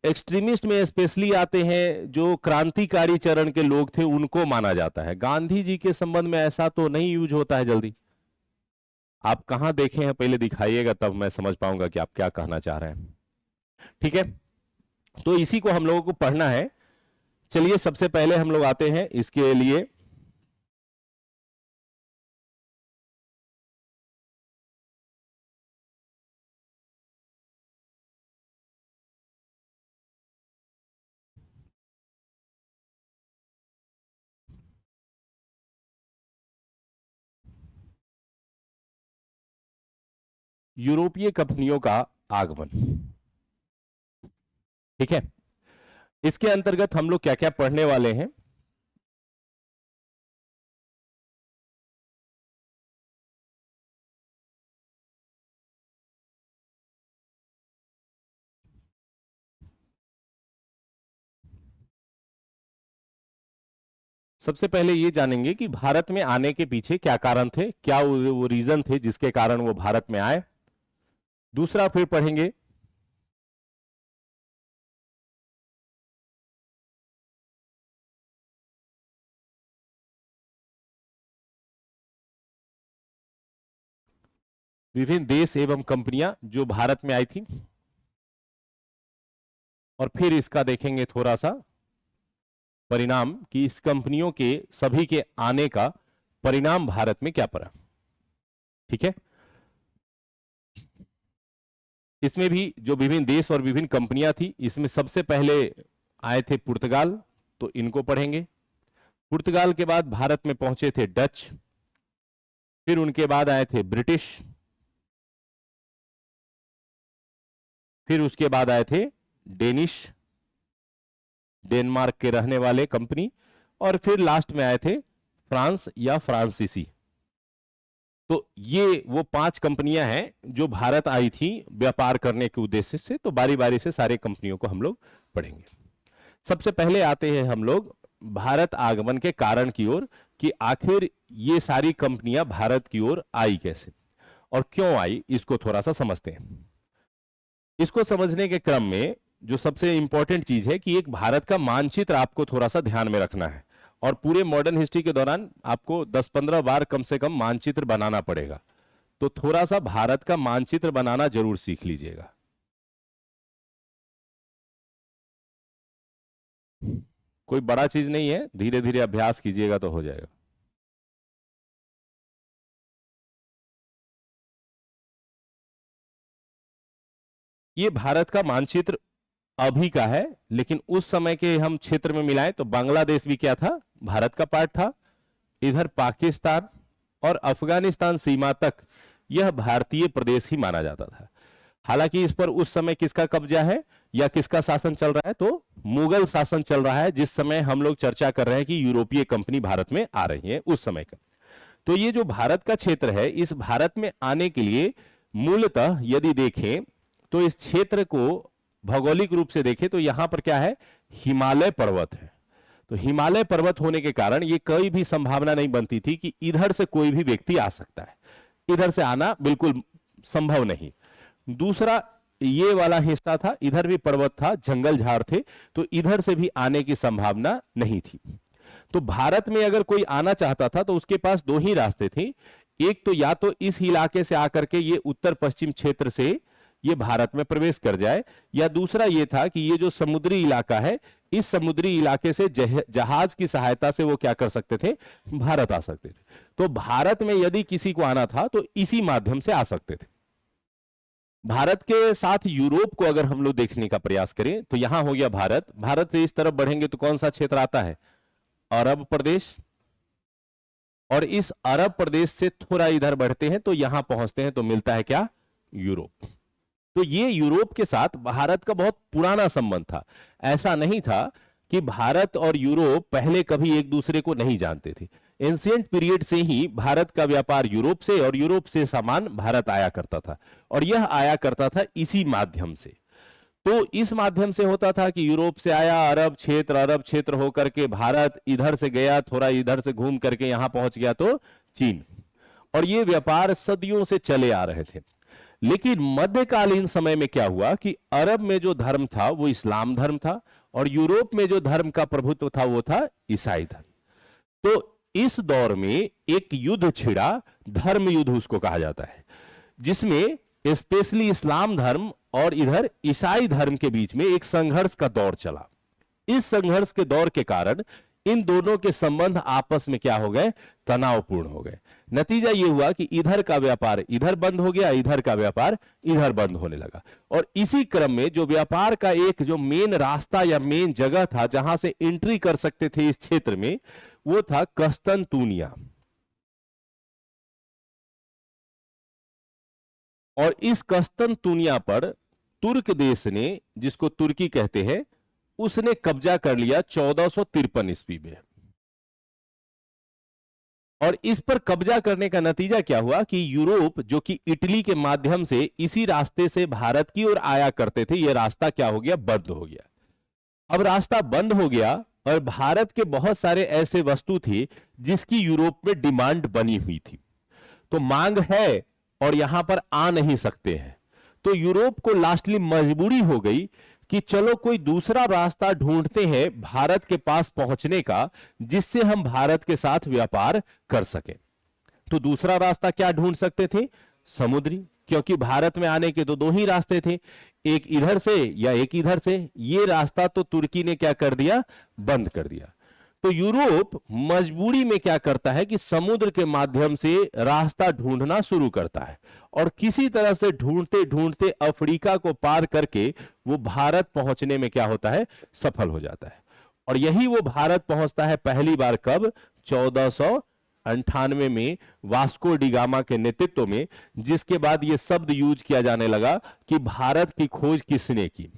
एक्सट्रीमिस्ट में स्पेशली आते हैं, जो क्रांतिकारी चरण के लोग थे उनको माना जाता है। गांधी जी के संबंध में ऐसा तो नहीं यूज होता है जल्दी। आप कहां देखे हैं पहले दिखाइएगा, तब मैं समझ पाऊंगा कि आप क्या कहना चाह रहे हैं, ठीक है। तो इसी को हम लोगों को पढ़ना है। चलिए सबसे पहले हम लोग आते हैं इसके लिए यूरोपीय कंपनियों का आगमन, ठीक है। इसके अंतर्गत हम लोग क्या क्या पढ़ने वाले हैं? सबसे पहले ये जानेंगे कि भारत में आने के पीछे क्या कारण थे, क्या वो रीजन थे जिसके कारण वो भारत में आए। दूसरा फिर पढ़ेंगे विभिन्न देश एवं कंपनियां जो भारत में आई थी, और फिर इसका देखेंगे थोड़ा सा परिणाम कि इस कंपनियों के सभी के आने का परिणाम भारत में क्या पड़ा, ठीक है। इसमें भी जो विभिन्न देश और विभिन्न कंपनियां थी, इसमें सबसे पहले आए थे पुर्तगाल, तो इनको पढ़ेंगे। पुर्तगाल के बाद भारत में पहुंचे थे डच, फिर उनके बाद आए थे ब्रिटिश, फिर उसके बाद आए थे डेनिश, डेनमार्क के रहने वाले कंपनी, और फिर लास्ट में आए थे फ्रांस या फ्रांसीसी। तो ये वो 5 कंपनियां हैं जो भारत आई थी व्यापार करने के उद्देश्य से। तो बारी बारी से सारे कंपनियों को हम लोग पढ़ेंगे। सबसे पहले आते हैं हम लोग भारत आगमन के कारण की ओर, कि आखिर ये सारी कंपनियां भारत की ओर आई कैसे और क्यों आई, इसको थोड़ा सा समझते हैं। इसको समझने के क्रम में जो सबसे इंपॉर्टेंट चीज है कि एक भारत का मानचित्र आपको थोड़ा सा ध्यान में रखना है, और पूरे मॉडर्न हिस्ट्री के दौरान आपको 10-15 बार कम से कम मानचित्र बनाना पड़ेगा। तो थोड़ा सा भारत का मानचित्र बनाना जरूर सीख लीजिएगा। कोई बड़ा चीज नहीं है, धीरे धीरे अभ्यास कीजिएगा तो हो जाएगा। ये भारत का मानचित्र अभी का है, लेकिन उस समय के हम क्षेत्र में मिलाएं तो बांग्लादेश भी क्या था, भारत का पार्ट था। इधर पाकिस्तान और अफगानिस्तान सीमा तक यह भारतीय प्रदेश ही माना जाता था। हालांकि इस पर उस समय किसका कब्जा है या किसका शासन चल रहा है, तो मुगल शासन चल रहा है, जिस समय हम लोग चर्चा कर रहे हैं कि यूरोपीय कंपनी भारत में आ रही है उस समय का। तो ये जो भारत का क्षेत्र है, इस भारत में आने के लिए मूलतः यदि देखें तो इस क्षेत्र को भौगोलिक रूप से देखें तो यहां पर क्या है, हिमालय पर्वत है। तो हिमालय पर्वत होने के कारण ये कोई भी संभावना नहीं बनती थी कि इधर से कोई भी व्यक्ति आ सकता है, इधर से आना बिल्कुल संभव नहीं। दूसरा ये वाला हिस्सा था, इधर भी पर्वत था, जंगल झाड़ थे, तो इधर से भी आने की संभावना नहीं थी। तो भारत में अगर कोई आना चाहता था तो उसके पास दो ही रास्ते थे। एक तो या तो इस इलाके से आकर के ये उत्तर पश्चिम क्षेत्र से ये भारत में प्रवेश कर जाए, या दूसरा ये था कि ये जो समुद्री इलाका है, इस समुद्री इलाके से जहाज की सहायता से वो क्या कर सकते थे, भारत आ सकते थे। तो भारत में यदि किसी को आना था तो इसी माध्यम से आ सकते थे। भारत के साथ यूरोप को अगर हम लोग देखने का प्रयास करें तो यहां हो गया भारत, भारत से इस तरफ बढ़ेंगे तो कौन सा क्षेत्र आता है, अरब प्रदेश, और इस अरब प्रदेश से थोड़ा इधर बढ़ते हैं तो यहां पहुंचते हैं तो मिलता है क्या, यूरोप। तो ये यूरोप के साथ भारत का बहुत पुराना संबंध था। ऐसा नहीं था कि भारत और यूरोप पहले कभी एक दूसरे को नहीं जानते थे। एंशिएंट पीरियड से ही भारत का व्यापार यूरोप से और यूरोप से सामान भारत आया करता था, और यह आया करता था इसी माध्यम से। तो इस माध्यम से होता था कि यूरोप से आया, अरब क्षेत्र होकर के भारत इधर से गया, थोड़ा इधर से घूम करके यहां पहुंच गया तो चीन, और ये व्यापार सदियों से चले आ रहे थे। लेकिन मध्यकालीन समय में क्या हुआ कि अरब में जो धर्म था वो इस्लाम धर्म था, और यूरोप में जो धर्म का प्रभुत्व था वो था ईसाई धर्म। तो इस दौर में एक युद्ध छिड़ा, धर्म युद्ध उसको कहा जाता है, जिसमें स्पेशली इस्लाम धर्म और इधर ईसाई धर्म के बीच में एक संघर्ष का दौर चला। इस संघर्ष के दौर के कारण इन दोनों के संबंध आपस में क्या हो गए, तनावपूर्ण हो गए। नतीजा यह हुआ कि इधर का व्यापार इधर बंद हो गया, इधर का व्यापार इधर बंद होने लगा। और इसी क्रम में जो व्यापार का एक जो मेन रास्ता या मेन जगह था जहां से एंट्री कर सकते थे इस क्षेत्र में, वो था कस्तंतुनिया। और इस कस्तंतुनिया पर तुर्क देश ने, जिसको तुर्की कहते हैं, उसने कब्जा कर लिया 1453 ईस्वी में। और इस पर कब्जा करने का नतीजा क्या हुआ कि यूरोप, जो कि इटली के माध्यम से इसी रास्ते से भारत की ओर आया करते थे, यह रास्ता क्या हो गया, बंद हो गया। अब रास्ता बंद हो गया और भारत के बहुत सारे ऐसे वस्तु थे जिसकी यूरोप में डिमांड बनी हुई थी। तो मांग है और यहां पर आ नहीं सकते हैं, तो यूरोप को लास्टली मजबूरी हो गई कि चलो कोई दूसरा रास्ता ढूंढते हैं भारत के पास पहुंचने का, जिससे हम भारत के साथ व्यापार कर सकें। तो दूसरा रास्ता क्या ढूंढ सकते थे, समुद्री, क्योंकि भारत में आने के तो दो ही रास्ते थे, एक इधर से या एक इधर से। ये रास्ता तो तुर्की ने क्या कर दिया, बंद कर दिया। तो यूरोप मजबूरी में क्या करता है कि समुद्र के माध्यम से रास्ता ढूंढना शुरू करता है, और किसी तरह से ढूंढते ढूंढते अफ्रीका को पार करके वो भारत पहुंचने में क्या होता है, सफल हो जाता है। और यही वो भारत पहुंचता है पहली बार कब, 1498 में वास्को डी गामा के नेतृत्व में, जिसके बाद ये शब्द यूज किया जाने लगा कि भारत की खोज किसने की।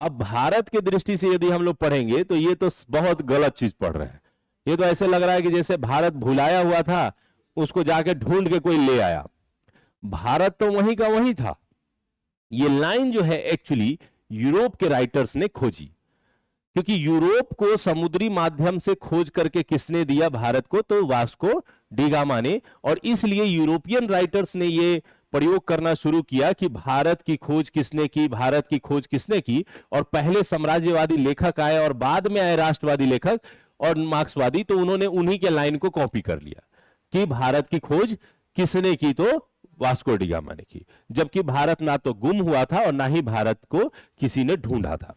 अब भारत की दृष्टि से यदि हम लोग पढ़ेंगे तो ये तो बहुत गलत चीज पढ़ रहे हैं। ये तो ऐसे लग रहा है कि जैसे भारत भुलाया हुआ था, उसको जाके ढूंढ के कोई ले आया। भारत तो वहीं का वहीं था। ये लाइन जो है एक्चुअली यूरोप के राइटर्स ने खोजी, क्योंकि यूरोप को समुद्री माध्यम से खोज करके किसने दिया भारत को? तो वास्को डी गामा ने। और इसलिए यूरोपियन राइटर्स ने यह प्रयोग करना शुरू किया कि भारत की खोज किसने की, भारत की खोज किसने की। और पहले साम्राज्यवादी लेखक आए और बाद में आए राष्ट्रवादी लेखक और मार्क्सवादी, तो उन्होंने उन्हीं के लाइन को कॉपी कर लिया कि भारत की खोज किसने की? तो वास्को डी गामा ने की। जबकि भारत ना तो गुम हुआ था और ना ही भारत को किसी ने ढूंढा था।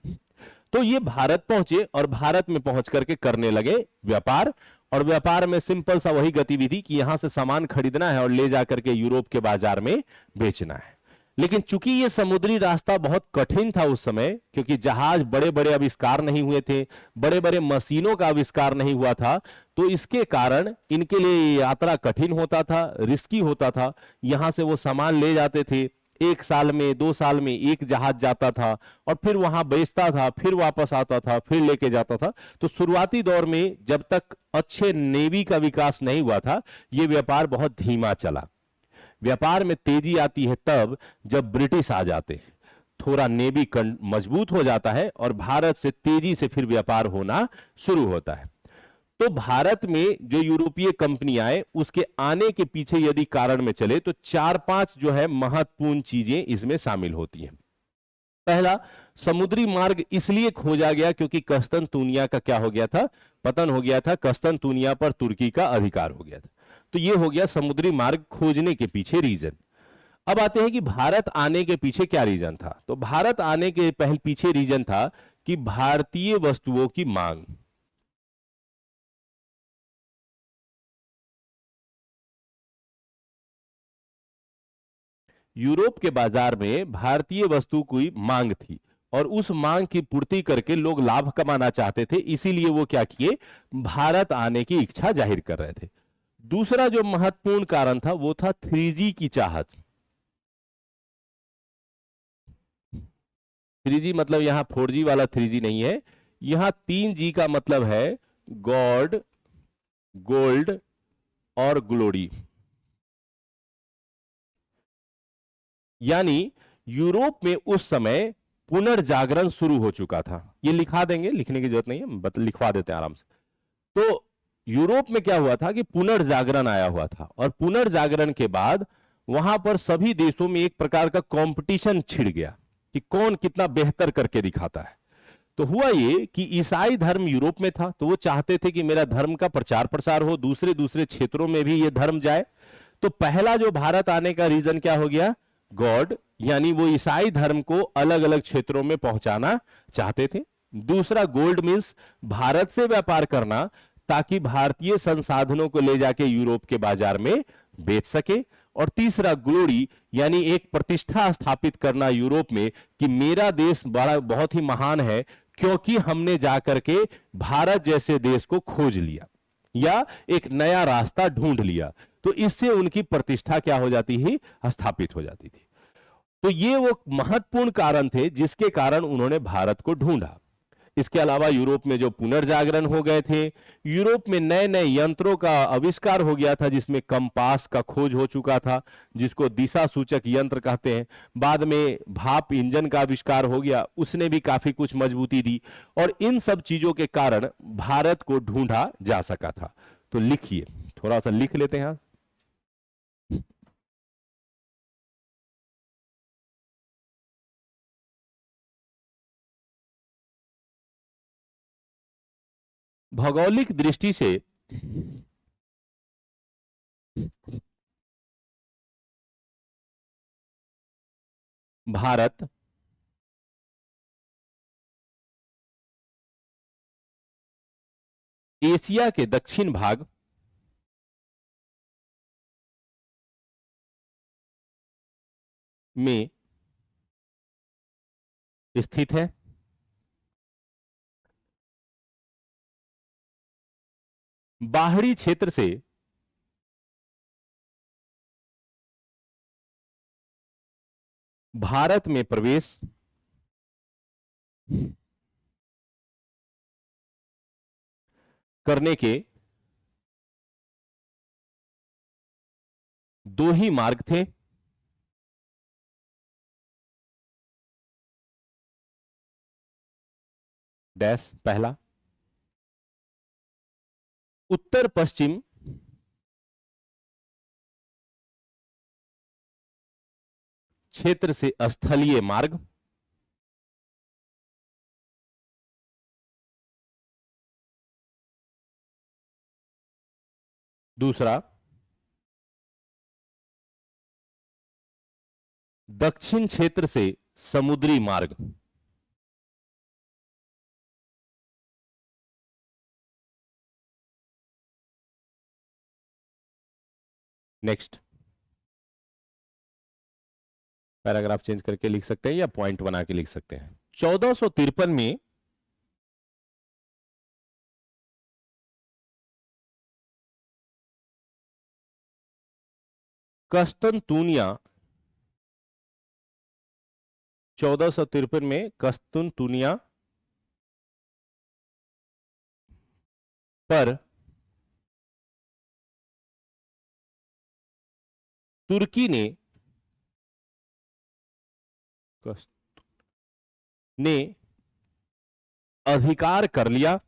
तो ये भारत पहुंचे और भारत में पहुंच करके करने लगे व्यापार। और व्यापार में सिंपल सा वही गतिविधि कि यहां से सामान खरीदना है और ले जाकर के यूरोप के बाजार में बेचना है। लेकिन चूंकि ये समुद्री रास्ता बहुत कठिन था उस समय, क्योंकि जहाज बड़े बड़े आविष्कार नहीं हुए थे, बड़े बड़े मशीनों का आविष्कार नहीं हुआ था, तो इसके कारण इनके लिए यात्रा कठिन होता था, रिस्की होता था। यहां से वो सामान ले जाते थे, 1 साल में 2 साल में एक जहाज जाता था और फिर वहां बेचता था, फिर वापस आता था, फिर लेके जाता था। तो शुरुआती दौर में जब तक अच्छे नेवी का विकास नहीं हुआ था, यह व्यापार बहुत धीमा चला। व्यापार में तेजी आती है तब जब ब्रिटिश आ जाते हैं, थोड़ा नेवी मजबूत हो जाता है और भारत से तेजी से फिर व्यापार होना शुरू होता है। तो भारत में जो यूरोपीय कंपनी आए, उसके आने के पीछे यदि कारण में चले तो 4-5 जो है महत्वपूर्ण चीजें इसमें शामिल होती हैं। पहला, समुद्री मार्ग इसलिए खोजा गया क्योंकि कस्तनतुनिया का क्या हो गया था? पतन हो गया था। कस्तनतुनिया पर तुर्की का अधिकार हो गया था। तो यह हो गया समुद्री मार्ग खोजने के पीछे रीजन। अब आते हैं कि भारत आने के पीछे क्या रीजन था। तो भारत आने के पीछे रीजन था कि भारतीय वस्तुओं की मांग। यूरोप के बाजार में भारतीय वस्तु की मांग थी और उस मांग की पूर्ति करके लोग लाभ कमाना चाहते थे, इसीलिए वो क्या किए? भारत आने की इच्छा जाहिर कर रहे थे। दूसरा जो महत्वपूर्ण कारण था वो था 3G की चाहत। 3G मतलब यहां 4G वाला 3G नहीं है, यहां 3G का मतलब है गॉड, गोल्ड और ग्लोरी। यानी यूरोप में उस समय पुनर्जागरण शुरू हो चुका था। ये लिखा देंगे, लिखने की जरूरत नहीं है, लिखवा देते हैं आराम से। तो यूरोप में क्या हुआ था कि पुनर्जागरण आया हुआ था और पुनर्जागरण के बाद वहां पर सभी देशों में एक प्रकार का कंपटीशन छिड़ गया कि कौन कितना बेहतर करके दिखाता है। तो हुआ ये कि ईसाई धर्म यूरोप में था, तो वो चाहते थे कि मेरा धर्म का प्रचार प्रसार हो, दूसरे दूसरे क्षेत्रों में भी ये धर्म जाए। तो पहला जो भारत आने का रीजन क्या हो गया? गॉड, यानी वो ईसाई धर्म को अलग अलग क्षेत्रों में पहुंचाना चाहते थे। दूसरा गोल्ड मीन्स भारत से व्यापार करना ताकि भारतीय संसाधनों को ले जाके यूरोप के बाजार में बेच सके। और तीसरा ग्लोरी, यानी एक प्रतिष्ठा स्थापित करना यूरोप में कि मेरा देश बड़ा बहुत ही महान है क्योंकि हमने जाकर के भारत जैसे देश को खोज लिया या एक नया रास्ता ढूंढ लिया। तो इससे उनकी प्रतिष्ठा क्या हो जाती है? स्थापित हो जाती थी। तो ये वो महत्वपूर्ण कारण थे जिसके कारण उन्होंने भारत को ढूंढा। इसके अलावा यूरोप में जो पुनर्जागरण हो गए थे, यूरोप में नए नए यंत्रों का आविष्कार हो गया था, जिसमें कंपास का खोज हो चुका था, जिसको दिशा सूचक यंत्र कहते हैं। बाद में भाप इंजन का आविष्कार हो गया, उसने भी काफी कुछ मजबूती दी। और इन सब चीजों के कारण भारत को ढूंढा जा सका था। तो लिखिए, थोड़ा सा लिख लेते हैं। भौगोलिक दृष्टि से भारत एशिया के दक्षिण भाग में स्थित है। बाहरी क्षेत्र से भारत में प्रवेश करने के दो ही मार्ग थे। डैश पहला, उत्तर पश्चिम क्षेत्र से स्थलीय मार्ग, दूसरा, दक्षिण क्षेत्र से समुद्री मार्ग, नेक्स्ट। पैराग्राफ चेंज करके लिख सकते हैं या पॉइंट बना के लिख सकते हैं। 1453 में कस्तुनतुनिया 1453 में कस्तुनतुनिया पर तुर्की ने अधिकार कर लिया,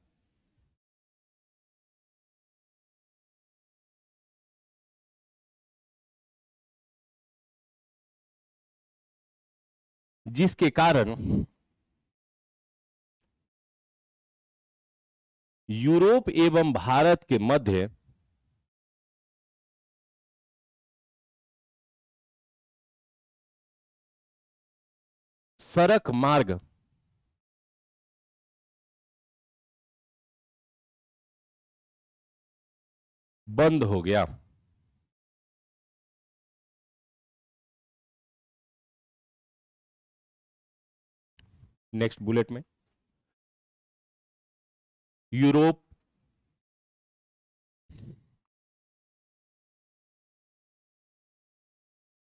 जिसके कारण यूरोप एवं भारत के मध्य सड़क मार्ग बंद हो गया। नेक्स्ट बुलेट में, यूरोप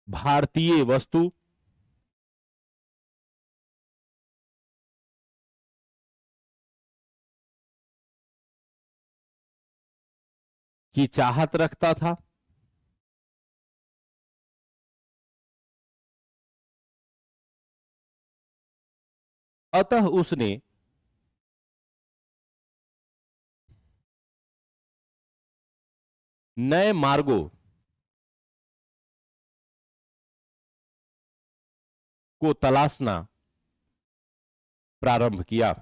भारतीय वस्तु की चाहत रखता था, अतः उसने नए मार्गों को तलाशना प्रारंभ किया।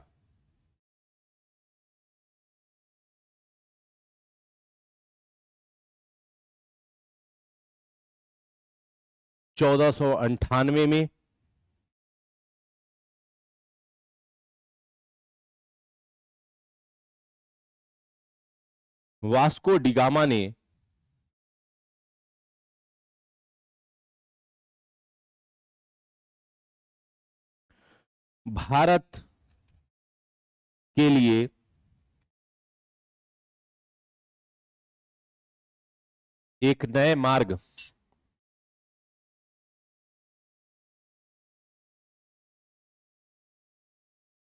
चौदह सौ अंठानवे में वास्को डिगामा ने भारत के लिए एक नए मार्ग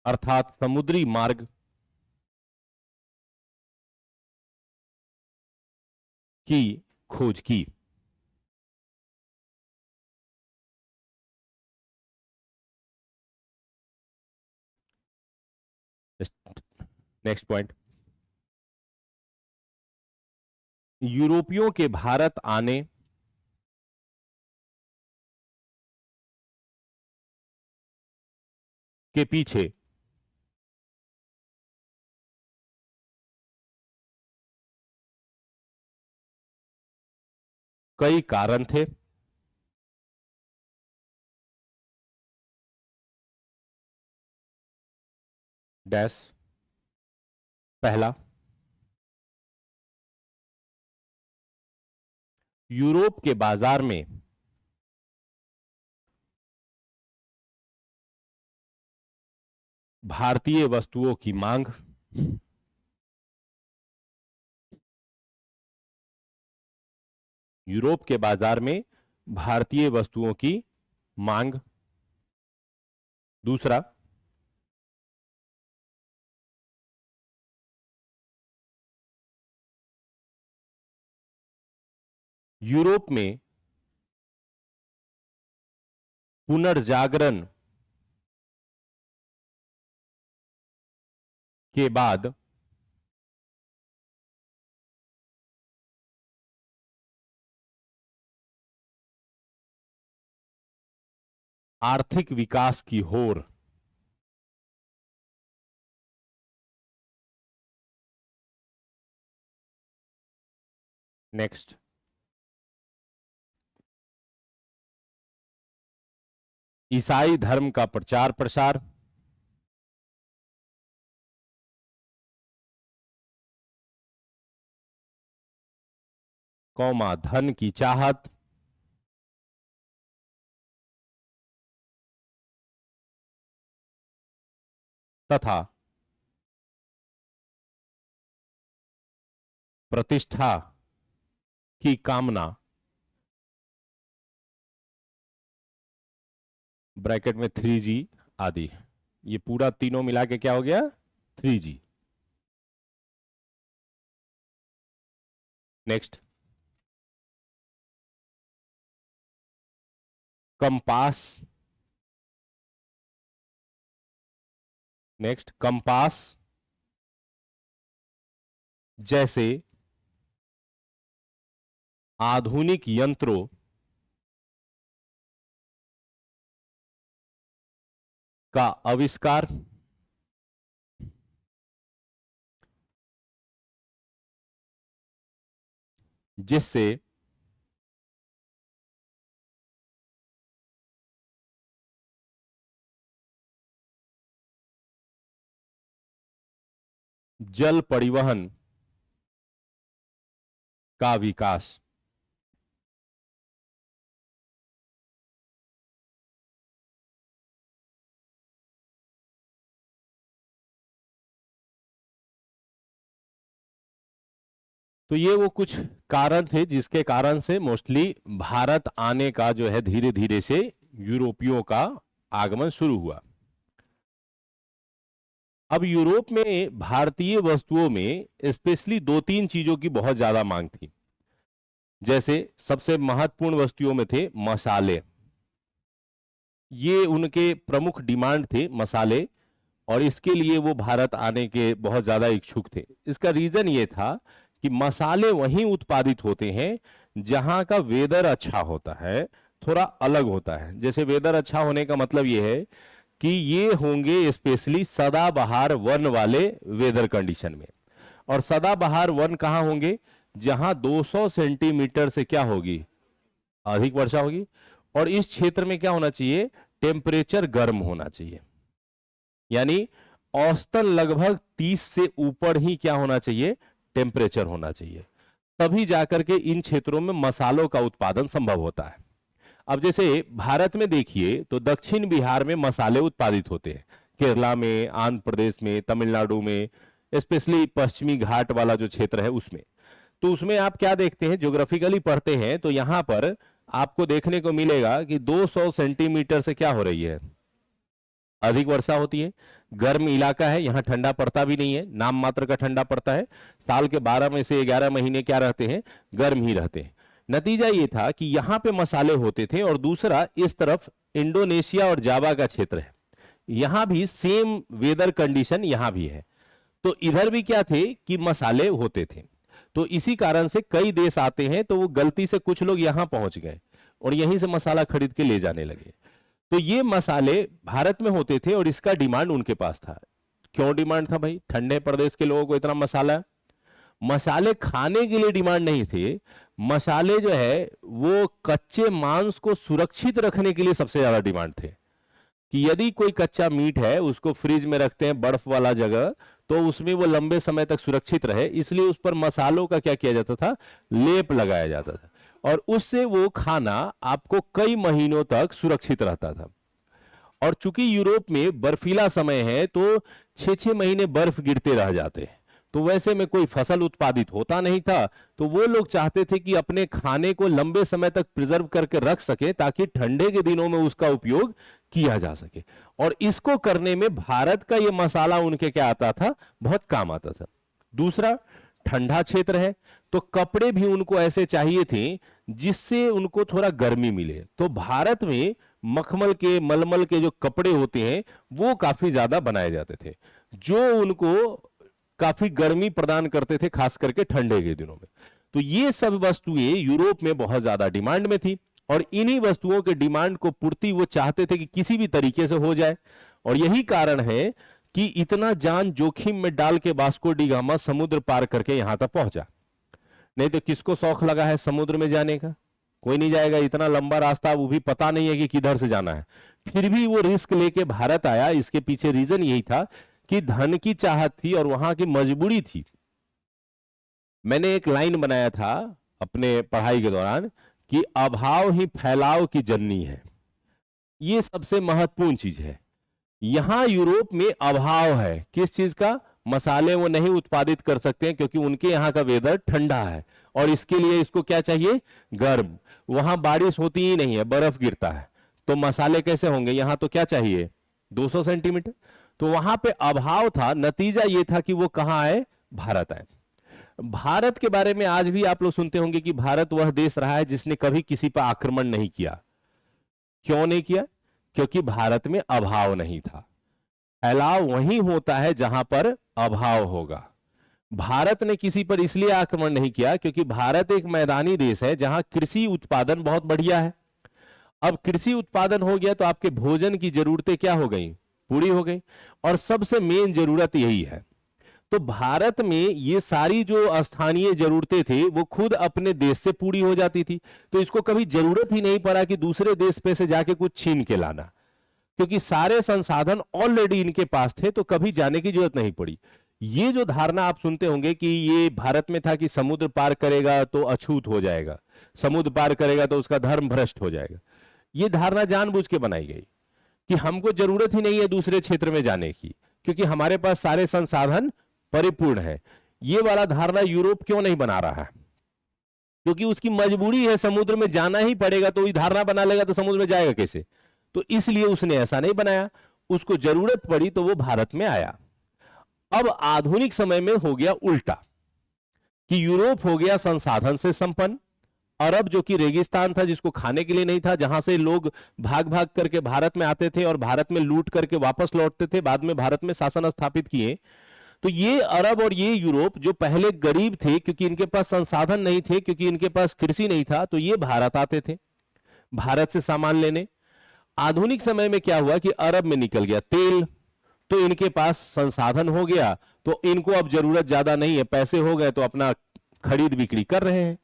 अर्थात समुद्री मार्ग की खोज की। नेक्स्ट पॉइंट, यूरोपियों के भारत आने के पीछे कई कारण थे। डैश पहला, यूरोप के बाजार में भारतीय वस्तुओं की मांग, यूरोप के बाजार में भारतीय वस्तुओं की मांग। दूसरा, यूरोप में पुनर्जागरण के बाद आर्थिक विकास की होर नेक्स्ट ईसाई धर्म का प्रचार प्रसार, कौमा धन की चाहत, तथा प्रतिष्ठा की कामना, ब्रैकेट में 3G आदि। ये पूरा तीनों मिला के क्या हो गया? 3G। Next compass, next compass जैसे आधुनिक यंत्रों का आविष्कार, जिससे जल परिवहन का विकास, तो ये वो कुछ कारण थे जिसके कारण से मोस्टली भारत आने का जो है धीरे धीरे से यूरोपियों का आगमन शुरू हुआ। अब यूरोप में भारतीय वस्तुओं में स्पेशली दो तीन चीजों की बहुत ज्यादा मांग थी। जैसे सबसे महत्वपूर्ण वस्तुओं में थे मसाले, ये उनके प्रमुख डिमांड थे मसाले, और इसके लिए वो भारत आने के बहुत ज्यादा इच्छुक थे। इसका रीजन ये था कि मसाले वहीं उत्पादित होते हैं जहां का वेदर अच्छा होता है, थोड़ा अलग होता है। जैसे वेदर अच्छा होने का मतलब ये है कि ये होंगे स्पेशली सदाबहार वन वाले वेदर कंडीशन में। और सदाबहार वन कहां होंगे? जहां 200 सेंटीमीटर से क्या होगी? अधिक वर्षा होगी। और इस क्षेत्र में क्या होना चाहिए? टेम्परेचर गर्म होना चाहिए, यानी औसतन लगभग 30 से ऊपर ही क्या होना चाहिए? टेम्परेचर होना चाहिए। तभी जाकर के इन क्षेत्रों में मसालों का उत्पादन संभव होता है। अब जैसे भारत में देखिए तो दक्षिण बिहार में मसाले उत्पादित होते हैं, केरला में, आंध्र प्रदेश में, तमिलनाडु में, स्पेशली पश्चिमी घाट वाला जो क्षेत्र है उसमें। तो उसमें आप क्या देखते हैं, ज्योग्राफिकली पढ़ते हैं तो यहां पर आपको देखने को मिलेगा कि 200 सेंटीमीटर से क्या हो रही है? अधिक वर्षा होती है। गर्म इलाका है, यहां ठंडा पड़ता भी नहीं है, नाम मात्र का ठंडा पड़ता है। साल के 12 में से 11 महीने क्या रहते हैं? गर्म ही रहते हैं। नतीजा ये था कि यहां पे मसाले होते थे। और दूसरा, इस तरफ इंडोनेशिया और जावा का क्षेत्र है, यहां भी सेम वेदर कंडीशन यहां भी है। तो इधर भी क्या थे कि मसाले होते थे। तो इसी कारण से कई देश आते हैं तो वो गलती से कुछ लोग यहां पहुंच गए और यहीं से मसाला खरीद के ले जाने लगे। तो ये मसाले भारत में होते थे और इसका डिमांड उनके पास था। क्यों डिमांड था भाई? ठंडे प्रदेश के लोगों को इतना मसाला। मसाले खाने के लिए डिमांड नहीं थे, मसाले जो है वो कच्चे मांस को सुरक्षित रखने के लिए सबसे ज्यादा डिमांड थे। कि यदि कोई कच्चा मीट है उसको फ्रिज में रखते हैं बर्फ वाला जगह, तो उसमें वो लंबे समय तक सुरक्षित रहे, इसलिए उस पर मसालों का क्या किया जाता था? लेप लगाया जाता था। और उससे वो खाना आपको कई महीनों तक सुरक्षित रहता था। और चूंकि यूरोप में बर्फीला समय है तो 6-6 महीने बर्फ गिरते रह जाते हैं, तो वैसे में कोई फसल उत्पादित होता नहीं था। तो वो लोग चाहते थे कि अपने खाने को लंबे समय तक प्रिजर्व करके रख सके ताकि ठंडे के दिनों में उसका उपयोग किया जा सके। और इसको करने में भारत का ये मसाला उनके क्या आता था? बहुत काम आता था। दूसरा, ठंडा क्षेत्र है तो कपड़े भी उनको ऐसे चाहिए थे जिससे उनको थोड़ा गर्मी मिले। तो भारत में मखमल के, मलमल के जो कपड़े होते हैं वो काफी ज्यादा बनाए जाते थे। जो उनको काफी गर्मी प्रदान करते थे, खास करके ठंडे के दिनों में। तो ये सब वस्तुएं यूरोप में बहुत ज्यादा डिमांड में थी, और इन्हीं वस्तुओं के डिमांड को पूर्ति वो चाहते थे कि किसी भी तरीके से हो जाए। और यही कारण है कि इतना जान जोखिम में डाल के वास्को डी गामा समुद्र पार करके यहां तक पहुंचा। नहीं तो किसको शौक लगा है समुद्र में जाने का? कोई नहीं जाएगा, इतना लंबा रास्ता, वो भी पता नहीं है कि किधर से जाना है। फिर भी वो रिस्क लेके भारत आया। इसके पीछे रीजन यही था कि धन की चाहत थी और वहां की मजबूरी थी। मैंने एक लाइन बनाया था अपने पढ़ाई के दौरान कि अभाव ही फैलाव की जननी है। ये सबसे महत्वपूर्ण चीज है। यहां यूरोप में अभाव है किस चीज का? मसाले वो नहीं उत्पादित कर सकते हैं, क्योंकि उनके यहां का वेदर ठंडा है, और इसके लिए इसको क्या चाहिए? गर्म। वहां बारिश होती ही नहीं है, बर्फ गिरता है, तो मसाले कैसे होंगे? यहां तो क्या चाहिए? 200 सेंटीमीटर। तो वहां पे अभाव था। नतीजा ये था कि वो कहां आए? भारत आए। भारत के बारे में आज भी आप लोग सुनते होंगे कि भारत वह देश रहा है जिसने कभी किसी पर आक्रमण नहीं किया। क्यों नहीं किया? क्योंकि भारत में अभाव नहीं था। फैलाव वहीं होता है जहां पर अभाव होगा। भारत ने किसी पर इसलिए आक्रमण नहीं किया क्योंकि भारत एक मैदानी देश है जहां कृषि उत्पादन बहुत बढ़िया है। अब कृषि उत्पादन हो गया तो आपके भोजन की जरूरतें क्या हो गई? पूरी हो गई। और सबसे मेन जरूरत यही है। तो भारत में ये सारी जो स्थानीय जरूरतें थी वो खुद अपने देश से पूरी हो जाती थी। तो इसको कभी जरूरत ही नहीं पड़ा कि दूसरे देश पे से जाके कुछ छीन के लाना, क्योंकि सारे संसाधन ऑलरेडी इनके पास थे, तो कभी जाने की जरूरत नहीं पड़ी। ये जो धारणा आप सुनते होंगे कि ये भारत में था कि समुद्र पार करेगा तो अछूत हो जाएगा, समुद्र पार करेगा तो उसका धर्म भ्रष्ट हो जाएगा, ये धारणा जानबूझ के बनाई गई कि हमको जरूरत ही नहीं है दूसरे क्षेत्र में जाने की, क्योंकि हमारे पास सारे संसाधन परिपूर्ण है। ये वाला धारणा यूरोप क्यों नहीं बना रहा है? क्योंकि उसकी मजबूरी है, समुद्र में जाना ही पड़ेगा। तो ये धारणा बना लेगा तो समुद्र में जाएगा कैसे? तो इसलिए उसने ऐसा नहीं बनाया। उसको जरूरत पड़ी तो वो भारत में आया। अब आधुनिक समय में हो गया उल्टा कि यूरोप हो गया संसाधन से संपन्न, अरब जो कि रेगिस्तान था, जिसको खाने के लिए नहीं था, जहां से लोग भाग भाग करके भारत में आते थे और भारत में लूट करके वापस लौटते थे, बाद में भारत में शासन स्थापित किए। तो ये अरब और ये यूरोप जो पहले गरीब थे क्योंकि इनके पास संसाधन नहीं थे, क्योंकि इनके पास कृषि नहीं था, तो ये भारत आते थे भारत से सामान लेने। आधुनिक समय में क्या हुआ कि अरब में निकल गया तेल, तो इनके पास संसाधन हो गया, तो इनको अब जरूरत ज्यादा नहीं है, पैसे हो गए तो अपना खरीद बिक्री कर रहे हैं।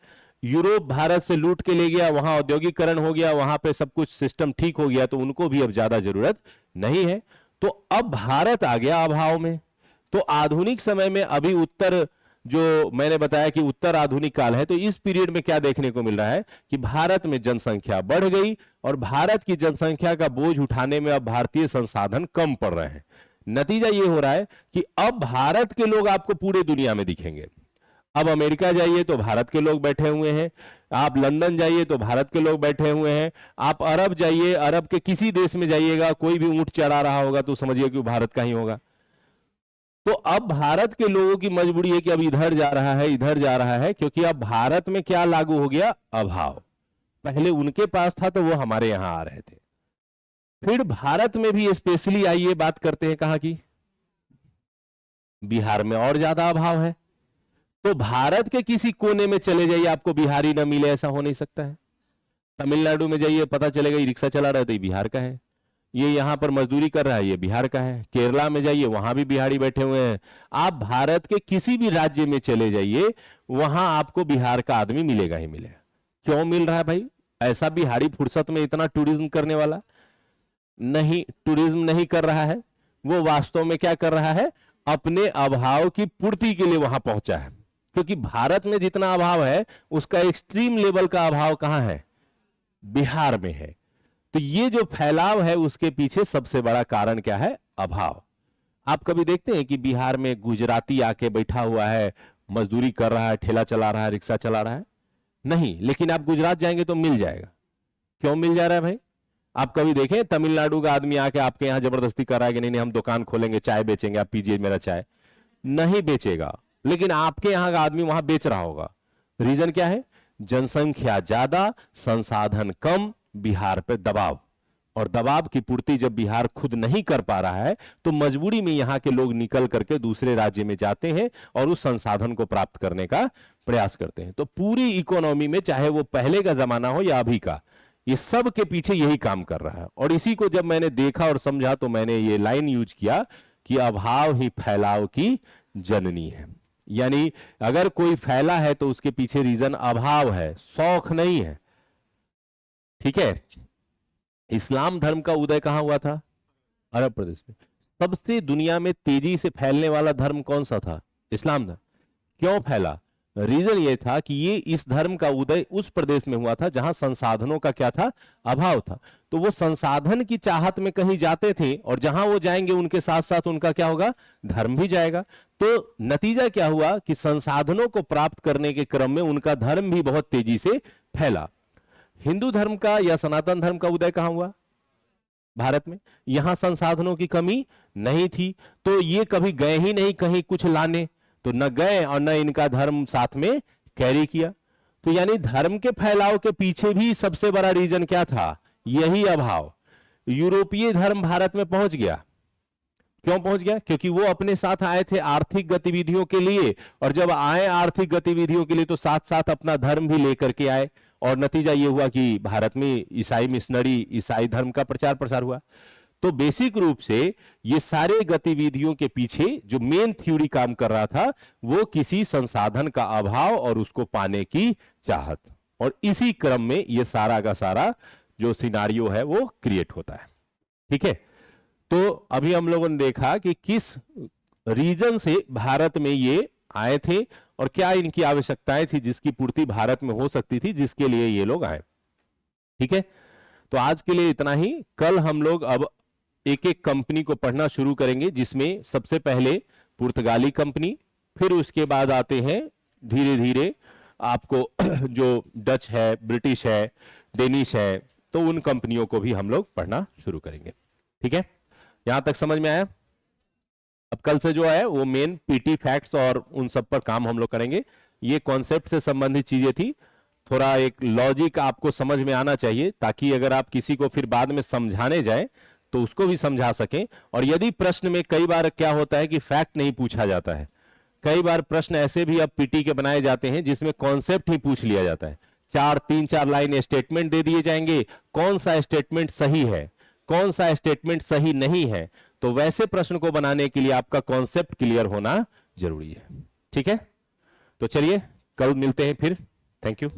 यूरोप भारत से लूट के ले गया, वहां औद्योगिकरण हो गया, वहां पे सब कुछ सिस्टम ठीक हो गया, तो उनको भी अब ज्यादा जरूरत नहीं है। तो अब भारत आ गया अभाव में। तो आधुनिक समय में अभी उत्तर, जो मैंने बताया कि उत्तर आधुनिक काल है, तो इस पीरियड में क्या देखने को मिल रहा है कि भारत में जनसंख्या बढ़ गई और भारत की जनसंख्या का बोझ उठाने में अब भारतीय संसाधन कम पड़ रहे हैं। नतीजा ये हो रहा है कि अब भारत के लोग आपको पूरे दुनिया में दिखेंगे। अब अमेरिका जाइए तो भारत के लोग बैठे हुए हैं, आप लंदन जाइए तो भारत के लोग बैठे हुए हैं, आप अरब जाइए, अरब के किसी देश में जाइएगा, कोई भी ऊंट चढ़ा रहा होगा तो समझिए कि भारत का ही होगा। तो अब भारत के लोगों की मजबूरी है कि अब इधर जा रहा है, इधर जा रहा है, क्योंकि अब भारत में क्या लागू हो गया? अभाव। पहले उनके पास था तो वो हमारे यहां आ रहे थे। फिर भारत में भी स्पेशली आइए बात करते हैं कहां की? बिहार में और ज्यादा अभाव है। तो भारत के किसी कोने में चले जाइए, आपको बिहारी ना मिले, ऐसा हो नहीं सकता है। तमिलनाडु में जाइए, पता चलेगा ये रिक्शा चला रहा है तो ये बिहार का है, ये यहां पर मजदूरी कर रहा है, ये बिहार का है। केरला में जाइए, वहां भी बिहारी बैठे हुए हैं। आप भारत के किसी भी राज्य में चले जाइए, वहां आपको बिहार का आदमी मिलेगा ही मिलेगा। क्यों मिल रहा है भाई? ऐसा बिहारी फुर्सत में इतना टूरिज्म करने वाला नहीं, टूरिज्म नहीं कर रहा है, वो वास्तव में क्या कर रहा है? अपने अभाव की पूर्ति के लिए वहां पहुंचा है। क्योंकि भारत में जितना अभाव है उसका एक्सट्रीम लेवल का अभाव कहां है? बिहार में है। तो ये जो फैलाव है उसके पीछे सबसे बड़ा कारण क्या है? अभाव। आप कभी देखते हैं कि बिहार में गुजराती आके बैठा हुआ है, मजदूरी कर रहा है, ठेला चला रहा है, रिक्शा चला रहा है? नहीं। लेकिन आप गुजरात जाएंगे तो मिल जाएगा। क्यों मिल जा रहा है भाई? आप कभी देखें तमिलनाडु का आदमी आके आपके यहां जबरदस्ती कर रहा है कि नहीं नहीं हम दुकान खोलेंगे, चाय बेचेंगे, आप पीजिए मेरा चाय? नहीं बेचेगा। लेकिन आपके यहां का आदमी वहां बेच रहा होगा। रीजन क्या है? जनसंख्या ज्यादा, संसाधन कम, बिहार पे दबाव। और दबाव की पूर्ति जब बिहार खुद नहीं कर पा रहा है तो मजबूरी में यहां के लोग निकल करके दूसरे राज्य में जाते हैं और उस संसाधन को प्राप्त करने का प्रयास करते हैं। तो पूरी इकोनॉमी में, चाहे वो पहले का जमाना हो या अभी का, ये सब के पीछे यही काम कर रहा है। और इसी को जब मैंने देखा और समझा तो मैंने ये लाइन यूज किया कि अभाव ही फैलाव की जननी है। यानी अगर कोई फैला है तो उसके पीछे रीजन अभाव है, शौक नहीं है। ठीक है। इस्लाम धर्म का उदय कहां हुआ था? अरब प्रदेश में। सबसे दुनिया में तेजी से फैलने वाला धर्म कौन सा था? इस्लाम धर्म। क्यों फैला? रीजन ये था कि ये इस धर्म का उदय उस प्रदेश में हुआ था जहां संसाधनों का क्या था? अभाव था। तो वो संसाधन की चाहत में कहीं जाते थे और जहां वो जाएंगे उनके साथ साथ उनका क्या होगा? धर्म भी जाएगा। तो नतीजा क्या हुआ कि संसाधनों को प्राप्त करने के क्रम में उनका धर्म भी बहुत तेजी से फैला। हिंदू धर्म का या सनातन धर्म का उदय कहां हुआ? भारत में। यहां संसाधनों की कमी नहीं थी, तो ये कभी गए ही नहीं कहीं कुछ लाने, तो न गए और न इनका धर्म साथ में कैरी किया। तो यानी धर्म के फैलाव के पीछे भी सबसे बड़ा रीजन क्या था? यही अभाव। यूरोपीय धर्म भारत में पहुंच गया। क्यों पहुंच गया? क्योंकि वो अपने साथ आए थे आर्थिक गतिविधियों के लिए, और जब आए आर्थिक गतिविधियों के लिए तो साथ साथ अपना धर्म भी लेकर के आए, और नतीजा ये हुआ कि भारत में ईसाई मिशनरी, ईसाई धर्म का प्रचार प्रसार हुआ। तो बेसिक रूप से ये सारे गतिविधियों के पीछे जो मेन थ्योरी काम कर रहा था वो किसी संसाधन का अभाव और उसको पाने की चाहत, और इसी क्रम में ये सारा का सारा जो सिनारियो है वो क्रिएट होता है। ठीक है। तो अभी हम लोगों ने देखा कि किस रीजन से भारत में ये आए थे और क्या इनकी आवश्यकताएं थी जिसकी पूर्ति भारत में हो सकती थी, जिसके लिए ये लोग आए। ठीक है। तो आज के लिए इतना ही। कल हम लोग अब एक एक कंपनी को पढ़ना शुरू करेंगे, जिसमें सबसे पहले पुर्तगाली कंपनी, फिर उसके बाद आते हैं धीरे धीरे आपको जो डच है, ब्रिटिश है, डेनिश है, तो उन कंपनियों को भी हम लोग पढ़ना शुरू करेंगे। ठीक है। यहां तक समझ में आया? अब कल से जो है वो मेन पीटी फैक्ट्स और उन सब पर काम हम लोग करेंगे। ये कॉन्सेप्ट से संबंधित चीजें थी, थोड़ा एक लॉजिक आपको समझ में आना चाहिए ताकि अगर आप किसी को फिर बाद में समझाने जाए तो उसको भी समझा सकें। और यदि प्रश्न में कई बार क्या होता है कि फैक्ट नहीं पूछा जाता है, कई बार प्रश्न ऐसे भी अब पीटी के बनाए जाते हैं जिसमें कॉन्सेप्ट ही पूछ लिया जाता है। 3-4 लाइन स्टेटमेंट दे दिए जाएंगे, कौन सा स्टेटमेंट सही है, कौन सा स्टेटमेंट सही नहीं है। तो वैसे प्रश्न को बनाने के लिए आपका कॉन्सेप्ट क्लियर होना जरूरी है। ठीक है। तो चलिए कल मिलते हैं फिर। Thank you.